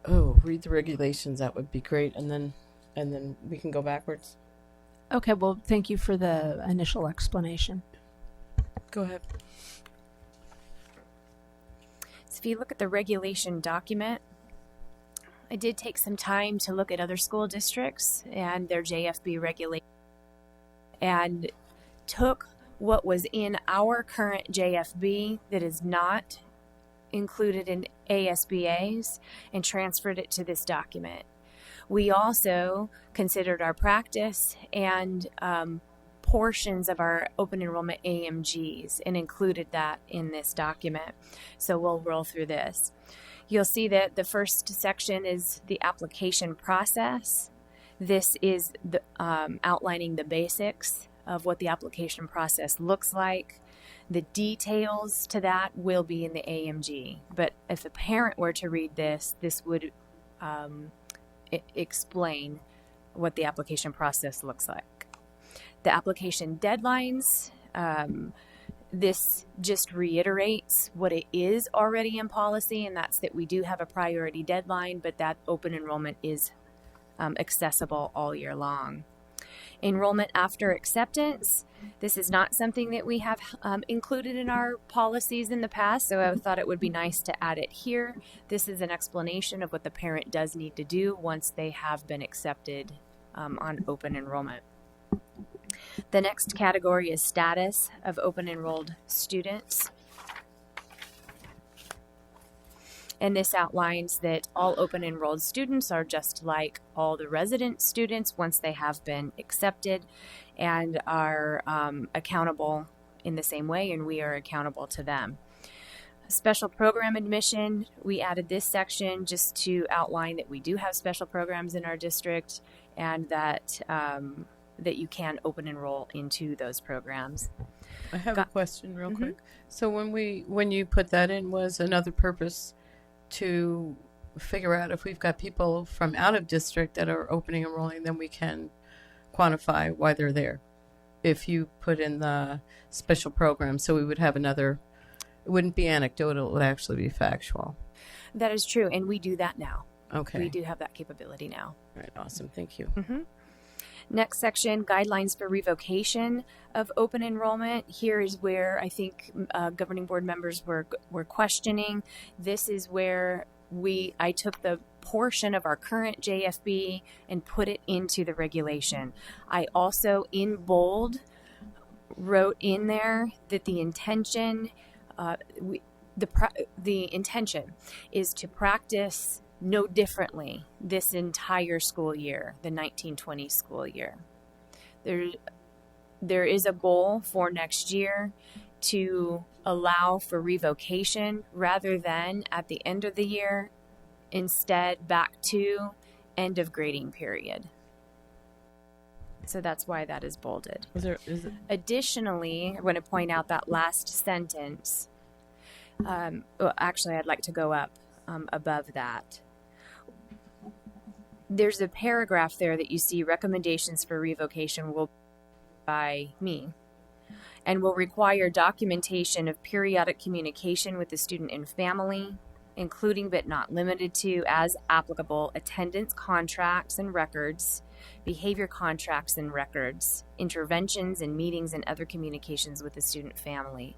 read the regulations, that would be great, and then we can go backwards. Okay, well, thank you for the initial explanation. Go ahead. So if you look at the regulation document, I did take some time to look at other school districts and their JFB regulation, and took what was in our current JFB that is not included in ASBA's and transferred it to this document. We also considered our practice and portions of our open enrollment AMGs and included that in this document. So we'll roll through this. You'll see that the first section is the application process. This is the, outlining the basics of what the application process looks like. The details to that will be in the AMG. But if a parent were to read this, this would explain what the application process looks like. The application deadlines, this just reiterates what it is already in policy, and that's that we do have a priority deadline, but that open enrollment is accessible all year long. Enrollment after acceptance, this is not something that we have included in our policies in the past, so I thought it would be nice to add it here. This is an explanation of what the parent does need to do once they have been accepted on open enrollment. The next category is status of open enrolled students. And this outlines that all open enrolled students are just like all the resident students once they have been accepted and are accountable in the same way, and we are accountable to them. Special program admission, we added this section just to outline that we do have special programs in our district and that that you can open enroll into those programs. I have a question real quick. So when you put that in, was another purpose to figure out if we've got people from out of district that are opening enrolling, then we can quantify why they're there. If you put in the special program, so we would have another, it wouldn't be anecdotal, it would actually be factual. That is true, and we do that now. Okay. We do have that capability now. All right, awesome, thank you. Next section, guidelines for revocation of open enrollment. Here is where I think governing board members were questioning. This is where I took the portion of our current JFB and put it into the regulation. I also, in bold, wrote in there that the intention, the intention is to practice no differently this entire school year, the 1920 school year. There is a goal for next year to allow for revocation rather than at the end of the year, instead back to end of grading period. So that's why that is bolded. Additionally, I want to point out that last sentence. Actually, I'd like to go up above that. There's a paragraph there that you see recommendations for revocation will be by me and will require documentation of periodic communication with the student and family, including but not limited to, as applicable, attendance contracts and records, behavior contracts and records, interventions and meetings and other communications with the student family.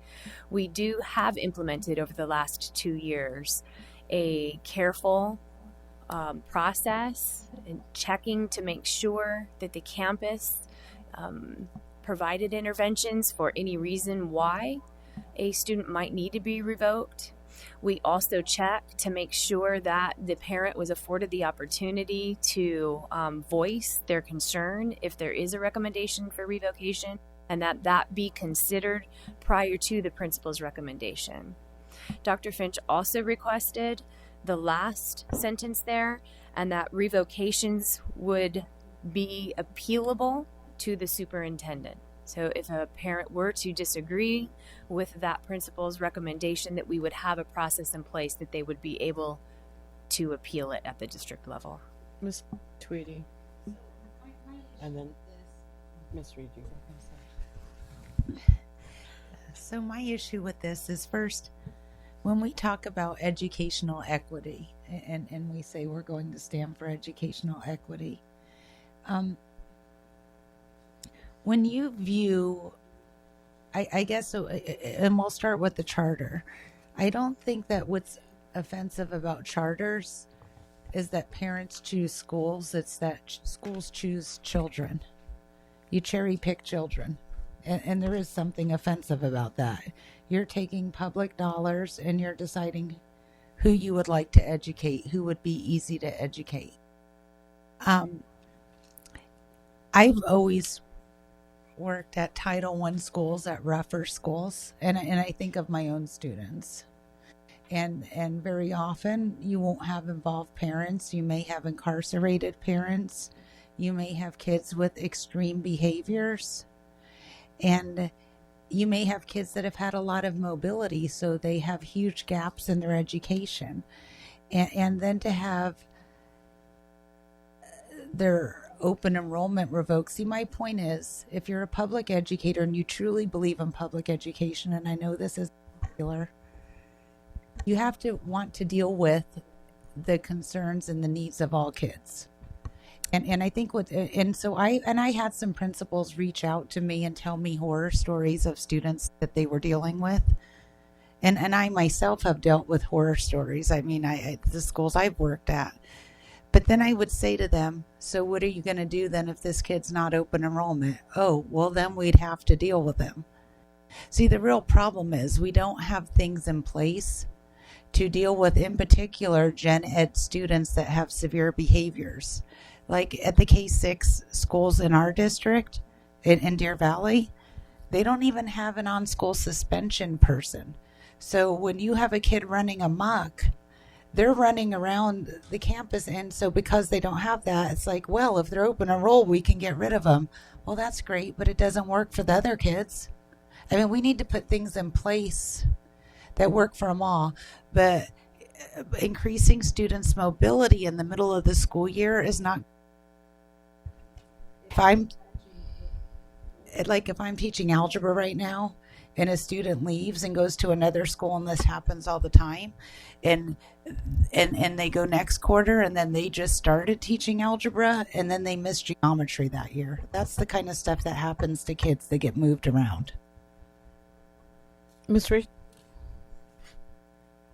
We do have implemented over the last 2 years a careful process and checking to make sure that the campus provided interventions for any reason why a student might need to be revoked. We also check to make sure that the parent was afforded the opportunity to voice their concern if there is a recommendation for revocation, and that be considered prior to the principal's recommendation. Dr. Finch also requested the last sentence there, and that revocations would be appealable to the superintendent. So if a parent were to disagree with that principal's recommendation, that we would have a process in place that they would be able to appeal it at the district level. Ms. Tweedy. And then Ms. Reed, you go. So my issue with this is, first, when we talk about educational equity and we say we're going to stand for educational equity, when you view, I guess, so, and we'll start with the charter. I don't think that what's offensive about charters is that parents choose schools. It's that schools choose children. You cherry pick children. And there is something offensive about that. You're taking public dollars and you're deciding who you would like to educate, who would be easy to educate. I've always worked at Title I schools, at rougher schools, and I think of my own students. And very often you won't have involved parents. You may have incarcerated parents. You may have kids with extreme behaviors. And you may have kids that have had a lot of mobility, so they have huge gaps in their education. And then to have their open enrollment revoked. See, my point is, if you're a public educator and you truly believe in public education, and I know this is popular, you have to want to deal with the concerns and the needs of all kids. And I think I had some principals reach out to me and tell me horror stories of students that they were dealing with. And I myself have dealt with horror stories. I mean, the schools I've worked at. But then I would say to them, so what are you going to do then if this kid's not open enrollment? Oh, well, then we'd have to deal with them. See, the real problem is we don't have things in place to deal with, in particular, gen ed students that have severe behaviors. Like at the K-6 schools in our district, in Deer Valley, they don't even have an on-school suspension person. So when you have a kid running amok, they're running around the campus, and so because they don't have that, it's like, well, if they're open enroll, we can get rid of them. Well, that's great, but it doesn't work for the other kids. I mean, we need to put things in place that work for them all, but increasing students' mobility in the middle of the school year is not. If I'm teaching algebra right now, and a student leaves and goes to another school, and this happens all the time, and they go next quarter, and then they just started teaching algebra, and then they missed geometry that year. That's the kind of stuff that happens to kids that get moved around. Ms. Reed?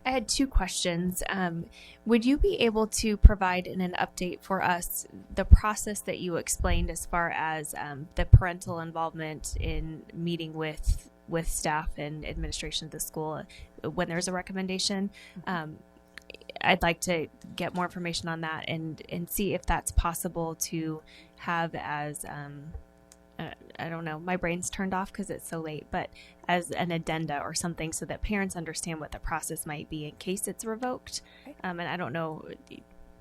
I had two questions. Would you be able to provide in an update for us the process that you explained as far as the parental involvement in meeting with staff and administration of the school when there's a recommendation? I'd like to get more information on that and see if that's possible to have as I don't know, my brain's turned off because it's so late, but as an addenda or something so that parents understand what the process might be in case it's revoked. And I don't know.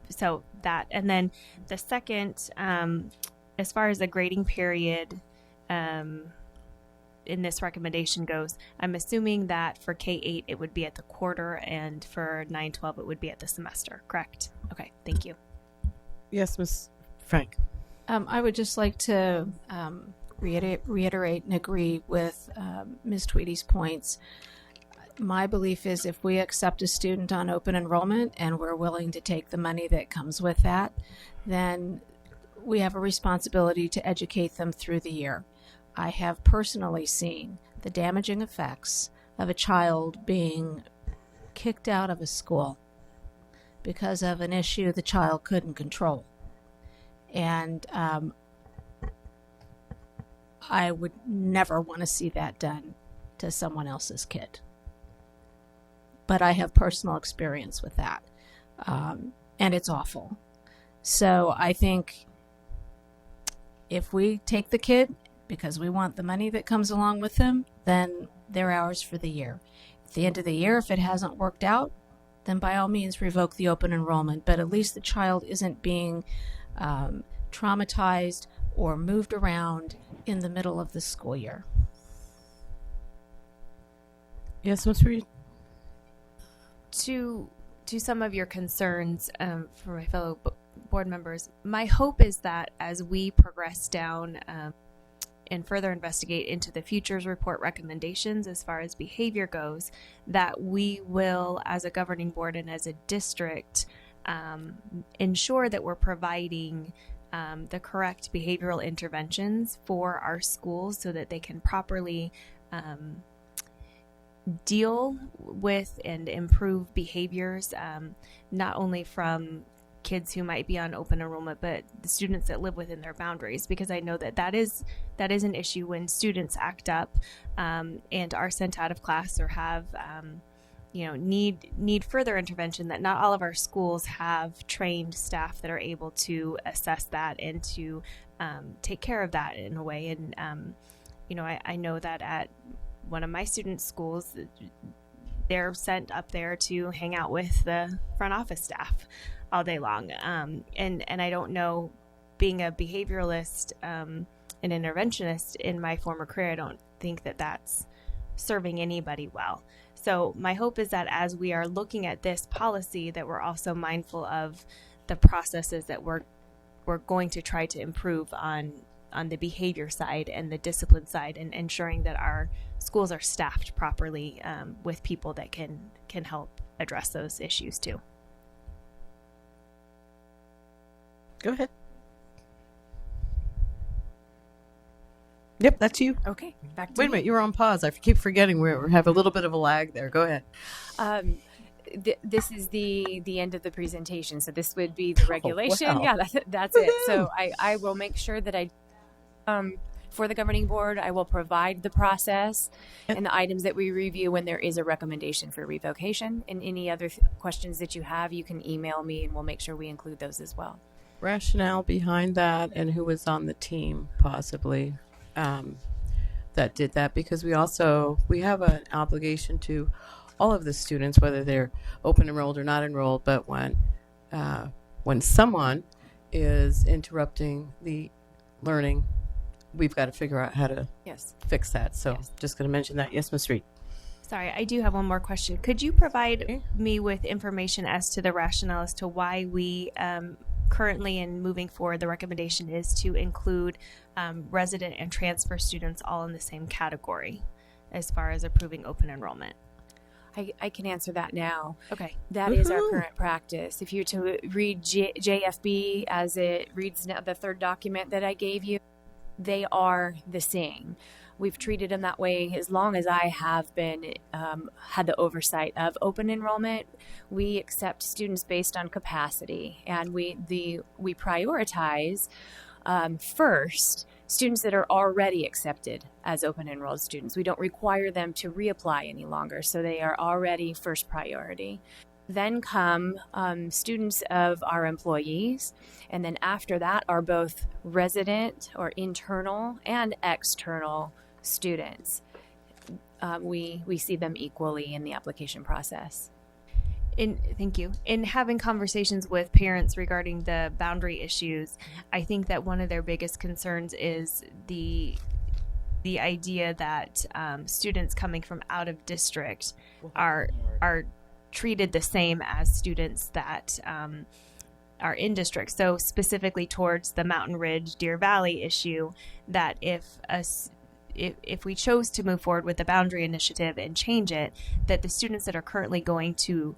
So that, and then the second, as far as the grading period in this recommendation goes, I'm assuming that for K-8 it would be at the quarter and for 9-12 it would be at the semester, correct? Okay, thank you. Yes, Ms. Frank. I would just like to reiterate and agree with Ms. Tweedy's points. My belief is if we accept a student on open enrollment and we're willing to take the money that comes with that, then we have a responsibility to educate them through the year. I have personally seen the damaging effects of a child being kicked out of a school because of an issue the child couldn't control. And I would never want to see that done to someone else's kid. But I have personal experience with that. And it's awful. So I think if we take the kid because we want the money that comes along with them, then they're ours for the year. At the end of the year, if it hasn't worked out, then by all means revoke the open enrollment. But at least the child isn't being traumatized or moved around in the middle of the school year. Yes, Ms. Reed? To some of your concerns for my fellow board members, my hope is that as we progress down and further investigate into the futures report recommendations as far as behavior goes, that we will, as a governing board and as a district, ensure that we're providing the correct behavioral interventions for our schools so that they can properly deal with and improve behaviors, not only from kids who might be on open enrollment, but the students that live within their boundaries, because I know that is an issue when students act up and are sent out of class or have need further intervention, that not all of our schools have trained staff that are able to assess that and to take care of that in a way. And I know that at one of my students' schools, they're sent up there to hang out with the front office staff all day long. And I don't know, being a behavioralist and interventionist in my former career, I don't think that that's serving anybody well. So my hope is that as we are looking at this policy, that we're also mindful of the processes that we're going to try to improve on the behavior side and the discipline side, and ensuring that our schools are staffed properly with people that can help address those issues too. Go ahead. Yep, that's you. Okay, back to Wait a minute, you were on pause. I keep forgetting we have a little bit of a lag there. Go ahead. This is the end of the presentation, so this would be the regulation. Wow. Yeah, that's it. So I will make sure that for the governing board, I will provide the process and the items that we review when there is a recommendation for revocation. And any other questions that you have, you can email me, and we'll make sure we include those as well. Rationale behind that, and who was on the team possibly that did that, because we have an obligation to all of the students, whether they're open enrolled or not enrolled. But when someone is interrupting the learning, we've got to figure out how to fix that. So just going to mention that. Yes, Ms. Reed. Sorry, I do have one more question. Could you provide me with information as to the rationale as to why we currently and moving forward, the recommendation is to include resident and transfer students all in the same category as far as approving open enrollment? I can answer that now. Okay. That is our current practice. If you're to read JFB as it reads now, the third document that I gave you, they are the same. We've treated them that way as long as I have been had the oversight of open enrollment. We accept students based on capacity, and we prioritize first students that are already accepted as open enrolled students. We don't require them to reapply any longer, so they are already first priority. Then come students of our employees, and then after that are both resident or internal and external students. We see them equally in the application process. Thank you. In having conversations with parents regarding the boundary issues, I think that one of their biggest concerns is the idea that students coming from out of district are treated the same as students that are in district. So specifically towards the Mountain Ridge Deer Valley issue, that if we chose to move forward with the boundary initiative and change it, that the students that are currently going to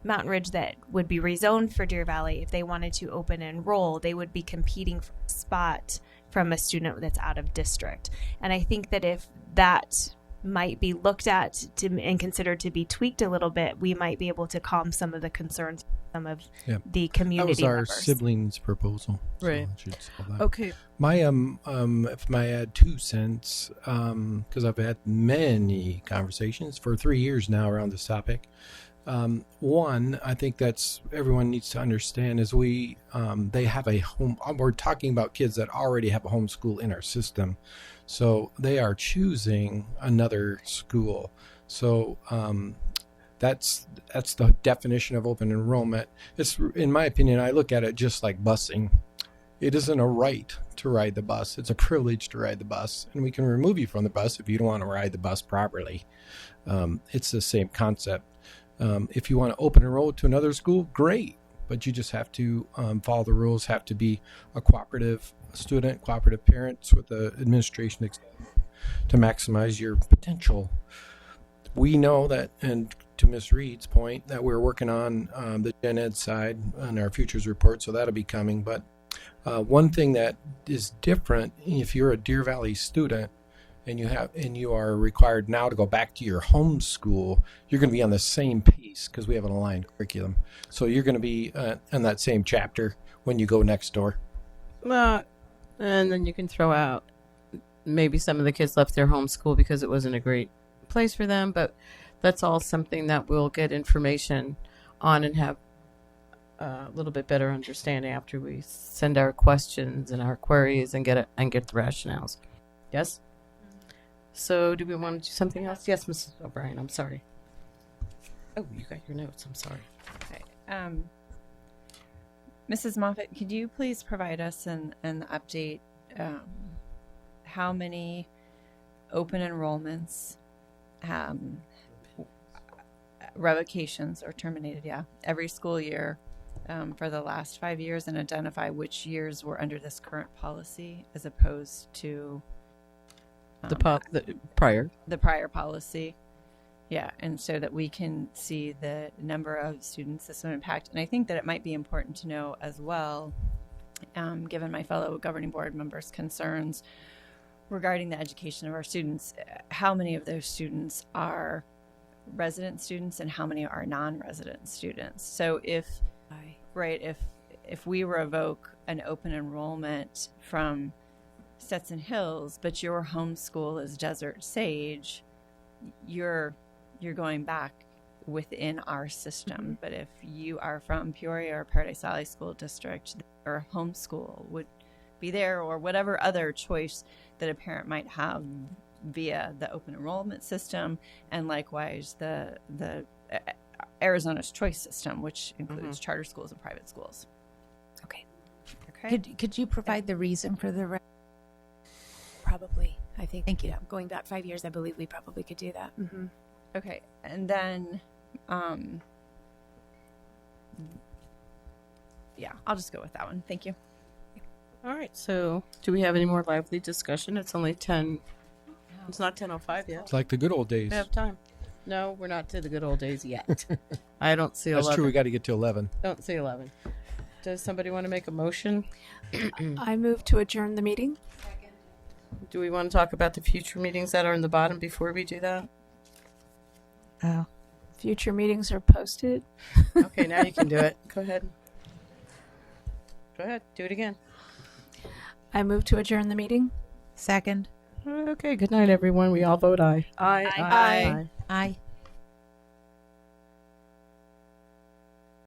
Mountain Ridge that would be rezoned for Deer Valley, if they wanted to open and enroll, they would be competing for a spot from a student that's out of district. And I think that if that might be looked at and considered to be tweaked a little bit, we might be able to calm some of the concerns some of Yeah. the community That was our members. siblings' proposal. so Right. I should say that. Okay. My if I add 2 cents, because I've had many conversations for 3 years now around this topic. One, I think that's everyone needs to understand is they have a home. We're talking about kids that already have a homeschool in our system, so they are choosing another school. So that's the definition of open enrollment. It's, in my opinion, I look at it just like busing. It isn't a right to ride the bus. It's a privilege to ride the bus, and we can remove you from the bus if you don't want to ride the bus properly. It's the same concept. If you want to open enroll to another school, great, but you just have to follow the rules, have to be a cooperative student, cooperative parents with the administration to maximize your potential. We know that, and to Ms. Reed's point, that we're working on the Gen Ed side on our futures report, so that'll be coming. But one thing that is different, if you're a Deer Valley student and you are required now to go back to your home school, you're going to be on the same pace because we have an aligned curriculum. So you're going to be in that same chapter when you go next door. And then you can throw out maybe some of the kids left their home school because it wasn't a great place for them, but that's all something that we'll get information on and have a little bit better understanding after we send our questions and our queries and get the rationales. Yes? So do we want to do something else? Yes, Mrs. O'Brien, I'm sorry. Oh, you got your notes. I'm sorry. Okay. Mrs. Moffett, could you please provide us an update? How many open enrollments, revocations or terminated, every school year for the last 5 years, and identify which years were under this current policy as opposed to The prior policy. Yeah, and so that we can see the number of students this would impact. And I think that it might be important to know as well, given my fellow governing board members' concerns regarding the education of our students, how many of those students are resident students and how many are non-resident students. So if we revoke an open enrollment from Stetson Hills, but your home school is Desert Sage, you're going back within our system. But if you are from Peoria or Paradise Valley School District, or home school would be there, or whatever other choice that a parent might have via the open enrollment system, and likewise the Arizona's choice system, which includes charter schools and private schools. Okay. Could you provide the reason for the Probably. I think. Thank you. Going back 5 years, I believe we probably could do that. Mm-hmm. Okay, and then, I'll just go with that one. Thank you. All right. So, do we have any more lively discussion? It's only 10. It's not 10:05 yet. It's like the good old days. We have time. No, we're not to the good old days yet. I don't see 11. That's true. We got to get to 11. Don't see 11. Does somebody want to make a motion? I move to adjourn the meeting. Do we want to talk about the future meetings that are in the bottom before we do that? Future meetings are posted. Okay, now you can do it. Go ahead. Go ahead. Do it again. I move to adjourn the meeting. Second. Okay, good night, everyone. We all vote aye. Aye. Aye.